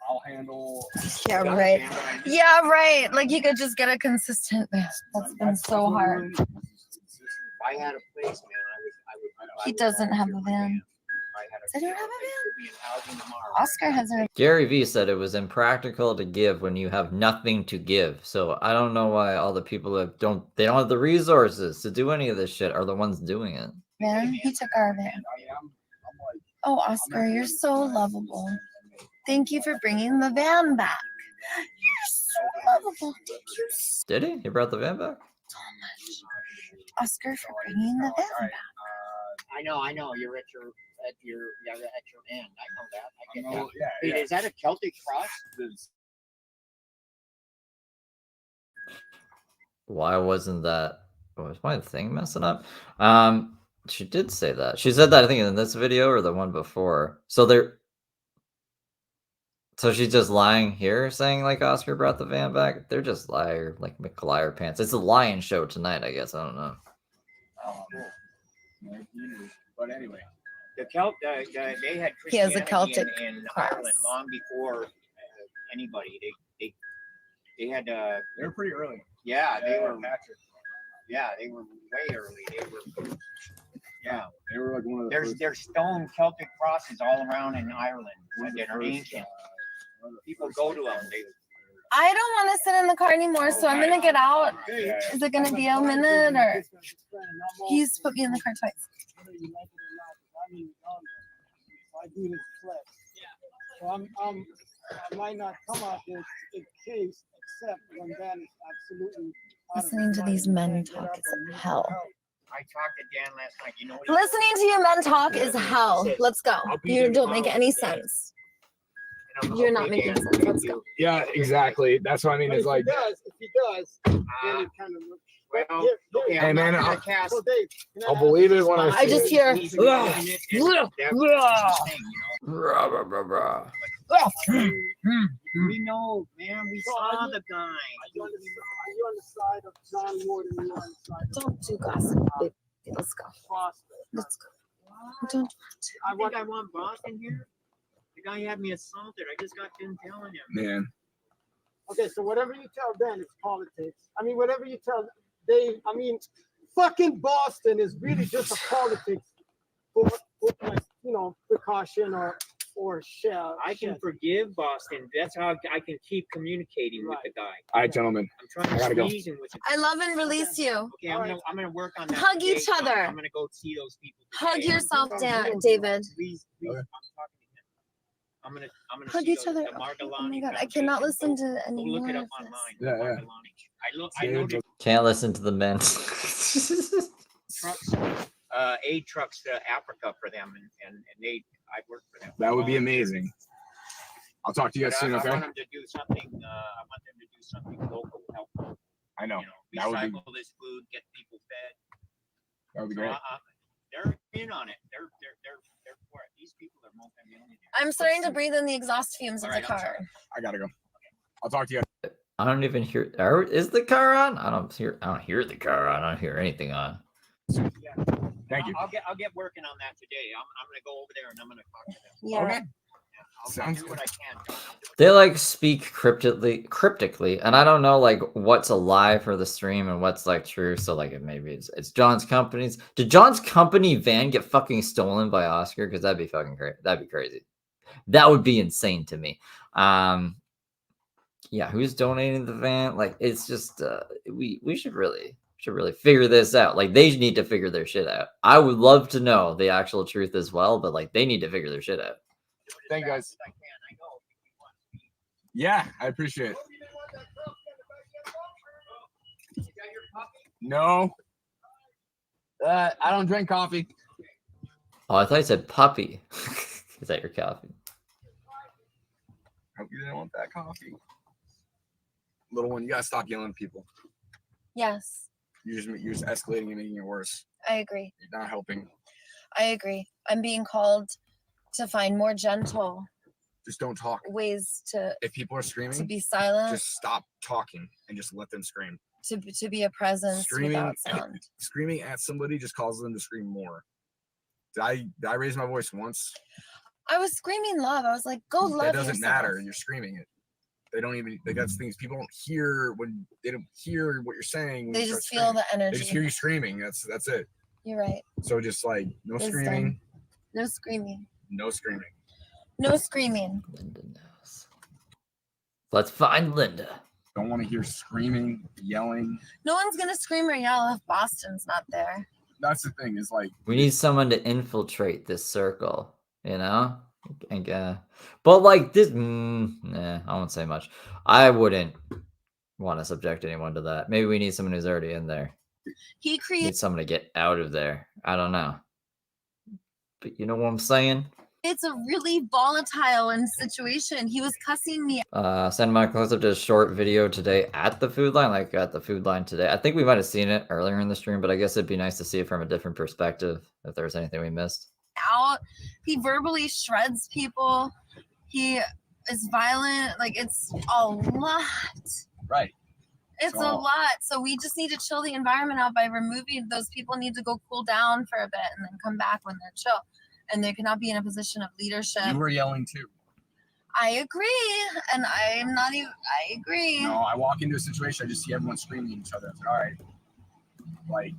I'll handle. Yeah, right. Yeah, right. Like you could just get a consistent. That's been so hard. If I had a place, man, I would. He doesn't have a van. I don't have a van. Oscar has a. Gary Vee said it was impractical to give when you have nothing to give. So I don't know why all the people that don't have the resources to do any of this shit are the ones doing it. Man, he took our van. Oh, Oscar, you're so lovable. Thank you for bringing the van back. You're so lovable. Thank you so Did he? He brought the van back? much, Oscar, for bringing the van back. I know. You're at your end. I know that. I get that. Yeah, Wait, is that a Celtic cross? Why wasn't that? Was my thing messing up? She did say that. She said that I think in this video or the one before. So she's just lying here, saying like Oscar brought the van back. They're just liar, like McLiar pants. It's a lion show tonight, I guess. I don't know. But anyway, The they had He has a Christianity Celtic in cross. Ireland long before anybody. They had they were pretty early. yeah, they were Patrick. yeah, they were way early. Yeah. They were like one of the There's stone Celtic crosses all around in Ireland that are ancient. People go to them. I don't want to sit in the car anymore, so I'm gonna get out. Is it gonna be a minute or? He's put me in the car twice. I do this flex. So I might not come out this case except when that is absolutely. Listening to these men talk is hell. I talked to Dan last night. You know what? Listening to you men talk is hell. Let's go. You don't make any sense. You're not making sense. Let's go. Yeah, exactly. That's what I mean. It's like, If he does, then it kind of looks. Well, okay, Hey, I'm man, not gonna I'll- cast. So Dave, can I I'll ask believe you it when I I see just it. hear. He's doing it, that's the thing, Rah, rah, rah, rah. We know, man. We saw the guy. Are you on the side of John more than you on the side of Don't do gossip. Let's go. Foster? Let's go. Don't. I think I want Boston here. The guy had me assaulted. I just got done telling him. Man, Okay, so whatever you tell Ben, it's politics. I mean, whatever you tell Dave, I mean, fucking Boston is really just a politics for my, precaution or or shall. I can forgive Boston. That's how I can keep communicating with the guy. All right, gentlemen. I'm trying I gotta to go. reason with him. I love and release you. Okay, I'm gonna work on that. Hug today. each other. I'm gonna go see those people. Hug today. yourself, David. Please, Okay. I'm talking to him. I'm gonna Hug see each those, other. the Oh my Margolani God, I Foundation. cannot listen to Go any look more it of up this. online. Yeah, yeah. I know the Can't listen to the men. trucks, aid trucks to Africa for them, and I work for them. That would be amazing. I'll talk to you guys But soon, I okay? want them to do something. I want them to do something local, help. I know. You know, That would be recycle this food, get people fed. that would be So, great. they're in on it. They're for it. These people are multimillionaires. I'm starting to breathe in the exhaust fumes of the Alright, I'm car. sorry. I gotta go. I'll talk to you. I don't even hear. Is the car on? I don't hear the car on. I don't hear anything on. Thank you. I'll get working on that today. I'm gonna go over there and I'm gonna talk to them. Yeah. Okay. I'll Sounds do what I can. They like speak cryptically, and I don't know like what's a lie for the stream and what's like true. So like maybe it's John's company's. Did John's company van get fucking stolen by Oscar? Because that'd be fucking great. That'd be crazy. That would be insane to me. Yeah, who's donating the van? Like it's just we should really figure this out. Like they need to figure their shit out. I would love to know the actual truth as well, but like they need to figure their shit out. Thank you guys. Yeah, I appreciate it. No. I don't drink coffee. Oh, I thought you said puppy. Is that your coffee? Hope you didn't want that coffee. Little one, you gotta stop yelling at people. Yes, You're just escalating and making it worse. I agree. You're not helping. I agree. I'm being called to find more gentle Just don't talk. ways to If people are screaming, be silent, just stop talking and just let them scream. to be a presence Screaming, without sound. screaming at somebody just causes them to scream more. Did I raise my voice once? I was screaming love. I was like, go love That doesn't yourself. matter. You're screaming it. They don't even. That's things people don't hear when they don't hear what you're saying. When They you just start feel screaming. the energy. They just hear you screaming. That's it. You're right. So just like no Wisdom. screaming, No screaming. no screaming. No screaming. Linda knows. Let's find Linda. Don't want to hear screaming, yelling. No one's gonna scream or yell if Boston's not there. That's the thing. Is like We need someone to infiltrate this circle, you know? And, but like this, I won't say much. I wouldn't want to subject anyone to that. Maybe we need someone who's already in there. He Need creates someone to get out of there. I don't know. But you know what I'm saying? a really volatile situation. He was cussing me. Santa Monica Close Up did a short video today at the food line, like at the food line today. I think we might have seen it earlier in the stream, but I guess it'd be nice to see it from a different perspective if there was anything we missed. Out. He verbally shreds people. He is violent. Like it's a lot. right. It's a So- lot. So we just need to chill the environment out by removing those people. Need to go cool down for a bit and then come back when they're chill. And they cannot be in a position of leadership. You were yelling too. I agree, and I'm not even. I agree. No, I walk into a situation, I just see everyone screaming at each other. It's like, all right, like,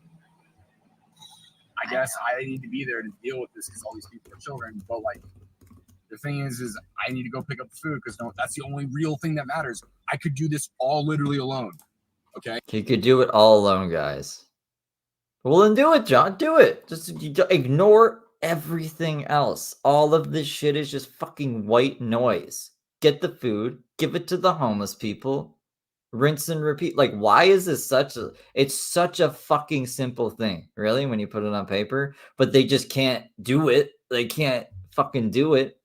I guess I need to be there to deal with this because all these people are children. But like, the thing is I need to go pick up the food because that's the only real thing that matters. I could do this all literally alone. Okay. You could do it all alone, guys. Well, then do it, John. Do it. Just ignore everything else. All of this shit is just fucking white noise. Get the food, give it to the homeless people, rinse and repeat. Like, why is this it's such a fucking simple thing, really, when you put it on paper, but they just can't do it. They can't fucking do it.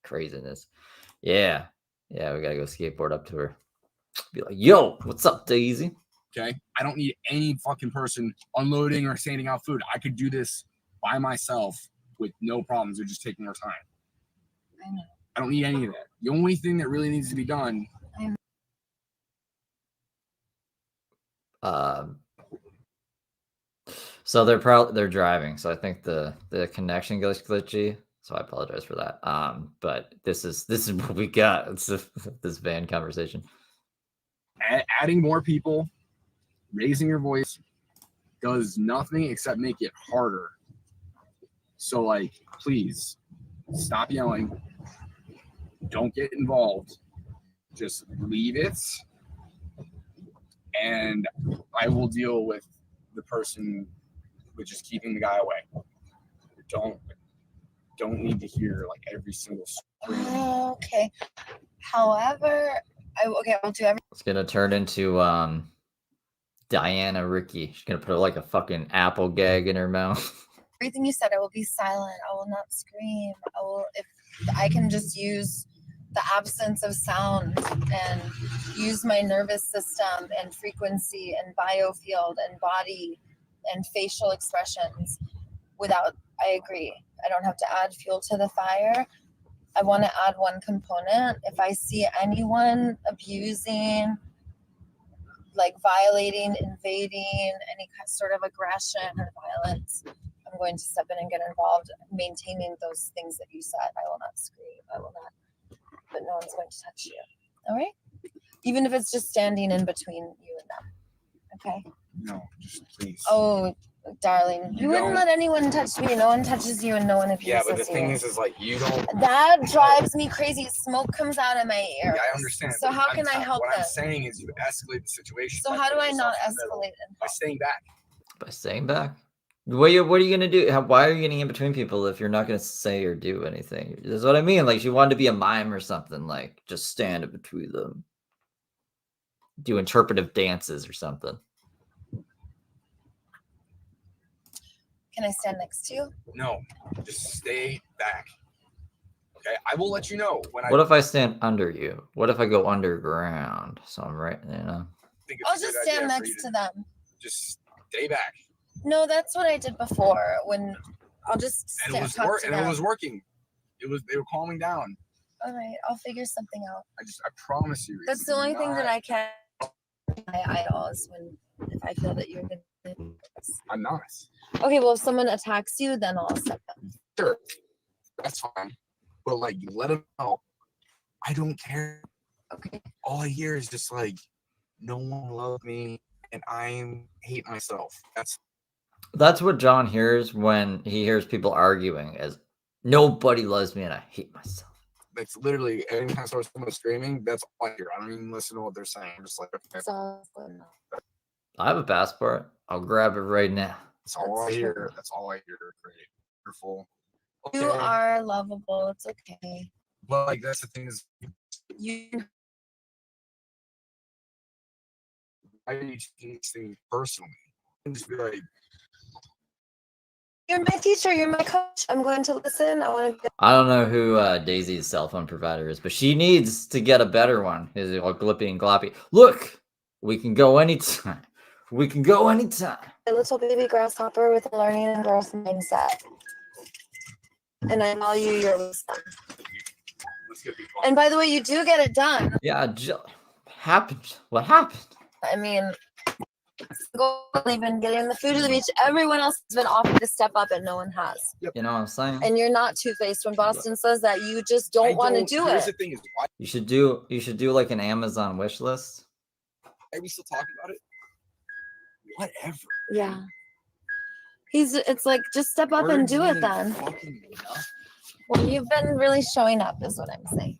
Craziness. Yeah, we gotta go skateboard up to her. Be like, yo, what's up, Daisy? Okay. I don't need any fucking person unloading or standing out food. I could do this by myself with no problems. They're just taking more time. I know. I don't need any of that. The only thing that really needs to be done. So they're driving. So I think the connection goes glitchy. So I apologize for that. But this is what we got. It's this van conversation. Adding more people, raising your voice does nothing except make it harder. So like, please stop yelling. don't get involved. Just leave it, and I will deal with the person with just keeping the guy away. Don't need to hear like every single scream. Okay. However, I will do everything. It's gonna turn into Diana Ricky. She's gonna put like a fucking apple gag in her mouth. Everything you said, I will be silent. I will not scream. I will, if I can just use the absence of sound and use my nervous system and frequency and biofield and body and facial expressions without, I agree. I don't have to add fuel to the fire. I want to add one component. If I see anyone abusing, like violating, invading, any sort of aggression or violence, I'm going to step in and get involved, maintaining those things that you said. I will not scream. I will not, but no one's going to touch you. All right? Even if it's just standing in between you and them. Okay? No, just please. Oh, darling, you wouldn't let anyone touch me. No one touches you and no one abuses you. Yeah, but the thing is like you don't. That drives me crazy. Smoke comes out of my ear. Yeah, I understand. So how can I help What I'm this? saying is you escalate the situation. So how do I not escalate it? By staying back. By staying back. What are you gonna do? Why are you getting in between people if you're not gonna say or do anything? That's what I mean. Like she wanted to be a mime or something. Like just stand in between them, do interpretive dances or something. Can I stand next to you? No, just stay back. Okay, I will let you know when. What if I stand under you? What if I go underground? So I'm right, you know. I'll just stand next to them. Just stay back. No, that's what I did before. When I'll just And it was working. It was they were calming down. All right, I'll figure something out. I promise you. That's the only thing that I can. My idol is when if I feel that you're gonna. I'm not. Okay, well, if someone attacks you, then I'll step in. Sure, that's fine. But like, let them know. I don't care. Okay. All I hear is just like, no one loved me, and I hate myself. That's what John hears when he hears people arguing as nobody loves me and I hate myself. That's literally anytime someone screaming, that's all I hear. I don't even listen to what they're saying. I'm just like, okay. I have a passport. I'll grab it right now. That's all I hear. That's all I hear. Great. Wonderful. Okay. You are lovable. It's okay. But like that's the thing is You. I need to take these things personally. And just be like, You're my teacher. You're my coach. I'm going to listen. I don't know who Daisy's cell phone provider is, but she needs to get a better one. Is it all Glippy and Gloppy? Look, we can go anytime. We can go anytime. A little baby grasshopper with a learning and growth mindset. And I value your wisdom. And by the way, you do get it done. Yeah, happened. What happened? I mean, even getting the food to the beach. Everyone else has been offered to step up, and no one has. You know what I'm saying? And you're not two-faced when Boston says that. You just don't want to do it. The thing is, why You should do like an Amazon wish list. are we still talking about it? Whatever. Yeah. It's like just step up and do it then. Well, you've been really showing up, is what I'm saying.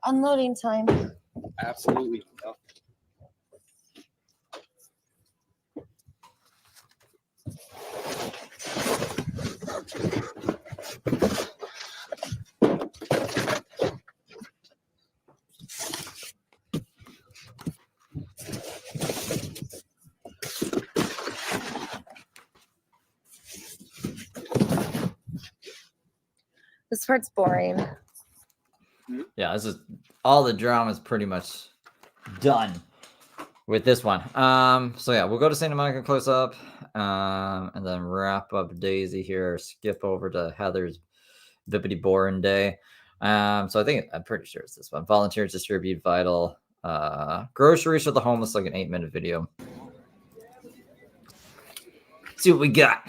Unloading time. Absolutely. This part's boring. Yeah, this is all the drama is pretty much done with this one. So yeah, we'll go to Santa Monica close up, and then wrap up Daisy here. Skip over to Heather's Bippity Boring Day. So I'm pretty sure it's this one. Volunteers distribute vital groceries for the homeless, like an 8-minute video. Let's see what we got.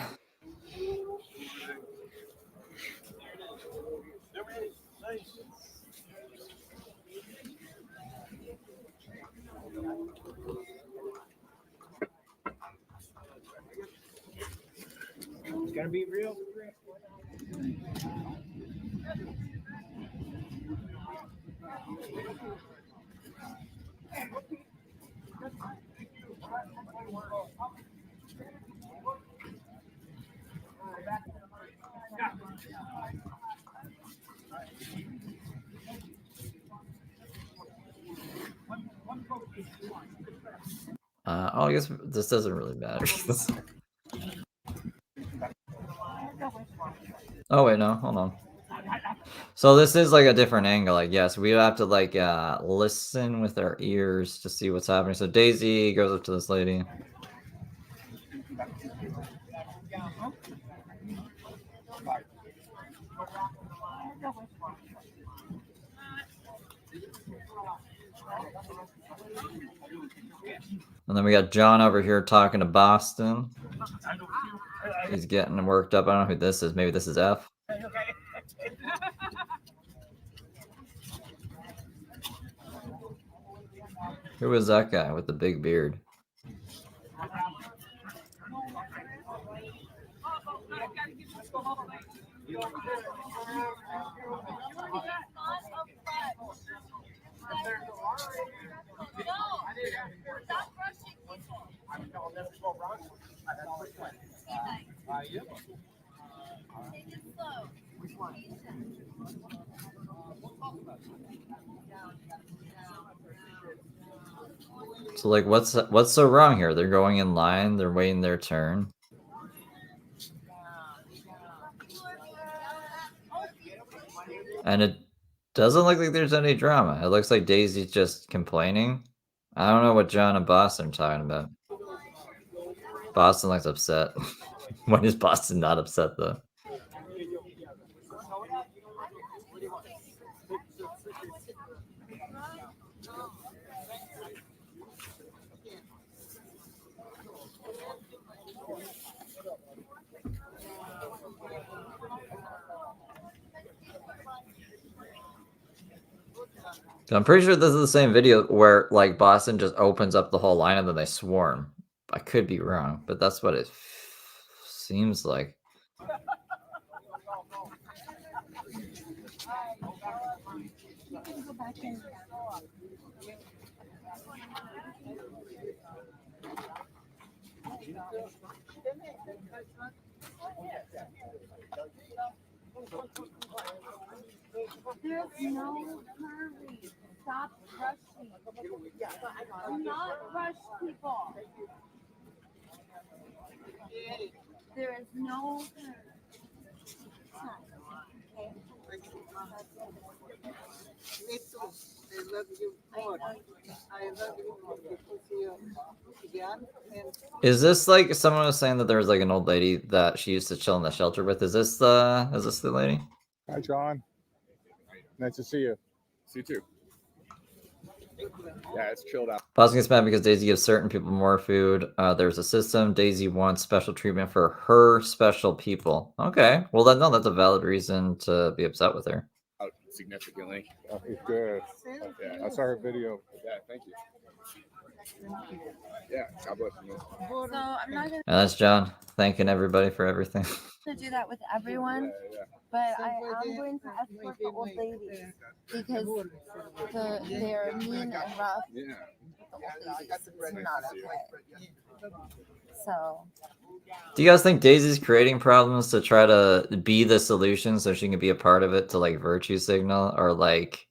It's gonna be real. Oh, I guess this doesn't really matter. Oh wait, no, hold on. So this is like a different angle, I guess. We have to like listen with our ears to see what's happening. So Daisy goes up to this lady. And then we got John over here talking to Boston. He's getting worked up. I don't know who this is. Maybe this is F. Who is that guy with the big beard? So like what's so wrong here? They're going in line, they're waiting their turn. And it doesn't look like there's any drama. It looks like Daisy's just complaining. I don't know what John and Boston are talking about. Boston looks upset. When is Boston not upset though? I'm pretty sure this is the same video where like Boston just opens up the whole line and then they swarm. I could be wrong, but that's what it seems like. There's no hurry. Stop rushing. Do not rush people. There is no hurry. Me too. I love you more. I love you more because you're young and Is this like someone was saying that there was like an old lady that she used to chill in the shelter with? Is this the lady? Hi, John. Nice to see you. See you too. Yeah, it's chilled out. Boston gets mad because Daisy gives certain people more food. There's a system. Daisy wants special treatment for her special people. Okay, well that's a valid reason to be upset with her. Significantly. It's good. Yeah. I saw her video. Yeah, thank you. Yeah, God bless you. So I'm not gonna And that's John thanking everybody for everything. do that with everyone, but I am going to escort the old ladies because they're mean and rough. Yeah. The old ladies, it's not okay. So Do you guys think Daisy's creating problems to try to be the solution so she can be a part of it to like virtue signal? Or like,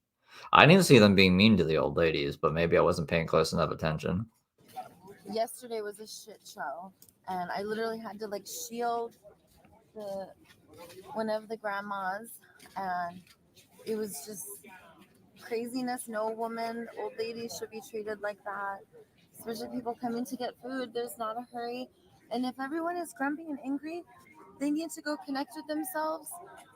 I didn't see them being mean to the old ladies, but maybe I wasn't paying close enough attention. yesterday was a shit show, and I literally had to like shield one of the grandmas, and it was just craziness. No woman, old lady should be treated like that, especially people coming to get food. There's not a hurry, and if everyone is grumpy and angry, they need to go connect with themselves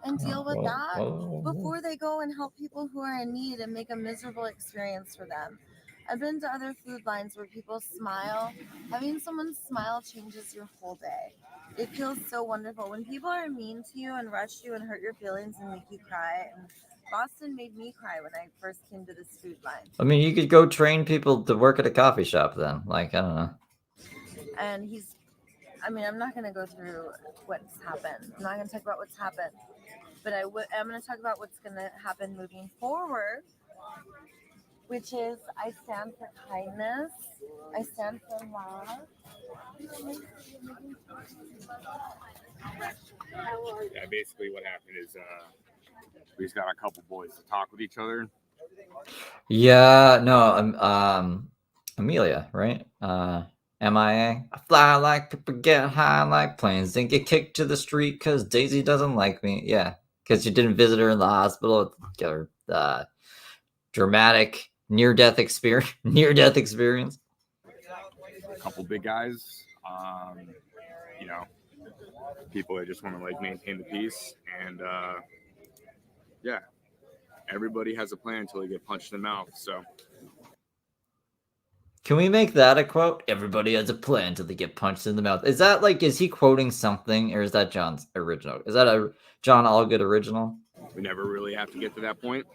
and deal with that before they go and help people who are in need and make a miserable experience for them. I've been to other food lines where people smile. Having someone smile changes your whole day. It feels so wonderful. When people are mean to you and rush you and hurt your feelings and make you cry. And Boston made me cry when I first came to this food line. I mean, you could go train people to work at a coffee shop then. Like, I don't know. And I'm not going to go through what's happened. I'm not going to talk about what's happened. But I'm going to talk about what's going to happen moving forward which is I stand for kindness. I stand for love. Yeah, basically what happened is we just got a couple boys to talk with each other. Yeah, no, Amelia, right? MIA. I fly like people, get high like planes, and get kicked to the street because Daisy doesn't like me. Yeah, because you didn't visit her in the hospital. Get her dramatic near-death experience. Near-death experience. A couple big guys, you know, people that just want to like maintain the peace, and yeah, everybody has a plan until they get punched in the mouth. So Can we make that a quote? Everybody has a plan until they get punched in the mouth. Is that like, is he quoting something, or is that John's original? Is that a John Allgood original? we never really have to get to that point.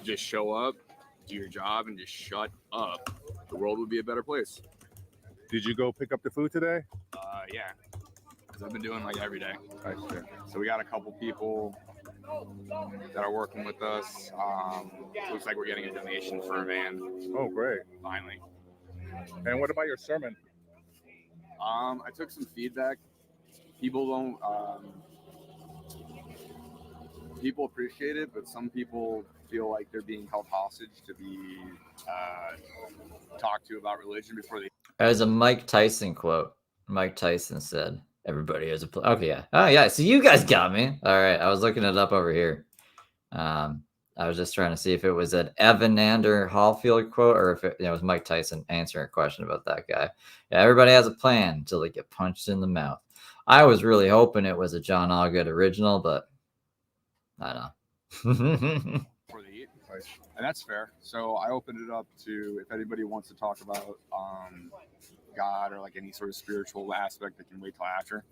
Just show up, do your job, and just shut up. The world would be a better place. Did you go pick up the food today? Yeah, because I've been doing like every day. Nice. Yeah. So we got a couple people that are working with us. Looks like we're getting a donation for a van. Oh, great. Finally. And what about your sermon? I took some feedback. People don't. People appreciate it, but some people feel like they're being held hostage to be talked to about religion before they. As a Mike Tyson quote. Mike Tyson said, "Everybody has a plan." Okay, yeah. Oh, yeah. So you guys got me. All right. I was looking it up over here. I was just trying to see if it was an Evander Hallfield quote or if it was Mike Tyson answering a question about that guy. Yeah, everybody has a plan until they get punched in the mouth. I was really hoping it was a John Allgood original, but I don't know. Before they eat. And that's fair. So I opened it up to if anybody wants to talk about God or like any sort of spiritual aspect, they can wait till after.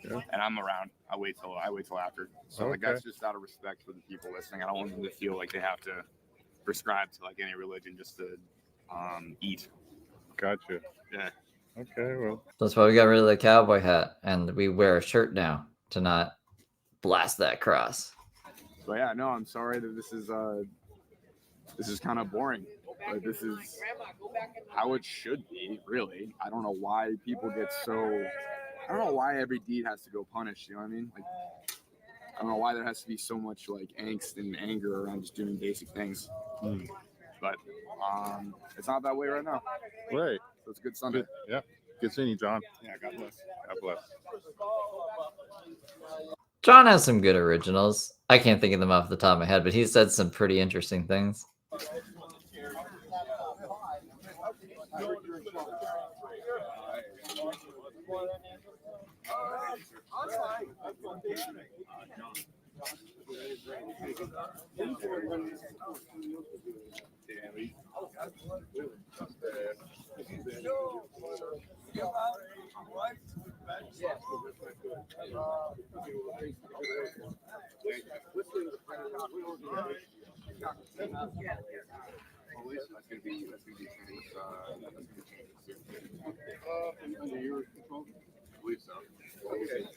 Yeah. And I'm around. I wait till after. So like that's just out of respect for the people listening. I don't want them to feel like they have to prescribe to like any religion just to eat. Gotcha. Yeah. Okay, well. That's why we got rid of the cowboy hat and we wear a shirt now to not blast that cross. But yeah, no, I'm sorry that this is kind of boring. But this is how it should be, really. I don't know why people get so. I don't know why every deed has to go punished. You know what I mean? Like, I don't know why there has to be so much like angst and anger around just doing basic things. But it's not that way right now. Right. So it's a good Sunday. Good. Yeah. Good seeing you, John. Yeah. God bless. God bless. John has some good originals. I can't think of them off the top of my head, but he said some pretty interesting things.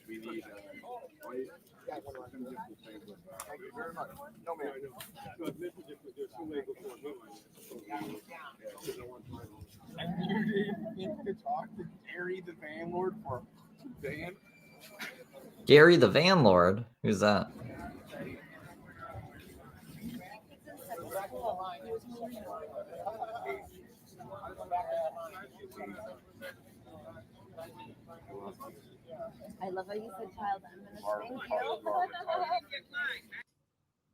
We need Thank you very much. No, man. And you didn't get to talk to Gary the van lord for van? Gary the Van Lord? Who's that? I love how you said child. I'm gonna thank you.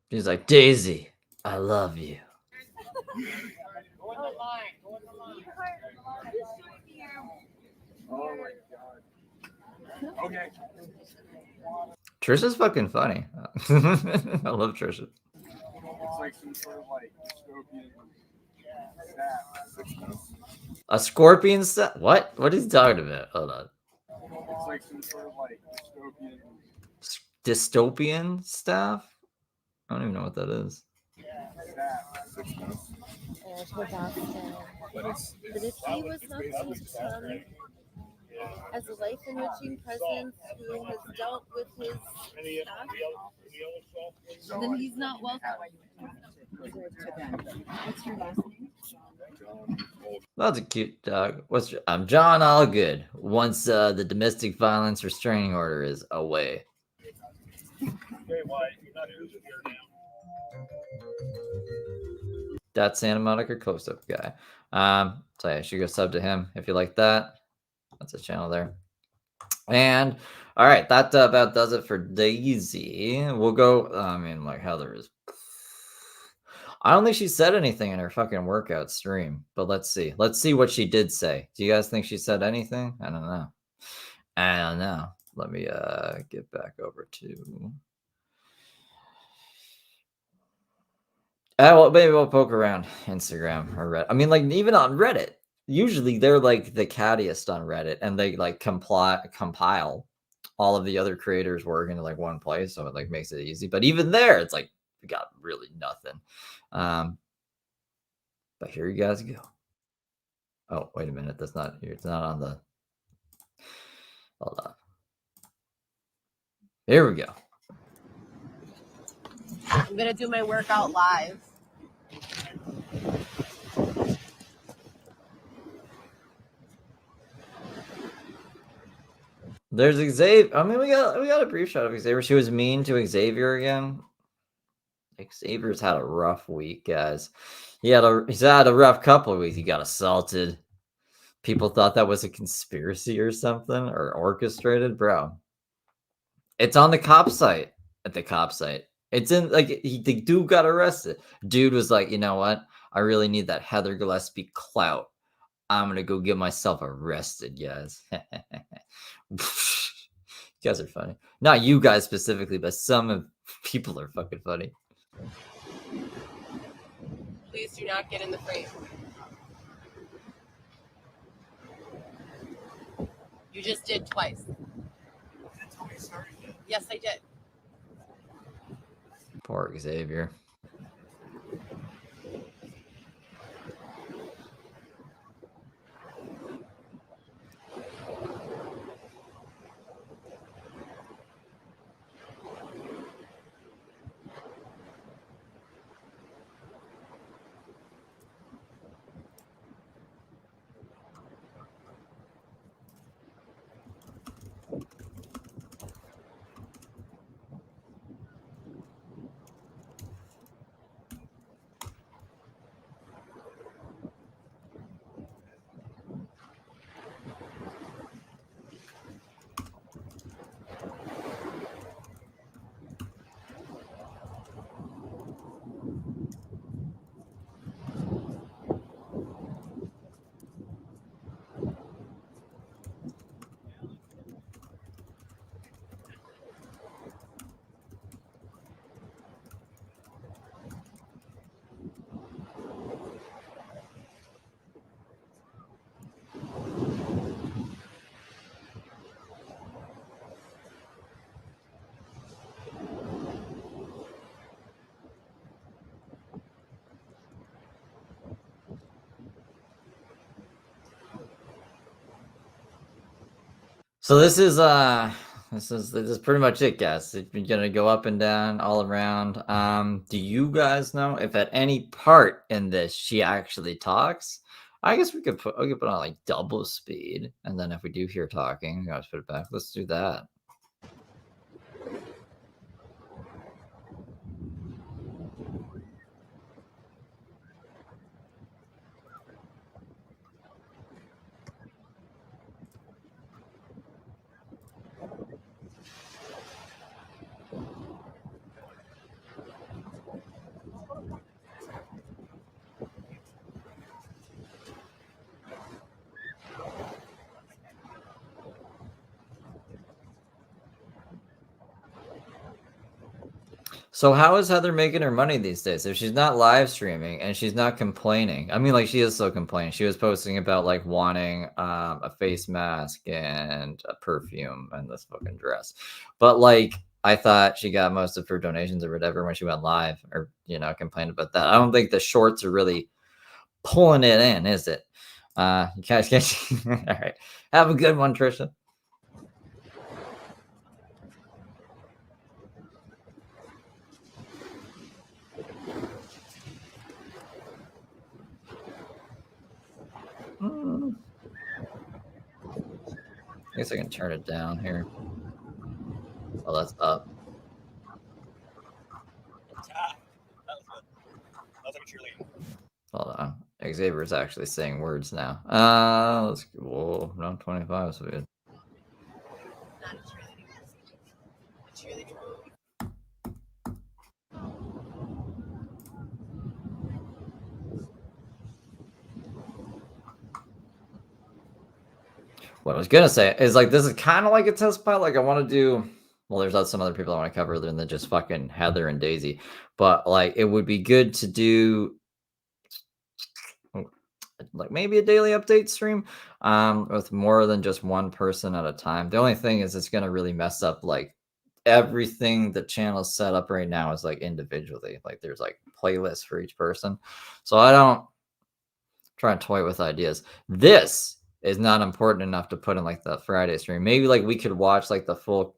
He's like, Daisy, I love you. Oh my god. Okay. Trisha's fucking funny. I love Trisha. It's like some sort of like dystopian staff. A scorpion staff? What? What is he talking about? Hold on. It's like some sort of like dystopian Dystopian staff? I don't even know what that is. But if he was not going to come, as a life enriching presence who has dealt with his stuff, then he's not welcome. What's your last name? That's a cute dog. I'm John Allgood. Once the domestic violence restraining order is away. That Santa Monica close-up guy. So yeah, you should go sub to him if you like that. That's a channel there. And all right, that about does it for Daisy. We'll go. I mean, like Heather is. I don't think she said anything in her fucking workout stream, but let's see. Let's see what she did say. Do you guys think she said anything? I don't know. I don't know. Let me get back over to. Well, maybe we'll poke around Instagram or Reddit. I mean, like even on Reddit, usually they're like the cattiest on Reddit, and they like compile all of the other creators' work into like one place, so it like makes it easy. But even there, it's like we got really nothing. But here you guys go. Oh, wait a minute, that's not here. It's not on the. Hold on. Here we go. I'm gonna do my workout live. There's Xavier. I mean, we got a brief shot of Xavier. She was mean to Xavier again. Xavier's had a rough week, guys. He's had a rough couple of weeks. He got assaulted. People thought that was a conspiracy or something, or orchestrated, bro. It's on the cop site. At the cop site. It's in like the dude got arrested. Dude was like, you know what? I really need that Heather Gillespie clout. I'm gonna go get myself arrested, guys. You guys are funny. Not you guys specifically, but some of people are fucking funny. Please do not get in the frame. You just did twice. Yes, I did. Poor Xavier. So this is pretty much it, guys. It's gonna go up and down all around. Do you guys know if at any part in this she actually talks? I guess we could put on like double speed, and then if we do hear talking, we gotta put it back. Let's do that. So how is Heather making her money these days? If she's not live streaming and she's not complaining, I mean, like she is still complaining. She was posting about like wanting a face mask and a perfume and this fucking dress, but like I thought she got most of her donations or whatever when she went live, or complained about that. I don't think the shorts are really pulling it in, is it? You guys get all right. Have a good one, Trisha. I guess I can turn it down here. Oh, that's up. Hold on. Xavier's actually saying words now. Let's go. Whoa, round 25 so good. What I was gonna say is like this is kind of like a test pilot. Like I want to do. Well, there's some other people I want to cover other than just fucking Heather and Daisy. But like it would be good to do like maybe a daily update stream with more than just one person at a time. The only thing is it's gonna really mess up like everything the channel's set up right now is like individually. Like there's like playlists for each person. So I don't try and toy with ideas. This is not important enough to put in like the Friday stream. Maybe like we could watch like the full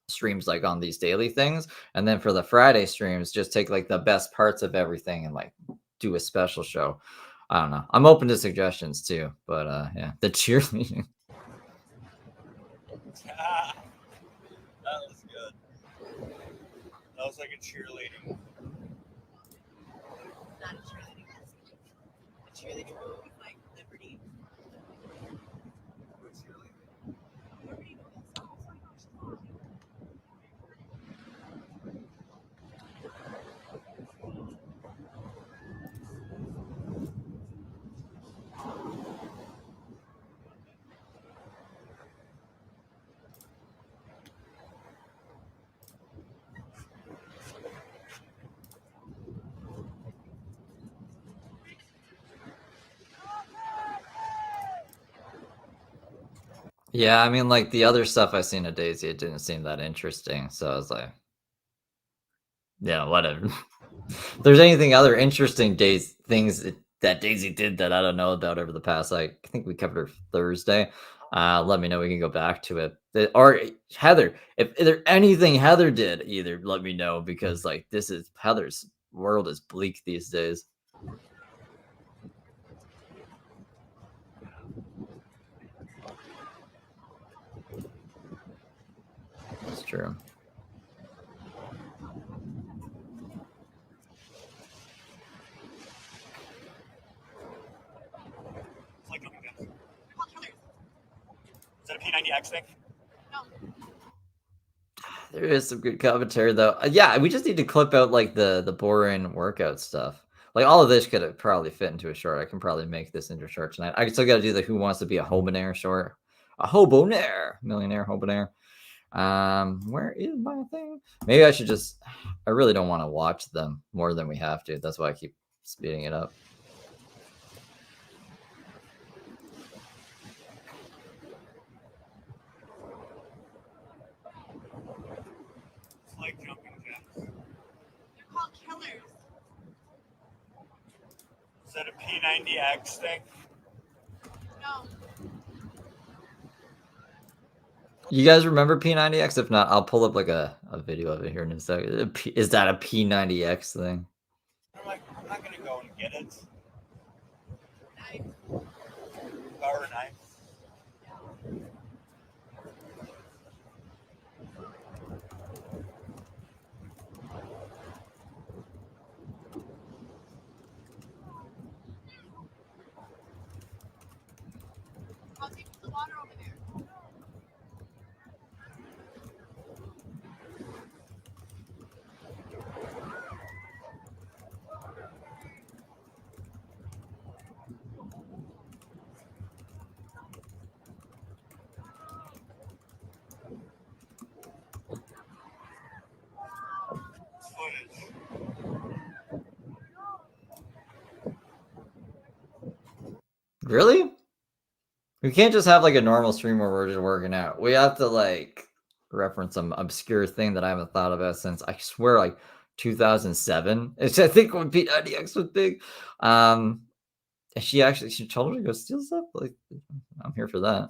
streams like on these daily things, and then for the Friday streams, just take like the best parts of everything and like do a special show. I don't know. I'm open to suggestions too, but yeah, the cheerleading. That was good. That was like a cheerleading. Not a cheerleading. A cheerleading with like Liberty. Yeah, I mean, like the other stuff I seen of Daisy, it didn't seem that interesting. So I was like, yeah, whatever. If there's anything other interesting things that Daisy did that I don't know about over the past, like I think we covered her Thursday. Let me know. We can go back to it. Or Heather, if there anything Heather did, either let me know because like this is Heather's world is bleak these days. That's true. Is that a P90X thing? No. There is some good commentary though. Yeah, we just need to clip out like the boring workout stuff. Like all of this could have probably fit into a short. I can probably make this into a short tonight. I still got to do the Who Wants to Be a Hobonaire short. A Hobonaire, millionaire Hobonaire. Where is my thing? Maybe I should just. I really don't want to watch them more than we have to. That's why I keep speeding it up. Like jumping jacks. They're called killers. Is that a P90X thing? No. You guys remember P90X? If not, I'll pull up like a video of it here in a second. Is that a P90X thing? I'm not gonna go and get it. Power knife. I'll take the water over there. Really? We can't just have like a normal stream where we're just working out. We have to like reference some obscure thing that I haven't thought about since I swear like 2007. It's I think when P90X was big. she told her to go steal stuff? Like, I'm here for that.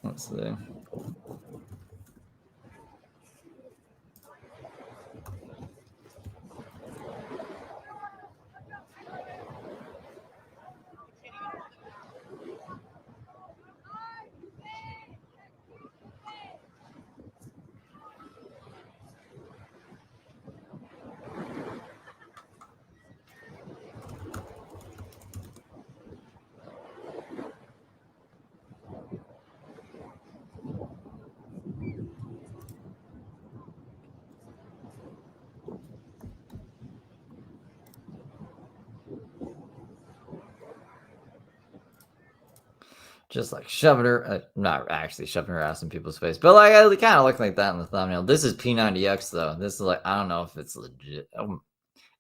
Let's see. Just like shoving her, not actually shoving her ass in people's face, but like it kind of looked like that in the thumbnail. This is P90X though. This is like, I don't know if it's legit.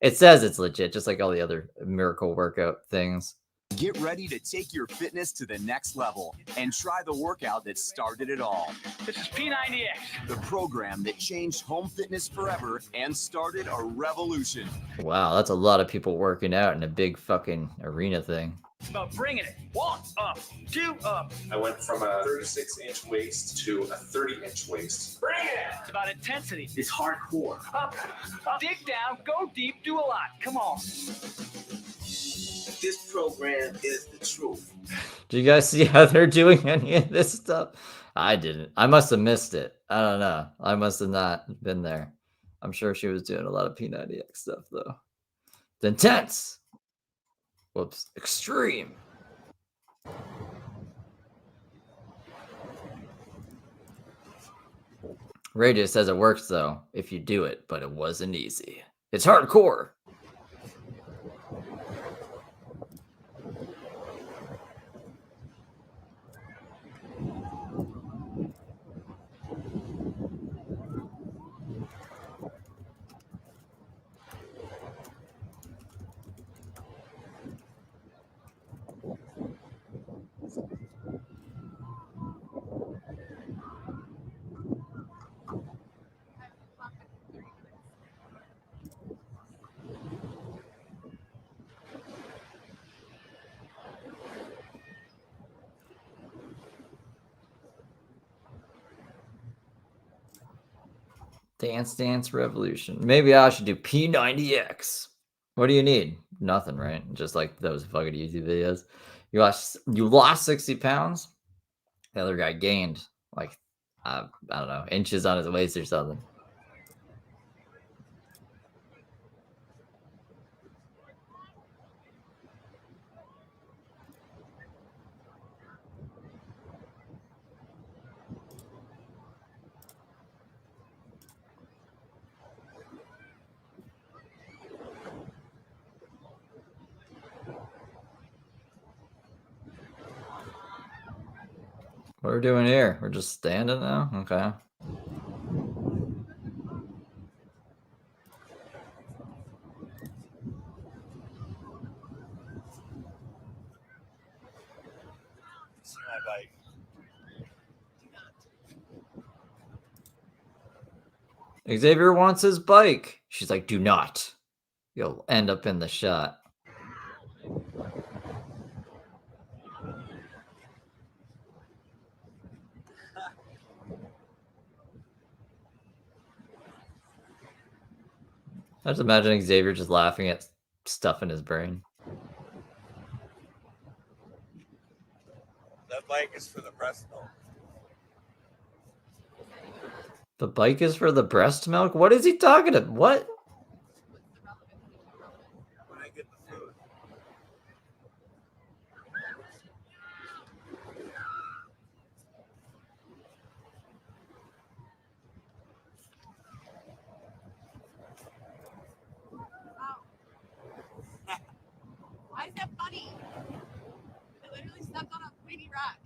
It says it's legit, just like all the other miracle workout things. Get ready to take your fitness to the next level and try the workout that started it all. This is P90X. The program that changed home fitness forever and started a revolution. Wow, that's a lot of people working out in a big fucking arena thing. About bringing it. 1 up, 2 up. I went from a 36-inch waist to a 30-inch waist. Bring it. It's about intensity. It's hardcore. Up, up, dig down, go deep, do a lot. Come on. This program is the truth. Do you guys see how they're doing any of this stuff? I didn't. I must have missed it. I don't know. I must have not been there. I'm sure she was doing a lot of P90X stuff though. It's intense. Whoops. Extreme. Radius says it works though if you do it, but it wasn't easy. It's hardcore. Dance Dance Revolution. Maybe I should do P90X. What do you need? Nothing, right? Just like those fucking YouTube videos. You lost 60 pounds. The other guy gained like I don't know, inches on his waist or something. What are we doing here? We're just standing now? Okay. This is my bike. Xavier wants his bike. She's like, do not. You'll end up in the shot. I just imagine Xavier just laughing at stuff in his brain. That bike is for the breast milk. The bike is for the breast milk? What is he talking about? What? When I get the food. Why is that funny? I literally stepped on a pointy rock.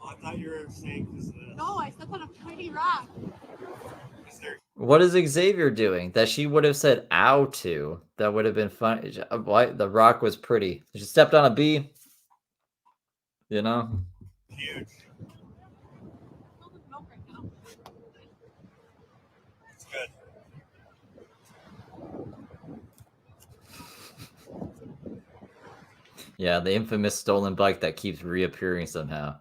Oh, I thought you were saying because of this. No, I stepped on a pointy rock. Is there... What is Xavier doing that she would have said ow to? That would have been funny. Why? The rock was pretty. She stepped on a bee. You know? Huge. It's good. Yeah, the infamous stolen bike that keeps reappearing somehow.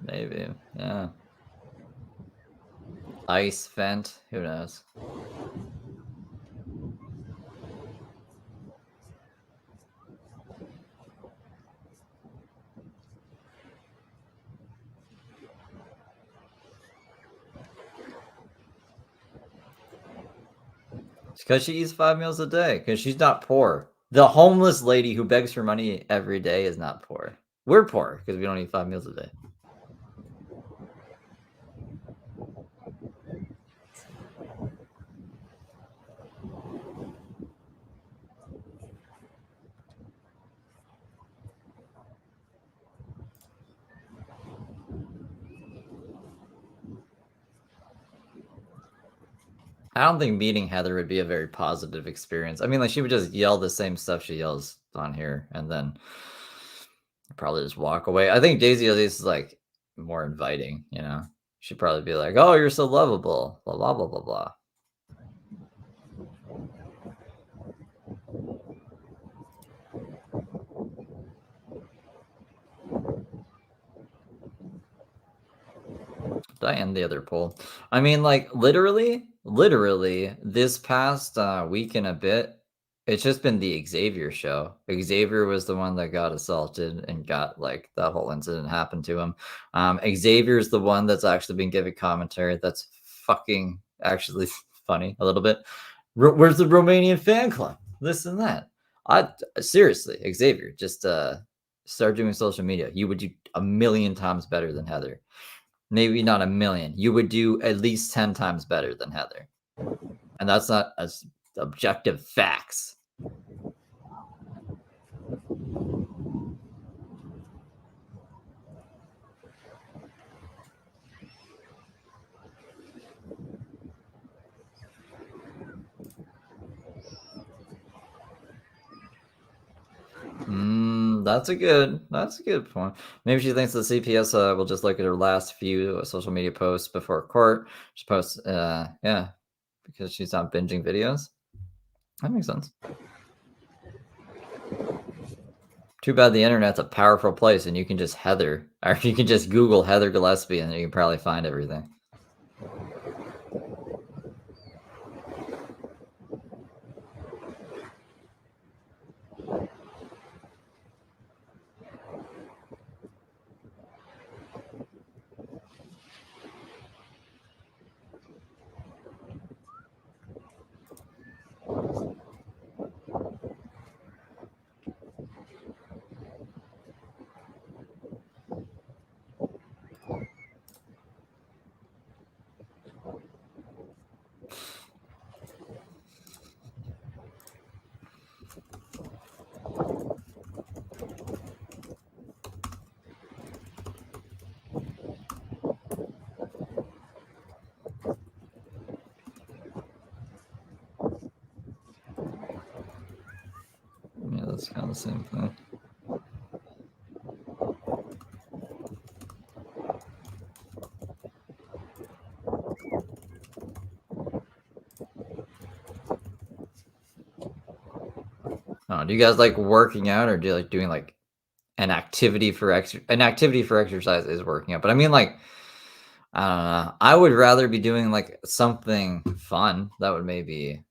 Maybe, yeah. Ice vent, who knows? It's because she eats 5 meals a day, because she's not poor. The homeless lady who begs for money every day is not poor. We're poor because we don't eat 5 meals a day. I don't think meeting Heather would be a very positive experience. I mean, like, she would just yell the same stuff she yells on here, and then probably just walk away. I think Daisy at least is, like, more inviting, you know? She'd probably be like, "Oh, you're so lovable, blah, blah, blah, blah, blah." Did I end the other poll? I mean, like, literally, this past week and a bit, it's just been the Xavier show. Xavier was the one that got assaulted and got, like, that whole incident happened to him. Xavier's the one that's actually been giving commentary that's fucking actually funny a little bit. Where's the Romanian fan club? This and that. Seriously, Xavier, just start doing social media. You would do a million times better than Heather. Maybe not a million. You would do at least 10 times better than Heather. And that's not as objective facts. That's a good point. Maybe she thinks the CPS will just look at her last few social media posts before court. She posts, yeah, because she's not binging videos. That makes sense. Too bad the internet's a powerful place and you can just Heather, or you can just Google Heather Gillespie and you can probably find everything. Yeah, that's kind of the same thing. Oh, do you guys like working out, or do you like doing like an activity for exercise is working out? But I mean, like, I don't know. I would rather be doing like something fun that would maybe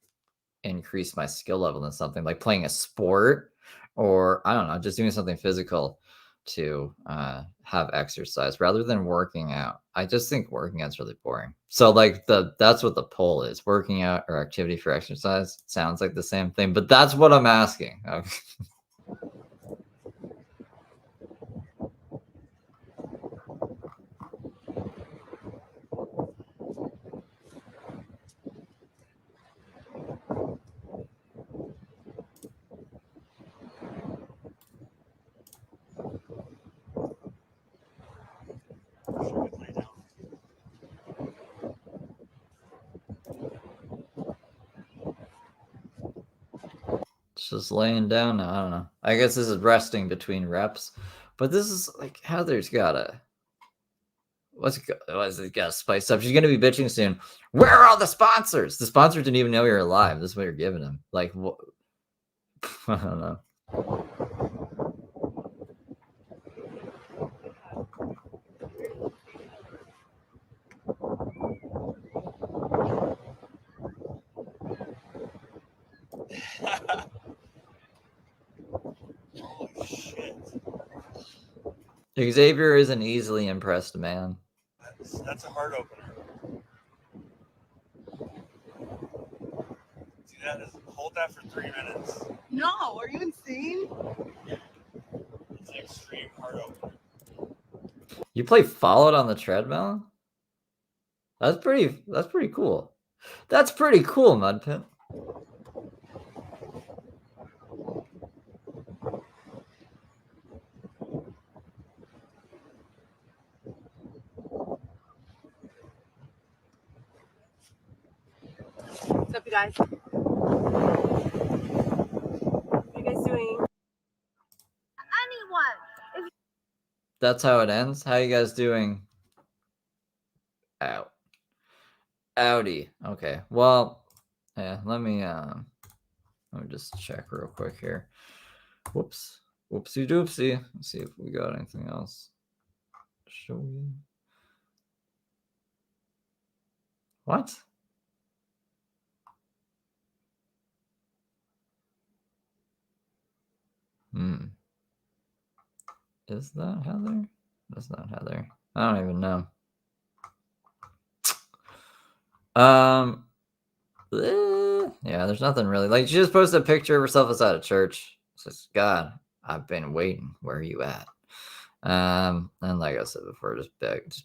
increase my skill level than something like playing a sport, or I don't know, just doing something physical to have exercise rather than working out. I just think working out's really boring. So like that's what the poll is: working out or activity for exercise. Sounds like the same thing, but that's what I'm asking. Okay. It's just laying down now. I don't know. I guess this is resting between reps, but this is like Heather's gotta. what's it got spice up? She's gonna be bitching soon. Where are all the sponsors? The sponsor didn't even know you're alive. This is what you're giving him. Like, what? I don't know. Xavier is an easily impressed man. That's a heart opener. See that? Hold that for 3 minutes. No, are you insane? It's an extreme heart opener. You play Fallout on the treadmill? That's pretty cool. That's pretty cool, Mudpit. What's up, you guys? What are you guys doing? Anyone. That's how it ends. How you guys doing? Ow. Outie. Okay. Well, yeah, let me just check real quick here. Whoops. Whoopsie doopsie. Let's see if we got anything else. Show you. What? Is that Heather? That's not Heather. I don't even know. Yeah, there's nothing really. Like, she just posted a picture of herself outside of church. Says, God, I've been waiting. Where are you at? And like I said before, just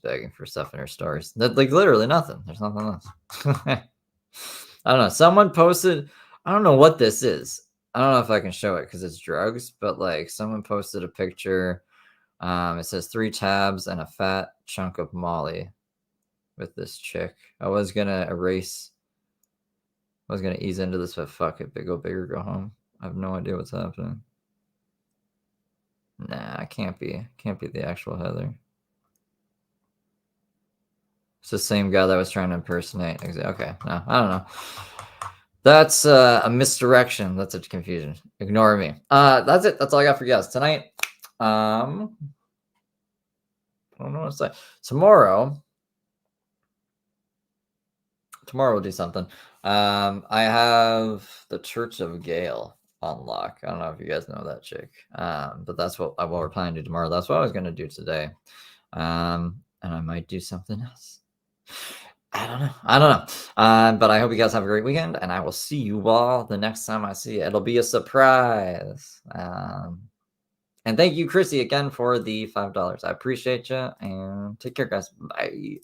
begging for stuff in her stories. Like, literally nothing. There's nothing else. I don't know. Someone posted, I don't know what this is. I don't know if I can show it because it's drugs, but like someone posted a picture. It says 3 tabs and a fat chunk of Molly with this chick. I was gonna ease into this, but fuck it. Go big or go home. I have no idea what's happening. Nah, it can't be. Can't be the actual Heather. It's the same guy that was trying to impersonate. Okay, no, I don't know. That's a misdirection. That's a confusion. Ignore me. That's it. That's all I got for you guys tonight. I don't know what to say. Tomorrow we'll do something. I have the Church of Gale on lock. I don't know if you guys know that chick. But that's what we're planning to do tomorrow. That's what I was gonna do today. And I might do something else. I don't know. But I hope you guys have a great weekend, and I will see you all the next time I see you. It'll be a surprise. And thank you, Chrissy, again for the $5. I appreciate you, and take care, guys. Bye.